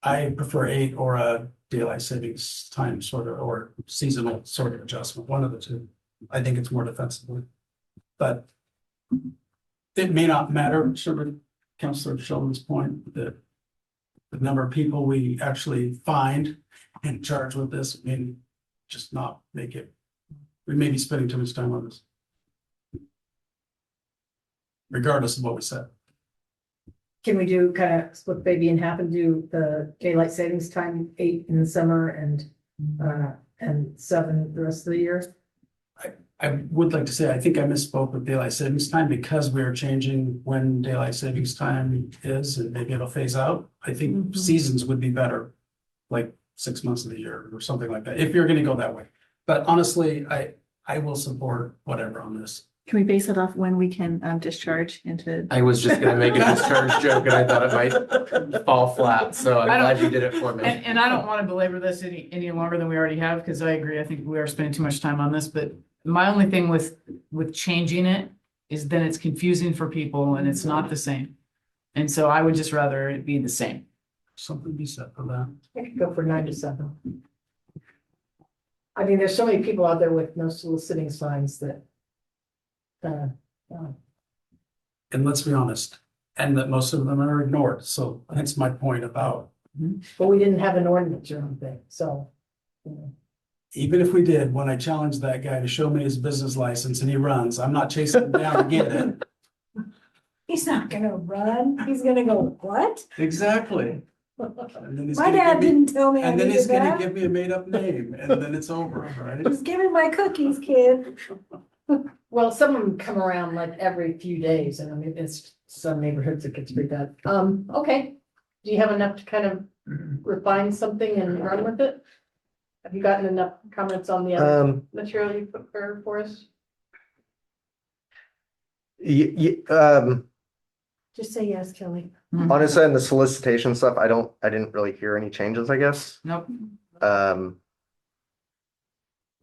I prefer 8 or a daylight savings time sort of, or seasonal sort of adjustment, one of the two. I think it's more defensible. But it may not matter, sort of Councilor Sheldon's point, that the number of people we actually find and charge with this, may just not make it. We may be spending too much time on this. Regardless of what we said. Can we do kind of split baby in half and do the daylight savings time 8 in the summer and 7 the rest of the year? I would like to say, I think I misspoke with daylight savings time because we are changing when daylight savings time is, and maybe it'll phase out. I think seasons would be better, like 6 months of the year or something like that, if you're gonna go that way. But honestly, I will support whatever on this. Can we base it off when we can discharge into? I was just gonna make a discharge joke and I thought it might fall flat, so I'm I don't- glad you did it for me. And I don't want to belabor this any longer than we already have, because I agree, I think we are spending too much time on this, but my only thing with changing it is then it's confusing for people and it's not the same. And so I would just rather it be the same. Something be said for that. I could go for 9 to 7. I mean, there's so many people out there with no soliciting signs that. And let's be honest, and that most of them are ignored. So hence my point about, But we didn't have an ordinance or anything, so. You know. even if we did, when I challenged that guy to show me his business license and he runs, I'm not chasing him down to get it. He's not gonna run. He's gonna go, what? Exactly. And then he's My gonna dad give me- didn't tell me I And then he's needed gonna that. give me a made up name and then it's over, right? Just give me my cookies, kid. Well, some of them come around like every few days, and I mean, it's some neighborhoods it gets pretty bad. Okay. Do you have enough to kind of refine something and run with it? Have you gotten enough comments on the other material you prepared for us? Just say yes, Kelly. Honestly, in the solicitation stuff, I didn't really hear any changes, I guess. Nope.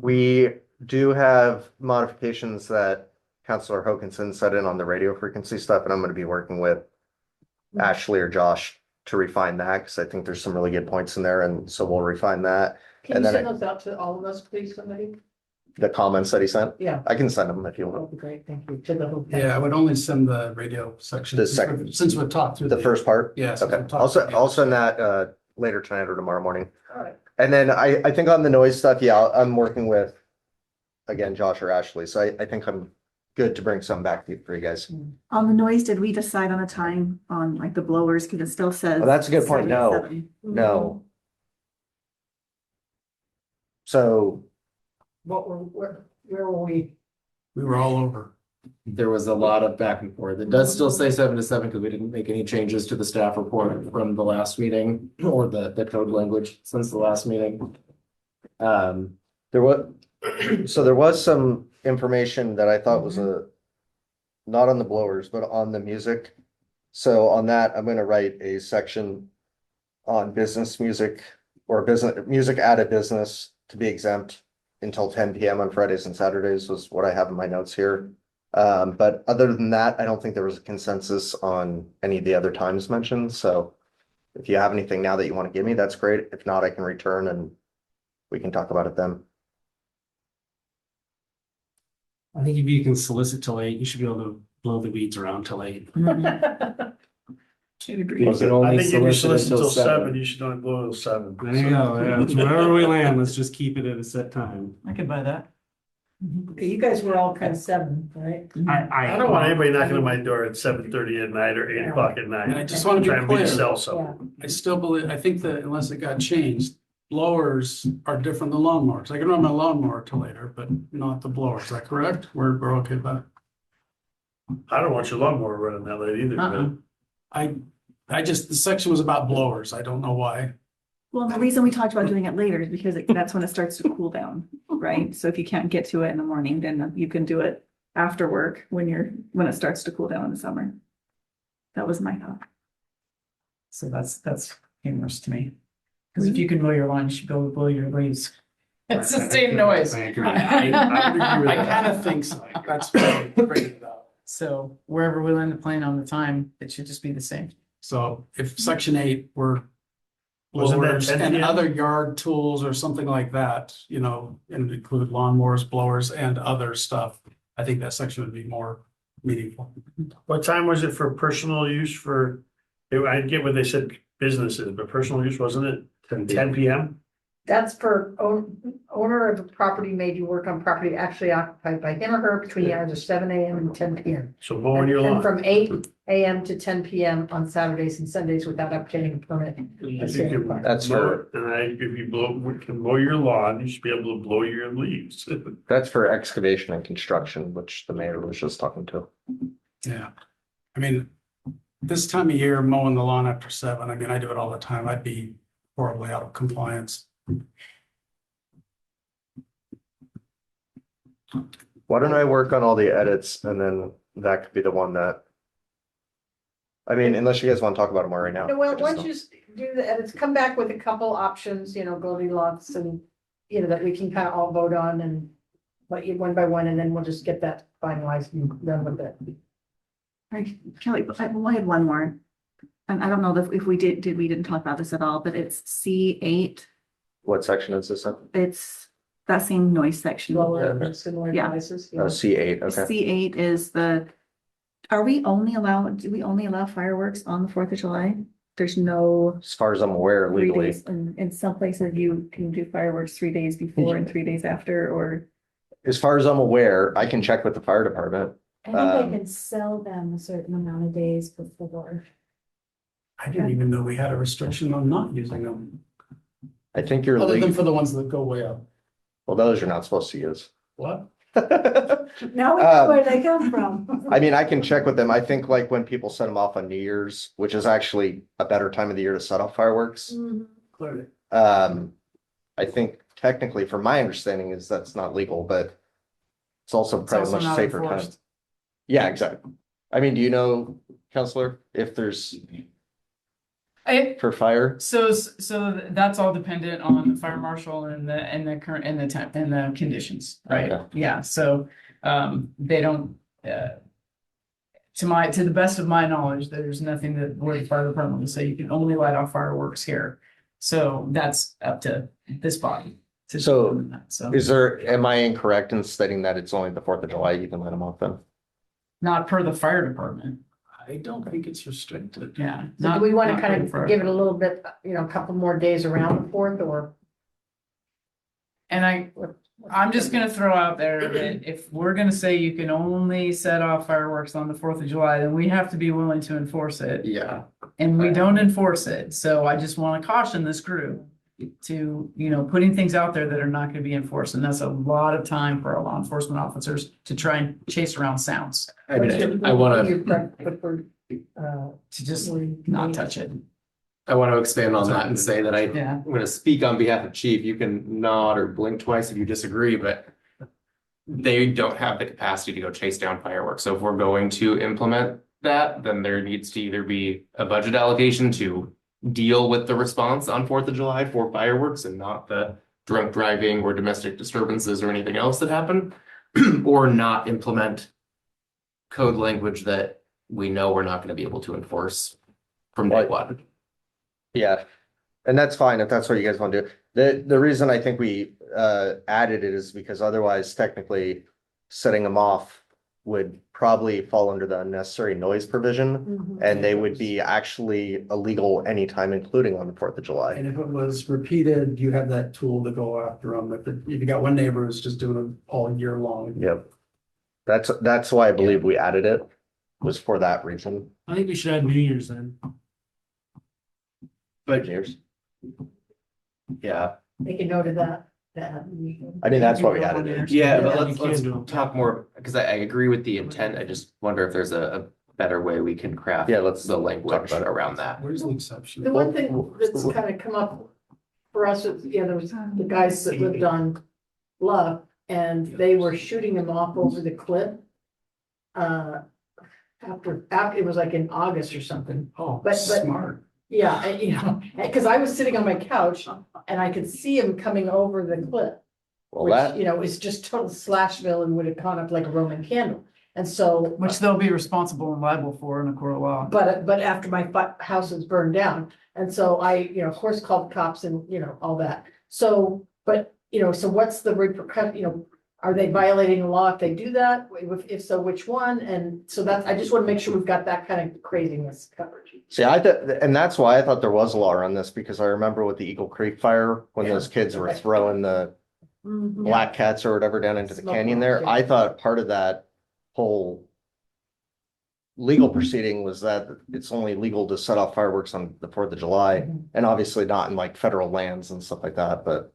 We do have modifications that Councilor Hokinson set in on the radio frequency stuff, and I'm gonna be working with Ashley or Josh to refine that, because I think there's some really good points in there, and so we'll refine that. Can And you then send those out to all of us, please, somebody? The comments that he sent, Yeah, I can send them if you that want. would be great, thank you, to the whole. Yeah, I would only send the radio section. The second- Since we've talked through. The first part? Yes. Okay, I'll send that later tonight or tomorrow morning. All right. And then I think on the noise stuff, yeah, I'm working with, again, Josh or Ashley, so I think I'm good to bring some back for you guys. On the noise, did we decide on a time on like the blowers? Cause it still says. Oh, that's a good point. No. 77. No. So, Where were we? We were all over. There was a lot of back and forth. It does still say 7 to 7 because we didn't make any changes to the staff report from the last meeting or the code language since the last meeting. there was, so there was some information that I thought was not on the blowers, but on the music. So on that, I'm gonna write a section on business music or business music at a business to be exempt until 10 PM on Fridays and Saturdays was what I have in my notes here. But other than that, I don't think there was a consensus on any of the other times mentioned, so if you have anything now that you want to give me, that's great. If not, I can return and we can talk about it then. I think if you can solicit till 8, you should be able to blow the weeds around till 8. To agree. I think if you solicit until 7, you should only blow till 7. There you go. Yeah, it's wherever we land, let's just keep it at a set time. I could buy that. Okay, you guys were all kind of 7, right? I don't want anybody knocking on my door at 7:30 at night or 8 o'clock at night. And I just want to Trying be to clear, sell something. I still believe, I think that unless it got changed, blowers are different than lawnmowers. I can run my lawnmower till later, but not the blower. Is that correct? We're okay with that. I don't want your lawnmower running that late either, but I just, the section was about blowers. I don't know why. Well, the reason we talked about doing it later is because that's when it starts to cool down, right? So if you can't get to it in the morning, then you can do it after work when it starts to cool down in the summer. That was my thought. So that's humorous to me. Because if you can mow your lawn, you should be able to blow your leaves. It's the same noise. I agree. I kind of think so. That's what I'm afraid about. So wherever we land the plane on the time, it should just be the same. So if section 8 were Wasn't that blowers 10 and PM? other yard tools or something like that, you know, and include lawnmowers, blowers and other stuff, I think that section would be more meaningful. what time was it for personal use for, I get what they said businesses, but personal use, wasn't it? 10 PM? That's for owner of a property made you work on property actually occupied by him or her between the hours of 7 a.m. and 10 p.m. So mowing your And lawn. from 8 a.m. to 10 p.m. on Saturdays and Sundays without obtaining a permit. If you can That's mow for- it, and if you can mow your lawn, you should be able to blow your leaves. That's for excavation and construction, which the mayor was just talking to. Yeah. I mean, this time of year mowing the lawn after 7, I mean, I do it all the time. I'd be horribly out of compliance. Why don't I work on all the edits and then that could be the one that. I mean, unless you guys want to talk about them right now. Well, once you do the edits, come back with a couple options, Goldilocks and, that we can kind of all vote on and let you one by one, and then we'll just get that finalized and done with it. Right, Kelly, I had one more. And I don't know if we didn't talk about this at all, but it's C8. What section is this in? It's that same noise section. Lower and similar Yeah. devices. Oh, C8, okay. C8 is do we only allow fireworks on the 4th of July? There's no As far as I'm aware 3 legally. days, in some places you can do fireworks 3 days before and 3 days after, or. As far as I'm aware, I can check with the fire department. I think they can sell them a certain amount of days before. I didn't even know we had a restriction on not using them, I think you're other than legal. for the ones that go way up. Well, those you're not supposed to use. What? Now we know where they come from. I mean, I can check with them. I think like when people set them off on New Year's, which is actually a better time of the year to set off fireworks. Clearly. I think technically, from my understanding, is that's not legal, but it's also It's probably also much not safer time. enforced. Yeah, exactly. I mean, do you know, Counselor, if there's for fire? So that's all dependent on the fire marshal and the current and the temp and the conditions, right? Okay. Yeah, so they don't to the best of my knowledge, there's nothing that where the fire department will say you can only light off fireworks here. So that's up to this body. to So determine that. So am I incorrect in stating that it's only the 4th of July you can let them off then? not per the fire department. I don't think it's restricted. Yeah. So do we want to kind for of give it a little bit, a couple more days around the 4th, or? And I'm just gonna throw out there that if we're gonna say you can only set off fireworks on the 4th of July, then we have to be willing to enforce it. Yeah. And we don't enforce it, so I just wanna caution this group to, putting things out there that are not gonna be enforced, and that's a lot of time for our law enforcement officers to try and chase around sounds, I mean, I wanna, to just not touch it. I wanna expand on that and say that Yeah. I'm gonna speak on behalf of Chief. You can nod or blink twice if you disagree, but they don't have the capacity to go chase down fireworks. So if we're going to implement that, then there needs to either be a budget allocation to deal with the response on 4th of July for fireworks and not the drunk driving or domestic disturbances or anything else that happen, or not implement code language that we know we're not gonna be able to enforce from day one. Yeah, and that's fine if that's what you guys want to do. The reason I think we added it is because otherwise technically setting them off would probably fall under the unnecessary noise provision. Mhm. And they would be actually illegal anytime, including on the 4th of July. And if it was repeated, you have that tool to go after them. If you got one neighbor who's just doing it all year long. Yep. That's why I believe we added it, was for that reason. I think we should add New Year's then. But Years. yeah, Make a note of that. I mean, that's why we added it. yeah, but Yeah, let's you can do it. talk more, because I agree with the intent. I just wonder if there's a better way we can craft. Yeah, let's the language talk about it. around that. Where's the exception? The one thing that's kind of come up for us, is, yeah, there was the guys that lived on Love, and they were shooting them off over the cliff. After, it was like in August or something. Oh, But- smart. Yeah, and, you know, because I was sitting on my couch and I could see him coming over the cliff. Well, Which, that, you know, is just total Slashville and would have gone up like a Roman candle. And so, Which they'll be responsible and liable for in a court of law. but after my house was burned down, and so I, you know, of course, called the cops and, you know, all that. So, but, you know, so what's the repercussion, you know, are they violating the law if they do that? If so, which one? And so that's, I just want to make sure we've got that kind of craziness covered. see, and that's why I thought there was a law on this, because I remember with the Eagle Creek fire, when those kids were throwing the black cats or whatever down into the Smoke canyon bombs, there. yeah. I thought part of that whole legal proceeding was that it's only legal to set off fireworks on the 4th of July, Mhm. and obviously not in like federal lands and stuff like that, but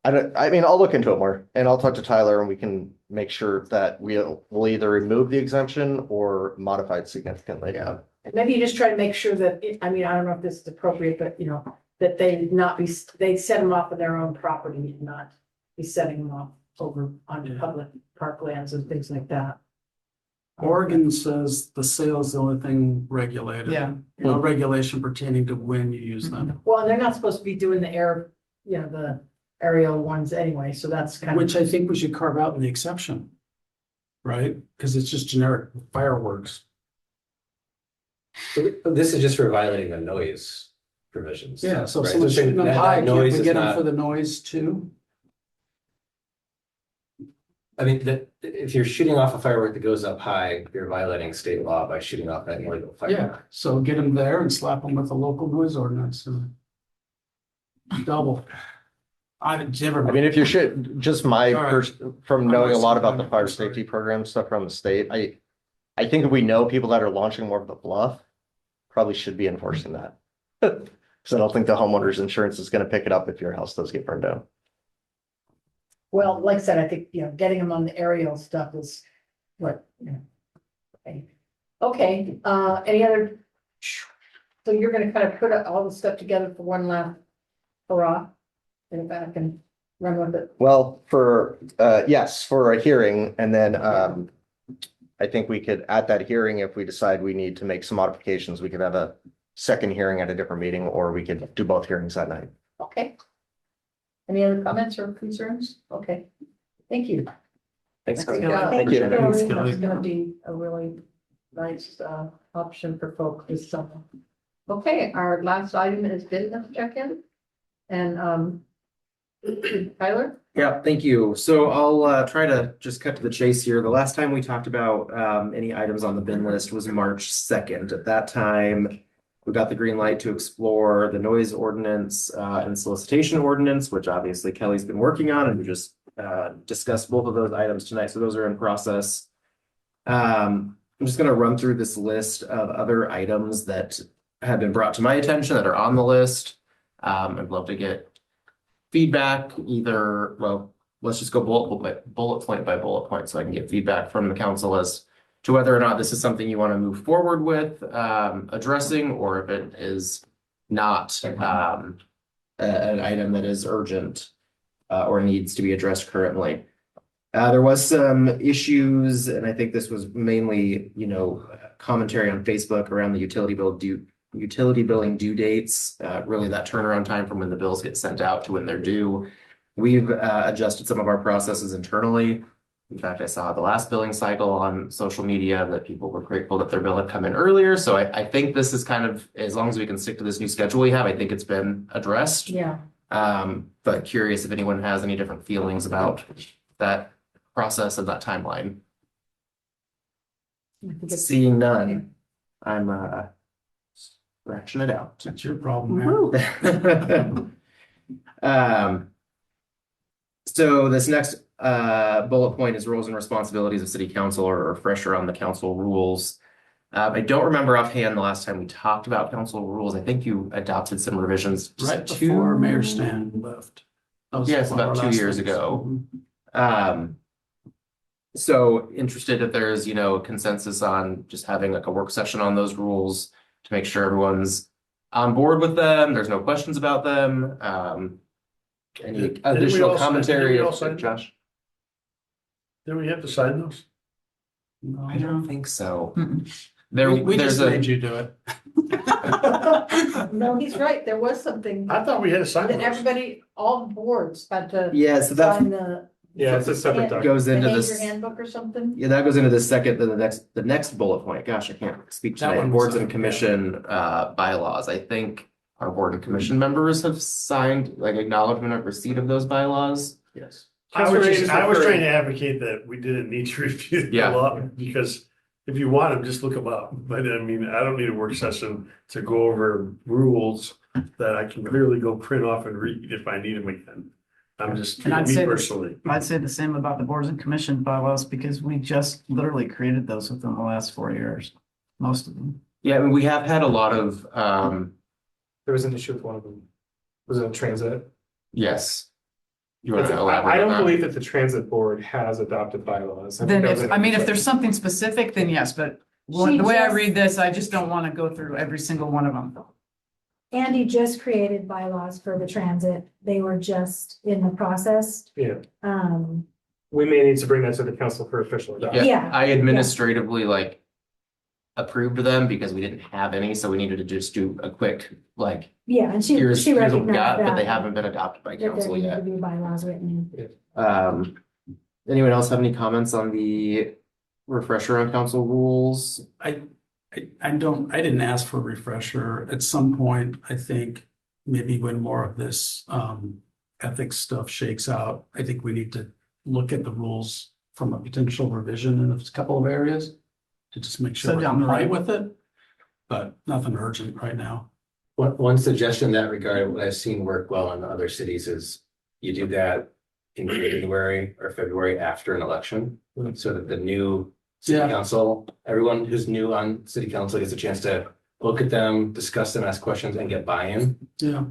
I mean, I'll look into it more, and I'll talk to Tyler, and we can make sure that we'll either remove the exemption or modify it significantly. Yeah. And maybe you just try to make sure that, I mean, I don't know if this is appropriate, but you know, that they not be, they set them off on their own property and not be setting them off over onto public parklands and things like that. Oregon says the sale is the only thing regulated. Yeah. No regulation pertaining to when you use them, Well, and they're not supposed to be doing the air, you know, the aerial ones anyway, so that's kind of. which I think we should carve out in the exception. Right? Because it's just generic fireworks. This is just for violating the noise provisions. Yeah, so if right? someone's So shooting them that high, can't noise we is get them not- for the noise too? I mean, if you're shooting off a firework that goes up high, you're violating state law by shooting off that illegal Yeah, firework. so get them there and slap them with a local noise ordinance and double. I've never. I mean, if you should, just my All right. from knowing a lot about the I'm fire sorry. safety program stuff from the state, I think if we know people that are launching more of the bluff, probably should be enforcing that. Because I don't think the homeowner's insurance is gonna pick it up if your house does get burned down. Well, like I said, I think, you know, getting them on the aerial stuff is what, you know. Okay, any other? So you're gonna kind of put all the stuff together for one last hurrah? And back and run with it. Well, yes, for a hearing, and then, I think we could, at that hearing, if we decide we need to make some modifications, we could have a second hearing at a different meeting, or we could do both hearings that night. Okay. Any other comments or concerns? Okay, thank you. Thanks. Great Kelly. job. Thank you. That's Thanks, Kelly. gonna be a really nice option for folks this summer. Okay, our last item is business check-in. And Tyler? Yeah, thank you. So I'll try to just cut to the chase here. The last time we talked about any items on the bin list was March 2nd. At that time, we got the green light to explore the noise ordinance and solicitation ordinance, which obviously Kelly's been working on, and we just discussed both of those items tonight. So those are in process. I'm just going to run through this list of other items that have been brought to my attention that are on the list. I'd love to get feedback either, well, let's just go bullet point by bullet point so I can get feedback from the council as to whether or not this is something you want to move forward with addressing, or if it is not an item that is urgent or needs to be addressed currently. There was some issues, and I think this was mainly, you know, commentary on Facebook around the utility billing due dates, really that turnaround time from when the bills get sent out to when they're due. We've adjusted some of our processes internally. In fact, I saw the last billing cycle on social media that people were grateful that their bill had come in earlier. So I think this is kind of, as long as we can stick to this new schedule we have, I think it's been addressed. Yeah. But curious if anyone has any different feelings about that process and that timeline. Seeing none, I'm scratching it out. That's your problem, man. So this next bullet point is roles and responsibilities of city council, or a refresher on the council rules. I don't remember offhand the last time we talked about council rules. I think you adopted some revisions just Right before Mayor Stan left. That was Yes, one of about our 2 last years things. ago. Mhm. So interested if there's, consensus on just having like a work session on those rules to make sure everyone's on board with them. There's no questions about them. Any Didn't we additional all sign- commentary, didn't we all sign Josh? Then we have to sign those? I don't think so. Mm-mm. We There's just a, made you do it. No, he's right. There was something I thought we had to sign that those. everybody, all boards had to yeah, so that sign the. Yeah, it's a separate document. goes into behavior this. handbook or something. Yeah, that goes into the second, the next bullet point. Gosh, I can't speak That tonight. one was Boards and signed, yeah. commission bylaws. I think our board and commission members have signed like acknowledgement of receipt of those bylaws. Yes. I was Councilor Hayes trying to referred- advocate that we didn't need to review the Yeah. law, because if you want them, just look them up. But I mean, I don't need a work session to go over rules that I can clearly go print off and read if I need them again. I'm just, And I'd me say personally. I'd say the same about the boards and commission bylaws, because we just literally created those within the last 4 years, most of them. Yeah, I mean, we have had a lot of There was an issue with one of them. Was it a transit? yes. You want to I elaborate don't on that? believe that the transit board has adopted bylaws. think Then that was if, an I mean, if oversight. there's something specific, then yes, but She the way I just- read this, I just don't want to go through every single one of them. Andy just created bylaws for the transit. They were just in the process. Yeah, Um, we may need to bring that to the council for official adoption. Yeah. I administratively approved them because we didn't have any, so we needed to just do a quick yeah, and here's she what we recognized got, but they that. haven't been adopted by That there council needed yet. to be bylaws written in. Anyone else have any comments on the refresher on council rules? I didn't ask for a refresher. At some point, I think maybe when more of this ethics stuff shakes out, I think we need to look at the rules from a potential revision in a couple of areas to just make sure So we're down the right line. with it. But nothing urgent right now. One suggestion in that regard, what I've seen work well in other cities is you do that in January or February after an election. So that the new city Yeah. council, everyone who's new on city council gets a chance to look at them, discuss them, ask questions and get buy-in. Yeah.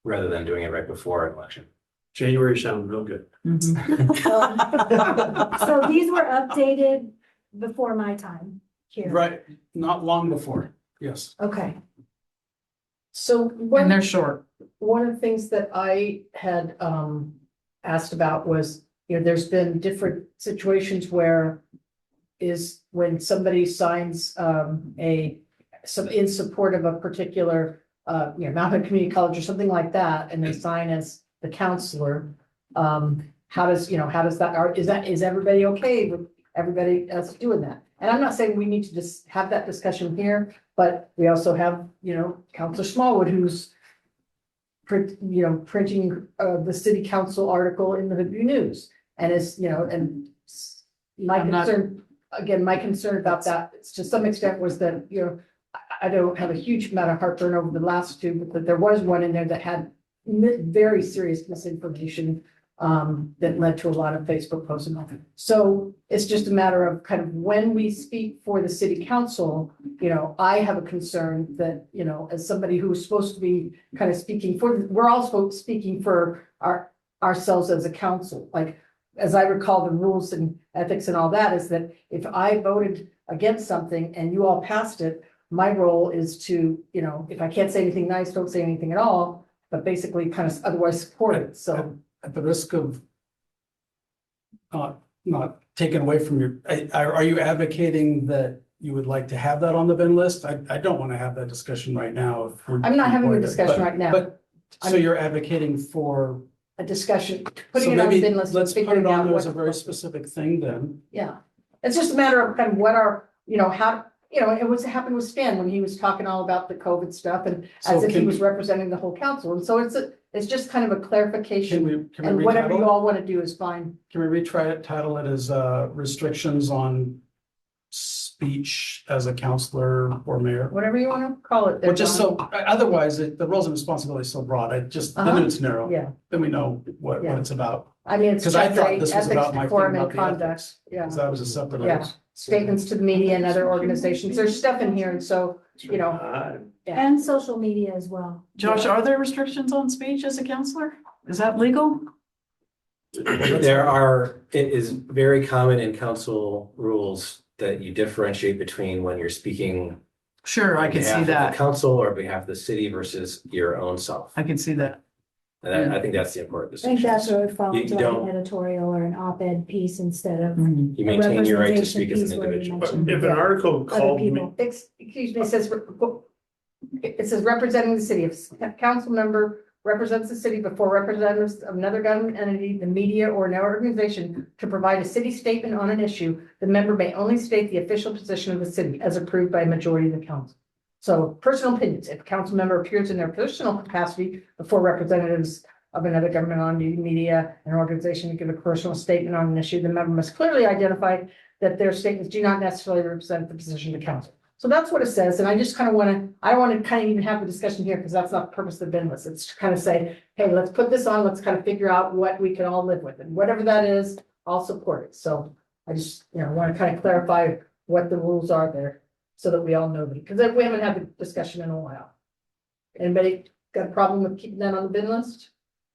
Rather than doing it right before an election. January sounds real good. So these were updated before my time here. Right, not long before, yes. Okay. So And one, they're short. one of the things that I had asked about was, there's been different situations where is when somebody signs some in support of a particular Mount Hood Community College or something like that, and they sign as the counselor. How does that, is everybody okay with everybody else doing that? And I'm not saying we need to just have that discussion here, but we also have, Counselor Smallwood, who's printing the city council article in the Hoodview News. And is, and my I'm not- concern, again, my concern about that, to some extent was that, I don't have a huge amount of heartburn over the last two, but that there was one in there that had very serious misinformation that led to a lot of Facebook posts and all that. So it's just a matter of kind of when we speak for the city council, I have a concern that, as somebody who's supposed to be kind of speaking for, we're also speaking for ourselves as a council. Like, as I recall, the rules and ethics and all that is that if I voted against something and you all passed it, my role is to, if I can't say anything nice, don't say anything at all, but basically kind of otherwise support it. So At the risk of not taken away from your, are you advocating that you would like to have that on the bin list? I don't want to have that discussion right now. if we're- I'm not having the but- discussion right now. But, so you're advocating for, a discussion, so putting it on the maybe bin list. and let's put figuring it on out there as a what- very specific thing then. Yeah, it's just a matter of kind of what our, how, it was happened with Stan when he was talking all about the COVID stuff and as So if he can- was representing the whole council. And so it's just kind of a clarification. Can And we whatever you retitle all want to do is fine. it? Can we title it as restrictions on speech as a counselor or mayor? Whatever you want to call it. there, Well, just Don. so, otherwise, the roles and responsibilities so broad, then Uh-huh. it's narrow. Yeah, Then we know what Yeah. it's about. I mean, it's Because I just thought a this was ethics, about my thing decorum and about the conduct, ethics. yeah. Because that was a separate. Yeah. Statements to the media and other organizations, there's stuff in here, and so, you know, Yeah. And social media as well. Josh, are there restrictions on speech as a counselor? Is that legal? There are, it is very common in council rules that you differentiate between when you're speaking. Sure, I on can behalf see of the that. Council or on behalf of the city versus your own self. I can see that. And I think that's the important I think distinction. that's where it would fall You- into you like don't- an editorial or an op-ed piece instead of. Mhm. You maintain your right to representation speak as an piece where you individual. mentioned- If an article Other called me, people. excuse me, it says representing the city, if a council member represents the city before representatives of another government entity, the media, or an organization to provide a city statement on an issue, the member may only state the official position of the city as approved by a majority of the council. So personal opinions, if a council member appears in their personal capacity before representatives of another government entity, media, an organization to give a personal statement on an issue, the member must clearly identify that their statements do not necessarily represent the position of the council. So that's what it says, and I just kind of want to, I want to kind of even have the discussion here, because that's not the purpose of the bin list. It's to kind of say, hey, let's put this on, let's kind of figure out what we can all live with, and whatever that is, I'll support it. So I just, want to kind of clarify what the rules are there, so that we all know them, because we haven't had the discussion in a while. Anybody got a problem with keeping that on the bin list?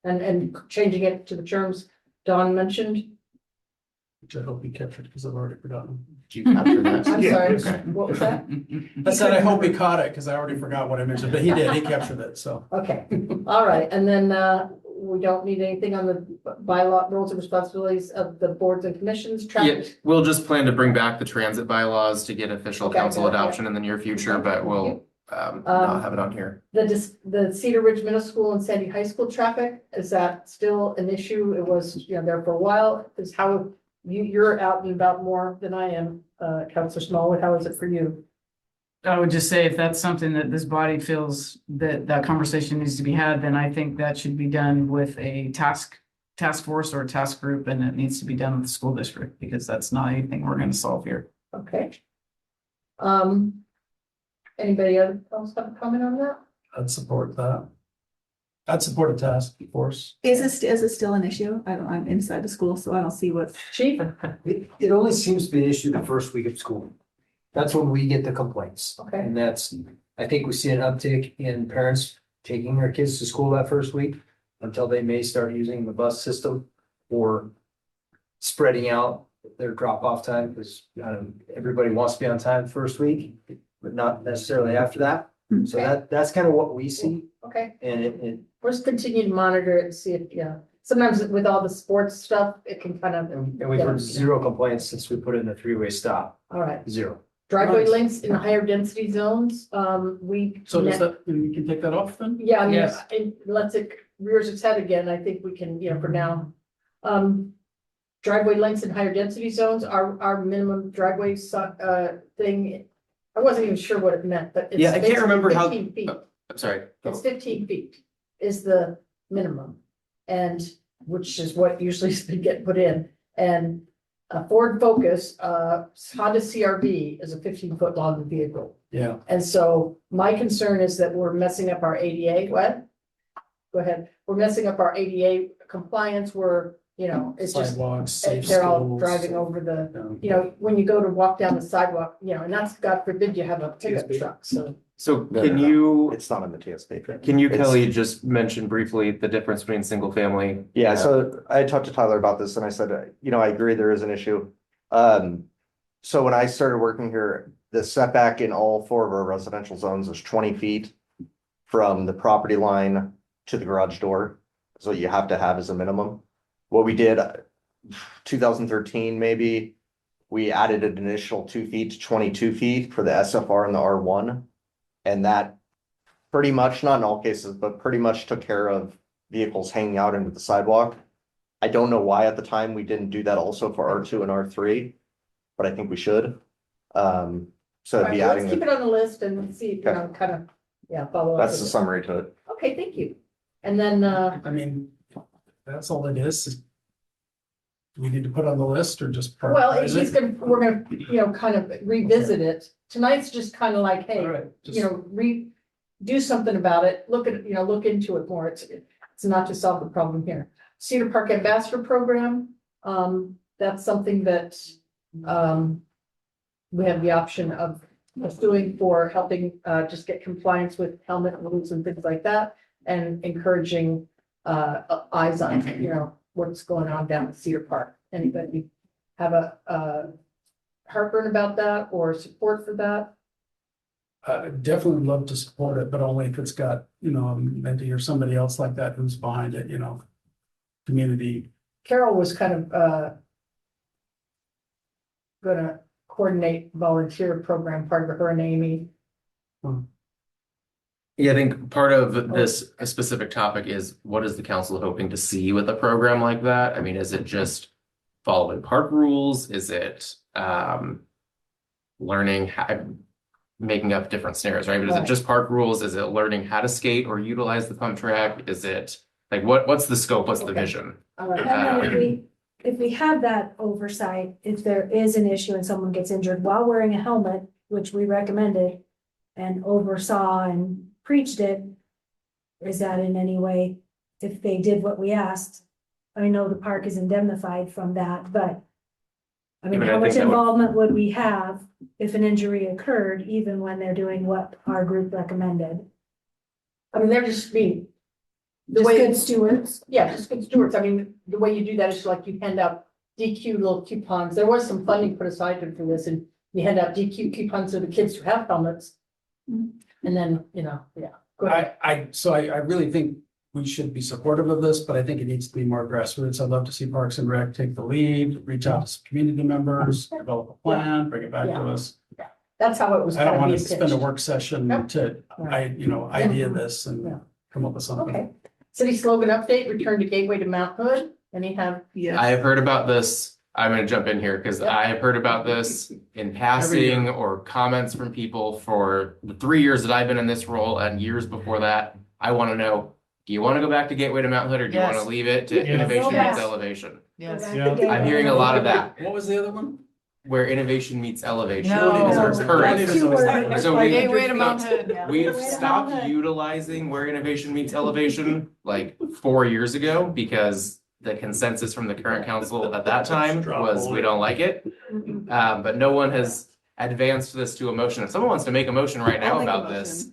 And changing it to the terms Don mentioned? Which I hope he captured because I've already forgotten. Did you capture that? I'm Yeah. sorry, what was that? I said I hope he caught it because I already forgot what I mentioned, but he did, he captured it, so. Okay, all right, and then we don't need anything on the bylaw, rules and responsibilities of the boards and commissions, Yeah, traffic. we'll just plan to bring back the transit bylaws to get official Okay, council good, yeah. adoption in the near future, but we'll not have it on here. The Cedar Ridge Middle School and Sandy High School traffic, is that still an issue? It was, there for a while, is how, you're out and about more than I am, Counselor Smallwood, how is it for you? I would just say if that's something that this body feels that conversation needs to be had, then I think that should be done with a task force or a task group, and it needs to be done with the school district, because that's not anything we're gonna solve here. Okay. Anybody else have a comment on that? I'd support that. I'd support a task force. Is it still an issue? I'm inside the school, so I don't see what's. Chief? It only seems to be an issue the first week of school. That's when we get the complaints. Okay. And I think we see an uptick in parents taking their kids to school that first week until they may start using the bus system or spreading out their drop off time, because everybody wants to be on time the first week, but not necessarily after that. So that's kind of what we see. Okay. And it We'll just continue to monitor it and see if, sometimes with all the sports stuff, it can kind of, and we've heard zero complaints since we put in the three-way stop. all right. Zero. Driveway Nice. links in higher density zones, we. So does that, we can take that off then? Yeah, I mean, Yes. it lets it rears its head again, I think we can, for now. Driveway lengths in higher density zones, our minimum driveway thing. I wasn't even sure what it meant, but it's. Yeah, I can't basically remember how- 15 feet. I'm sorry. It's 15 feet is the minimum. And which is what usually has been getting put in. And a Ford Focus, Honda CRV is a 15-foot long vehicle. Yeah. And so my concern is that we're messing up our ADA, what? Go ahead, we're messing up our ADA compliance where, it's just, Sidewalks, safe they're all schools. driving over the, when you go to walk down the sidewalk, and that's, God forbid, you have a pickup truck, so. So No, can no, no. you, It's not in the TSP. can you, It's- Kelly, just mention briefly the difference between single family? Yeah, so I talked to Tyler about this and I said, I agree there is an issue. So when I started working here, the setback in all four of our residential zones is 20 feet from the property line to the garage door. So you have to have as a minimum. What we did, 2013 maybe, we added an additional 2 feet to 22 feet for the SFR and the R1. And that pretty much, not in all cases, but pretty much took care of vehicles hanging out into the sidewalk. I don't know why at the time we didn't do that also for R2 and R3, but I think we should. So All it'd right, be let's adding, keep it on the list and see, Okay. kind of, follow up. that's with the it. summary to it. Okay, thank you. And then, I mean, that's all it is. Do we need to put on the list or just? Well, prioritize he's it? we're gonna, kind of revisit it. Tonight's just kind of like, hey, All right, just- do something about it, look into it more. It's not to solve the problem here. Cedar Park Ambassador Program, that's something that, we have the option of doing for helping, just get compliance with helmet rules and things like that. And encouraging, eyes on, what's going on down at Cedar Park. Anybody have a heartburn about that or support for that? I definitely would love to support it, but only if it's got, Mindy or somebody else like that who's behind it, community. Carol was kind of, gonna coordinate volunteer program, part of her and Amy. Yeah, I think part of this specific topic is what is the council hoping to see with a program like that? I mean, is it just following park rules? Is it learning how, making up different scenarios, right? But is it just park rules? Is it learning how to skate or utilize the pump track? Is it like what's the scope? What's the vision? All right. And then if we have that oversight, if there is an issue and someone gets injured while wearing a helmet, which we recommended and oversaw and preached it, is that in any way, if they did what we asked? I know the park is indemnified from that, but I mean, how much involvement would we have if an injury occurred, even when they're doing what our group recommended? I mean, they're just being. Just good stewards. Yeah, just good stewards. I mean, the way you do that is like you hand out DQ little coupons. There was some funding put aside for this and you hand out DQ coupons to the kids who have helmets. And then, yeah. Go ahead. I really think we should be supportive of this, but I think it needs to be more grassroots. I'd love to see Parks and Rec take the lead, reach out to some community members, develop a plan, bring it back to us. That's how it was. I don't kind of want to being spend a pitched. work session Nope. to, idea this and come up with something. Okay. City slogan update, return to Gateway to Mount Hood. Any have? I have heard about this. I'm going to jump in here because I have heard about this in passing or comments from people for the 3 years that I've been in this role and years before that. I want to know, do you want to go back to Gateway to Mount Hood or do you want to leave it to innovation Yes. meets elevation? Yes. I'm hearing a lot of that. What was the other one? Where innovation meets elevation No. is our current. So Gateway to Mount Hood. we've stopped utilizing where innovation meets elevation like 4 years ago because the consensus from the current council at that time was we don't like it. But no one has advanced this to a motion. If someone wants to make a motion right now about this,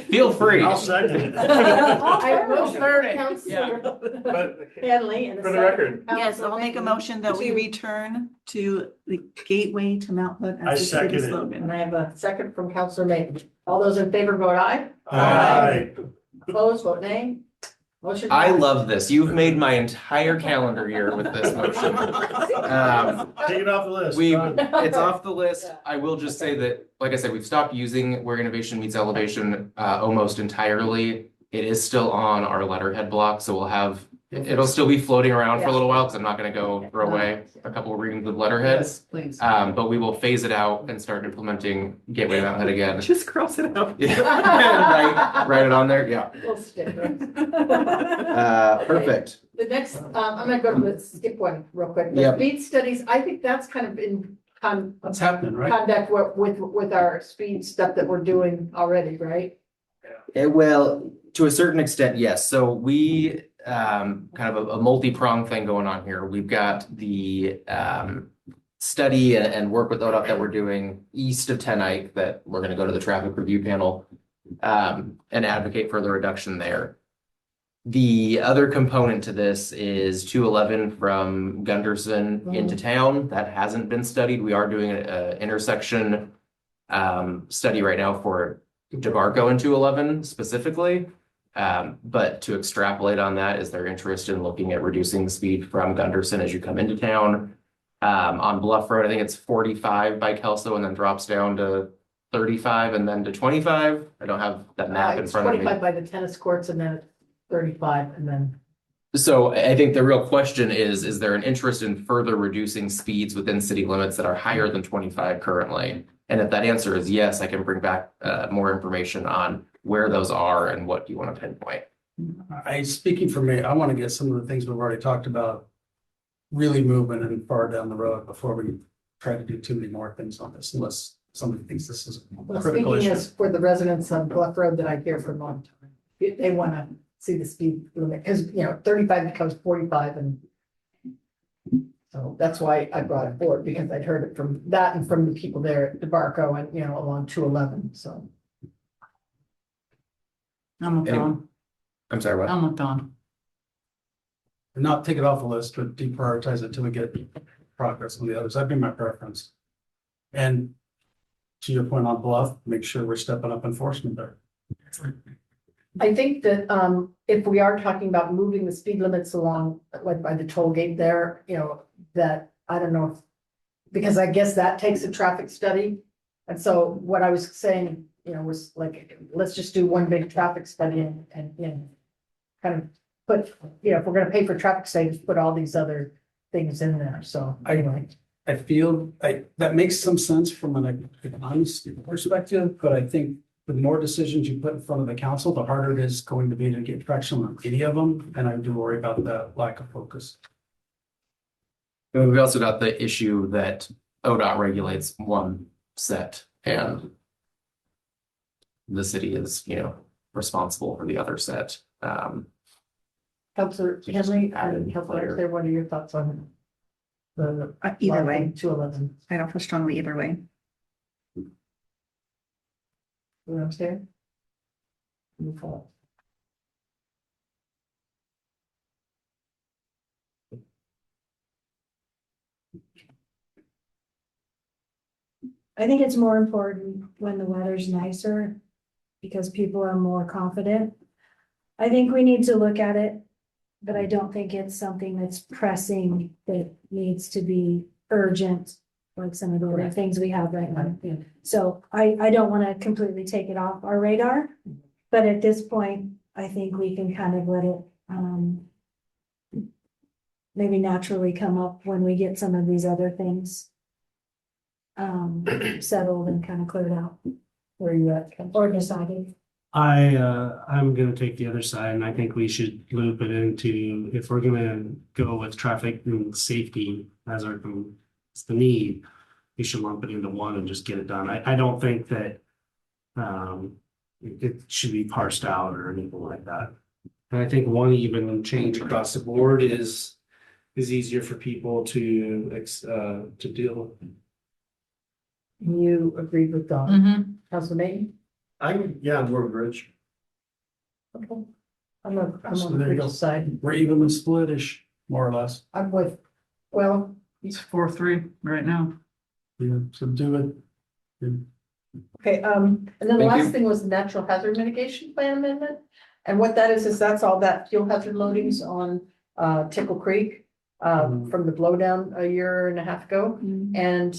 feel free. I'll second it. I have motion for Councilor But Hanley and a for the second record, from Yes, I'll make a Councilor motion that we To- return to the gateway to Mount Hood I as the city second it. slogan. And I have a second from Councilor May. All those in favor vote aye. Aye. Opposed, vote nay. Motion. I passed. love this. You've made my entire calendar year with this motion. Take it off the list. It's off the list. I will just say that, like I said, we've stopped using where innovation meets elevation almost entirely. It is still on our letterhead block, so we'll have, it'll still be floating around for a little while because I'm not gonna go throw away a couple of readings of letterheads. Please. But we will phase it out and start implementing Gateway to Mount Hood again. Just cross it out. Yeah. Write it on there, yeah. We'll stick with it. Perfect. The next, I'm gonna go to skip one real quick. The Yep. speed studies, I think that's kind of in That's happening, right? contact with our speed stuff that we're doing already, right? Well, to a certain extent, yes. So we kind of a multi-pronged thing going on here. We've got the study and work with ODOT that we're doing east of Tenike that we're going to go to the traffic review panel and advocate for the reduction there. The other component to this is 211 from Gunderson into town. That hasn't been studied. We are doing an intersection study right now for DeBarco and 211 specifically. But to extrapolate on that, is there interest in looking at reducing the speed from Gunderson as you come into town? On Bluff Road, I think it's 45 by Kelso and then drops down to 35 and then to 25. I don't have that map in It's front of me. 25 by the tennis courts and then 35 and then. So I think the real question is there an interest in further reducing speeds within city limits that are higher than 25 currently? And if that answer is yes, I can bring back more information on where those are and what you want to pinpoint. Speaking for me, I want to get some of the things we've already talked about really moving and far down the road before we try to do too many more things on this, unless somebody thinks this is a Well, critical speaking issue. as for the residents on Bluff Road that I hear for a long time, they wanna see the speed limit, cause 35 becomes 45 and. So that's why I brought it forward, because I'd heard it from that and from the people there at DeBarco and, along 211, so. I'm with Anyone? Don. I'm sorry, what? I'm with Don. Not take it off the list, but deprioritize it till we get progress on the others. That'd be my preference. And to your point on Bluff, make sure we're stepping up enforcement there. I think that if we are talking about moving the speed limits along, like by the toll gate there, that, I don't know. Because I guess that takes a traffic study. And so what I was saying, was like, let's just do one big traffic study and kind of put, if we're gonna pay for traffic studies, put all these other things in there, so anyway. I feel that makes some sense from an economist perspective, but I think the more decisions you put in front of the council, the harder it is going to be to get traction on any of them. And I do worry about that lack of focus. And we've also got the issue that ODOT regulates one set and the city is, responsible for the other set. Counselor Henry, Counselor, what are your thoughts on the? Either way. 211, I don't feel strongly either way. you know what I'm saying? Move forward. I think it's more important when the weather's nicer because people are more confident. I think we need to look at it, but I don't think it's something that's pressing that needs to be urgent, like some of the other things we have right now. So I don't want to completely take it off our radar, but at this point, I think we can kind of let it maybe naturally come up when we get some of these other things settled and kind of cleared out. Where are you at? Or decided. I'm gonna take the other side, and I think we should loop it into, if we're gonna go with traffic and safety as our, it's the need, we should lump it into one and just get it done. I don't think that it should be parsed out or anything like that. And I think one even change across the board is easier for people to deal with. You agreed with Don, Mm-hmm. Councilor Mayton? I'm Road Bridge. Okay. I'm on So the there you go. Bridge side. We're evenly split-ish, more or less. I'm with, well, It's 4-3 right now. Yeah, so do it. okay, and then the Thank last you. thing was the natural hazard mitigation plan amendment. And what that is that's all that fuel hazard loadings on Tickle Creek from the blowdown a year and a half ago. And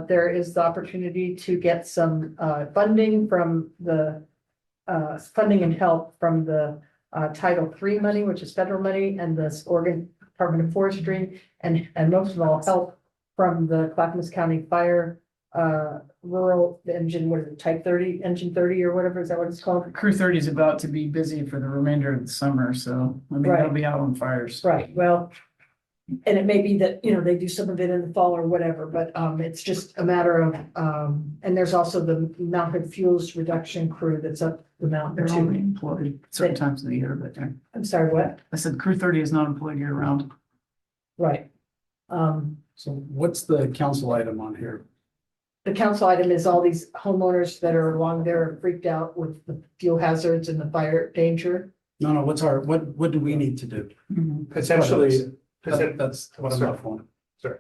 there is the opportunity to get some funding from the funding and help from the Title III money, which is federal money, and the Oregon Department of Forestry, and most of all, help from the Clackamas County Fire rural engine, what is it, Type 30, Engine 30 or whatever, is that what it's called? Crew 30 is about to be busy for the remainder of the summer, so they'll Right. be out on fires. Right, well, and it may be that, they do some of it in the fall or whatever, but it's just a matter of, and there's also the mounted fuels reduction crew that's up the mountain They're only too. employed certain times of the year, but I'm sorry, what? I said Crew 30 is not employed year round. Right. So what's the council item on here? The council item is all these homeowners that are along there freaked out with the fuel hazards and the fire danger. No, what do we need to do? Potentially, That's what I'm up for. sorry.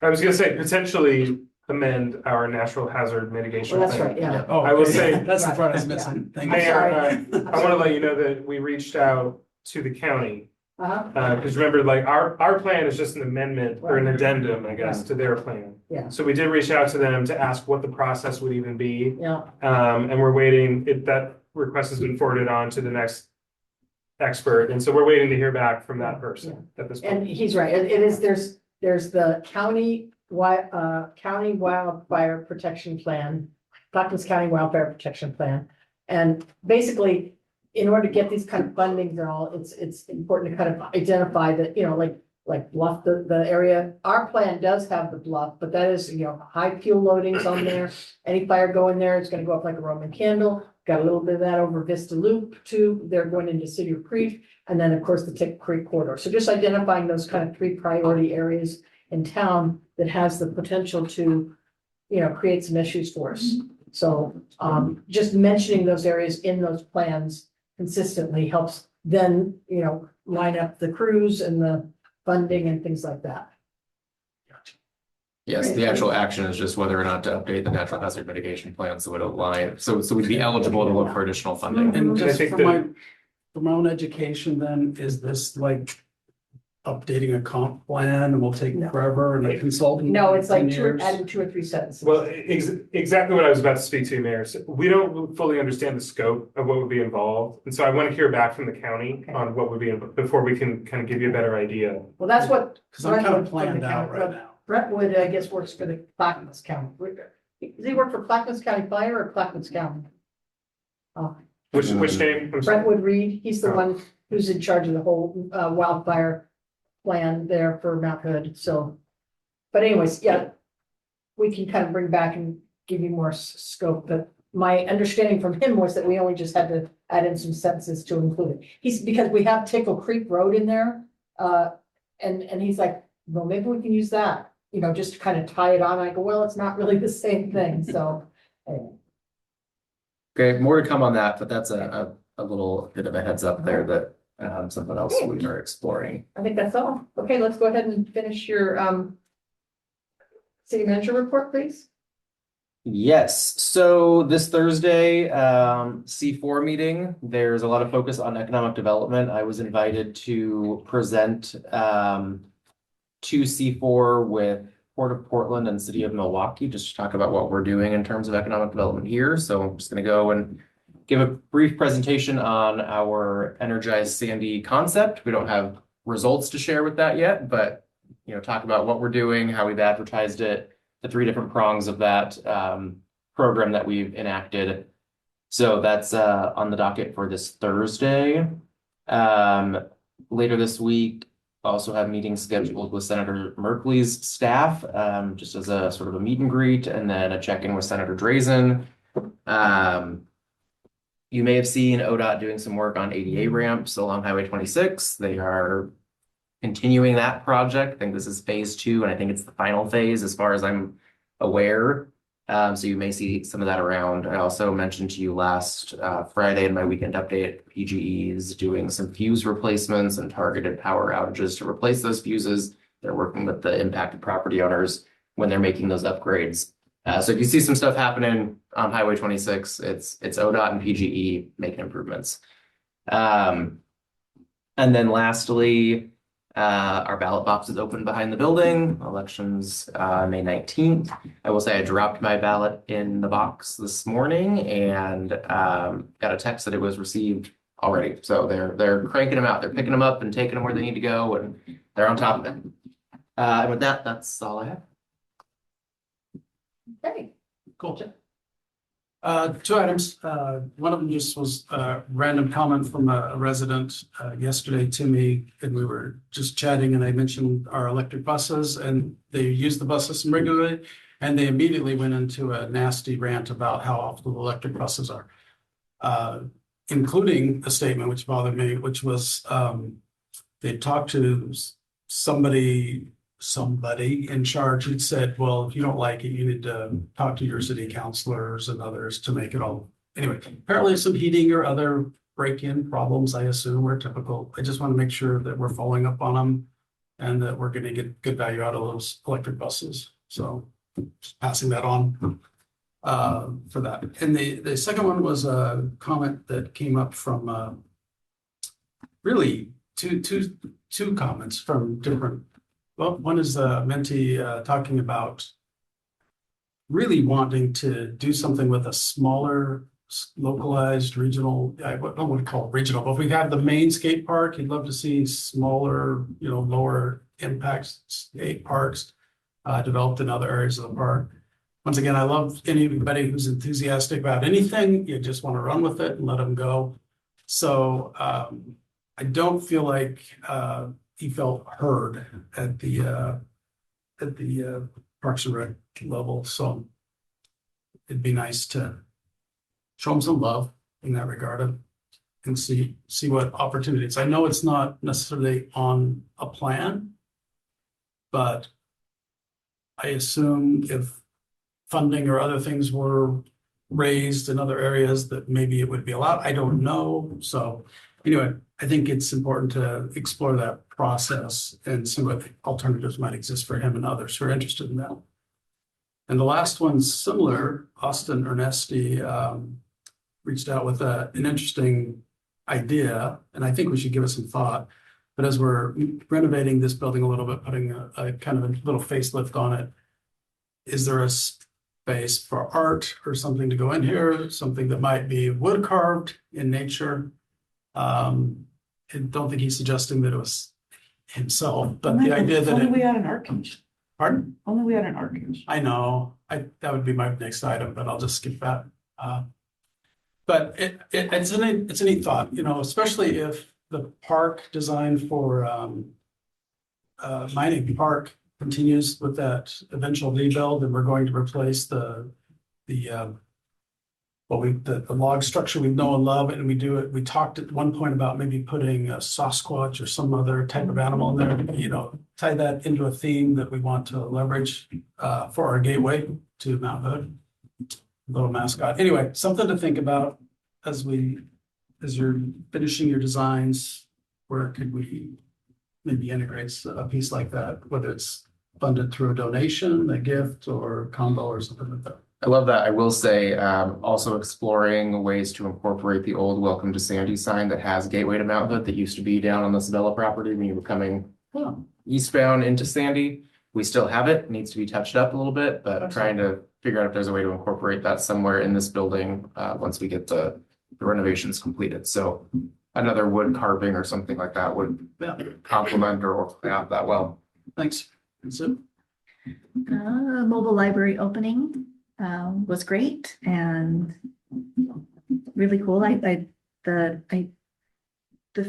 I was gonna say potentially amend our natural hazard mitigation. Well, that's plan. right, yeah. Oh, I will okay. say- That's the part I was missing. Thank you. Mayor, sorry. I want to let you know that we reached out to the county, Uh-huh, because remember, like, our plan is just an amendment or an addendum, I guess, to their plan. yeah, So we did reach out to them to ask what the process would even be, yeah, and we're waiting, that request has been forwarded on to the next expert, and so we're waiting to hear back from that person at this and point. he's right, it is, there's the county wildfire protection plan, Clackamas County Wildfire Protection Plan. And basically, in order to get these kind of fundings and all, it's important to kind of identify that, like, like bluff the area. Our plan does have the bluff, but that is, high fuel loadings on there. Any fire going there, it's gonna go up like a Roman candle. Got a little bit of that over Vista Loop too. They're going into City of Creek. And then, of course, the Tick Creek corridor. So just identifying those kind of 3 priority areas in town that has the potential to, create some issues for us. So, just mentioning those areas in those plans consistently helps then, line up the crews and the funding and things like that. Yes, the actual action is just whether or not to update the natural hazard mitigation plan so it align, so we'd be eligible to look for additional funding. And I just think for my own education, then, is this like updating a comp plan and will take No. forever and a consultant? No, it's like 10 years? adding 2 or 3 sentences. Well, exactly what I was about to speak to, Mayor. So we don't fully understand the scope of what would be involved. And so I want to hear back from the county on what would be, before we can kind of give you a better idea. Well, that's what. Cause I'm kind Brentwood of from the planned out county- right now. Brentwood, I guess, works for the Clackamas County. Does he work for Clackamas County Fire or Clackamas County? Which name? I'm sorry. Brentwood Reed, he's the Oh. one who's in charge of the whole wildfire plan there for Mount Hood, so. But anyways, yeah. We can kind of bring back and give you more scope, but my understanding from him was that we only just had to add in some sentences to include it. Because we have Tickle Creek Road in there, and he's like, well, maybe we can use that, just to kind of tie it on. I go, well, it's not really the same thing, so. Okay, more to come on that, but that's a little bit of a heads up there that something else we are exploring. I think that's all. Okay, let's go ahead and finish your city manager report, please. Yes, so this Thursday, C4 meeting, there's a lot of focus on economic development. I was invited to present to C4 with Port of Portland and City of Milwaukee, just to talk about what we're doing in terms of economic development here. So I'm just gonna go and give a brief presentation on our Energized Sandy concept. We don't have results to share with that yet, but talk about what we're doing, how we've advertised it, the 3 different prongs of that program that we've enacted. So that's on the docket for this Thursday. Later this week, also have meetings scheduled with Senator Merkley's staff, just as a sort of a meet and greet, and then a check-in with Senator Drazen. You may have seen ODOT doing some work on ADA ramps along Highway 26. They are continuing that project. I think this is phase 2, and I think it's the final phase as far as I'm aware. So you may see some of that around. I also mentioned to you last Friday in my weekend update, PGE is doing some fuse replacements and targeted power outages to replace those fuses. They're working with the impacted property owners when they're making those upgrades. So if you see some stuff happening on Highway 26, it's ODOT and PGE making improvements. And then lastly, our ballot box is open behind the building. Elections May 19th. I will say I dropped my ballot in the box this morning and got a text that it was received already. So they're cranking them out. They're picking them up and taking them where they need to go, and they're on top of it. And with that, that's all I have. Okay. Cool. 2 items. One of them just was a random comment from a resident yesterday to me, and we were just chatting, and I mentioned our electric buses, and they use the bus system regularly, and they immediately went into a nasty rant about how awful the electric buses are, including a statement which bothered me, which was they talked to somebody in charge who'd said, well, if you don't like it, you need to talk to your city councilors and others to make it all. Anyway, apparently some heating or other break-in problems, I assume, are typical. I just want to make sure that we're following up on them and that we're going to get good value out of those electric buses. So just passing that on for that. And the second one was a comment that came up from really two comments from different. Well, one is Menti talking about really wanting to do something with a smaller, localized, regional, I don't want to call it regional, but if we have the main skate park, you'd love to see smaller, lower impact skate parks developed in other areas of the park. Once again, I love anybody who's enthusiastic about anything. You just want to run with it and let them go. So I don't feel like he felt heard at the Parks and Rec level, so it'd be nice to show him some love in that regard and see what opportunities. I know it's not necessarily on a plan, but I assume if funding or other things were raised in other areas that maybe it would be allowed. I don't know. So anyway, I think it's important to explore that process and see what alternatives might exist for him and others who are interested in that. And the last one's similar. Austin Ernesti reached out with an interesting idea, and I think we should give it some thought. But as we're renovating this building a little bit, putting a kind of a little facelift on it, is there a space for art or something to go in here? Something that might be wood carved in nature? I don't think he's suggesting that it was himself, but the idea that Only we it, had an art cage. pardon? Only we had an art cage. I know, that would be my next item, but I'll just skip that. But it's a neat thought, especially if the park designed for Mining Park continues with that eventual rebuild, and we're going to replace the log structure we know and love, and we talked at one point about maybe putting a Sasquatch or some other type of animal in there, tie that into a theme that we want to leverage for our gateway to Mount Hood. Little mascot. Anyway, something to think about as you're finishing your designs. Where could we maybe integrate a piece like that, whether it's funded through a donation, a gift, or combo or something like that? I love that. I will say, also exploring ways to incorporate the old Welcome to Sandy sign that has Gateway to Mount Hood that used to be down on the Sabella property when you were coming eastbound into Sandy. We still have it, needs to be touched up a little bit, but trying to figure out if there's a way to incorporate that somewhere in this building, once we get the renovations completed. So another wood carving or something like that would complement or play out that well. Thanks. That's it. Mobile library opening was great and really cool. The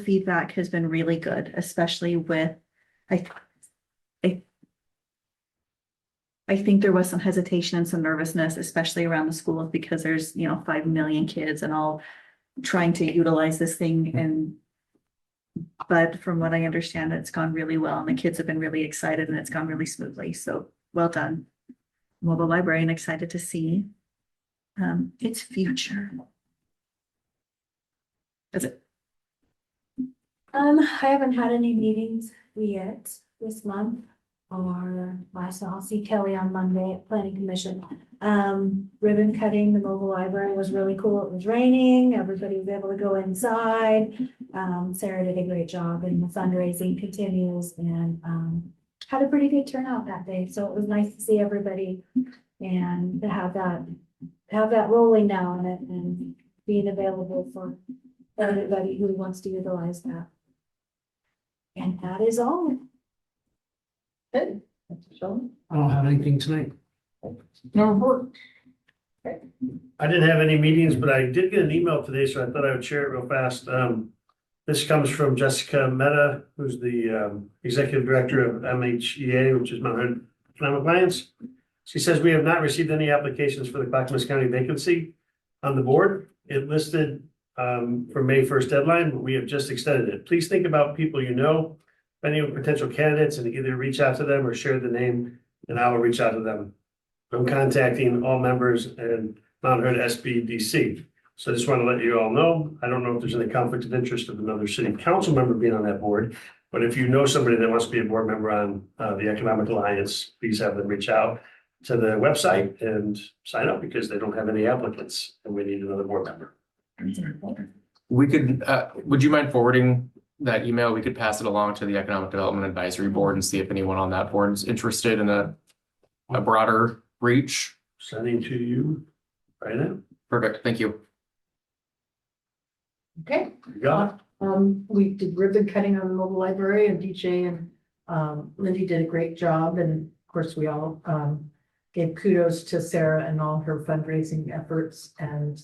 feedback has been really good, especially with I think there was some hesitation and some nervousness, especially around the schools, because there's 5 million kids and all trying to utilize this thing. But from what I understand, it's gone really well and the kids have been really excited and it's gone really smoothly. So well done, mobile library, and excited to see its future. That's it. I haven't had any meetings yet this month or last. I'll see Kelly on Monday at Planning Commission. Ribbon cutting the mobile library was really cool. It was raining. Everybody was able to go inside. Sarah did a great job and the fundraising continues and had a pretty good turnout that day. So it was nice to see everybody and to have that rolling now and being available for everybody who wants to utilize that. And that is all. Good. I don't have anything tonight. No report. I didn't have any meetings, but I did get an email today, so I thought I would share it real fast. This comes from Jessica Mehta, who's the executive director of MHEA, which is Mount Hood Economic Alliance. She says, we have not received any applications for the Clackamas County vacancy on the board. It listed for May 1st deadline, but we have just extended it. Please think about people any potential candidates, and either reach out to them or share the name, and I will reach out to them. I'm contacting all members and Mount Hood SBDC. So I just want to let you all know, I don't know if there's any conflict of interest of another city council member being on that board, but if you know somebody that wants to be a board member on the Economic Alliance, please have them reach out to the website and sign up, because they don't have any applicants and we need another board member. We could, would you mind forwarding that email? We could pass it along to the Economic Development Advisory Board and see if anyone on that board is interested in a broader reach. Sending to you right now. Perfect, thank you. Okay. You got it. We did ribbon cutting on the mobile library and DJ and Lindy did a great job. And of course, we all gave kudos to Sarah and all her fundraising efforts and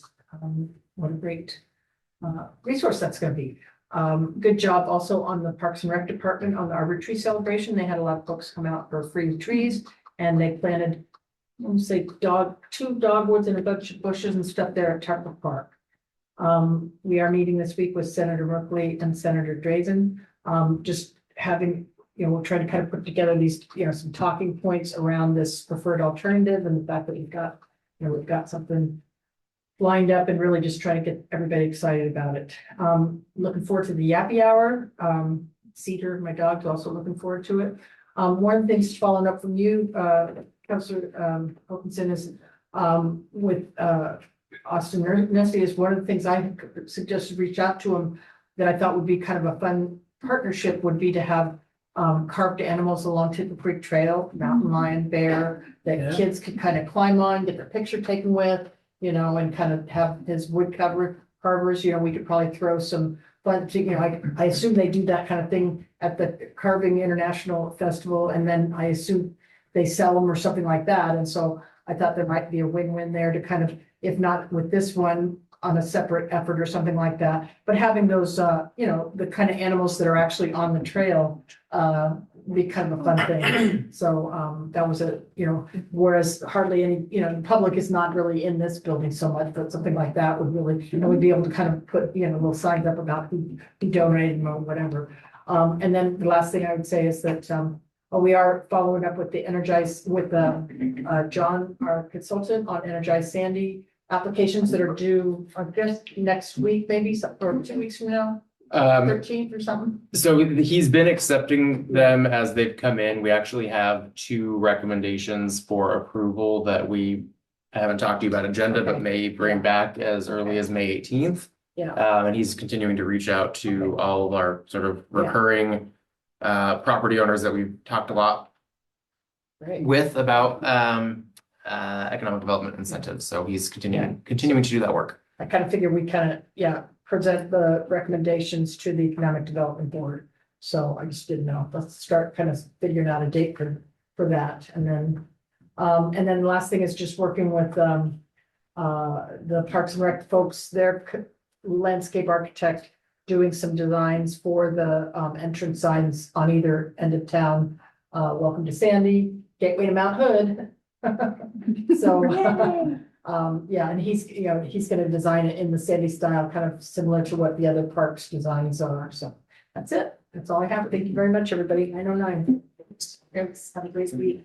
what a great resource that's going to be. Good job also on the Parks and Rec Department on the Arbor Tree celebration. They had a lot of folks come out for free trees and they planted, let's say, two dogwoods and a bunch of bushes and stuff there at Tarpon Park. We are meeting this week with Senator Merkley and Senator Drazen, just having, we're trying to kind of put together these, some talking points around this preferred alternative and the fact that we've got something lined up and really just trying to get everybody excited about it. Looking forward to the Yappy Hour. Cedar, my dog's also looking forward to it. One of the things following up from you, Councilor Wilkinson, is with Austin Nesty, is one of the things I suggested reach out to him that I thought would be kind of a fun partnership would be to have carved animals along Tittle Creek Trail, mountain lion, bear, that kids could kind of climb on, get their picture taken with, and kind of have his wood carvers, we could probably throw some fun, I assume they do that kind of thing at the Carving International Festival, and then I assume they sell them or something like that. And so I thought there might be a win-win there to kind of, if not with this one on a separate effort or something like that, but having those, the kind of animals that are actually on the trail, be kind of a fun thing. So, that was whereas hardly any, the public is not really in this building so much, but something like that would really, we'd be able to kind of put, little signs up about who donated or whatever. And then the last thing I would say is that, we are following up with the John, our consultant on Energize Sandy applications that are due, I guess, next week, maybe, or 2 weeks from now. 13th or something. So he's been accepting them as they've come in. We actually have 2 recommendations for approval that I haven't talked to you about agenda, but may bring back as early as May 18th. Yeah. And he's continuing to reach out to all of our sort of recurring property owners that we've talked a lot with about economic development incentives. So he's continuing to do that work. I kind of figured we kind of, present the recommendations to the Economic Development Board. So I just didn't know. Let's start kind of figuring out a date for that. And then the last thing is just working with the Parks and Rec folks, their landscape architect, doing some designs for the entrance signs on either end of town. Welcome to Sandy, gateway to Mount Hood. So and he's gonna design it in the Sandy style, kind of similar to what the other parks designs are. So that's it. That's all I have. Thank you very much, everybody. 9:09. Have a great week.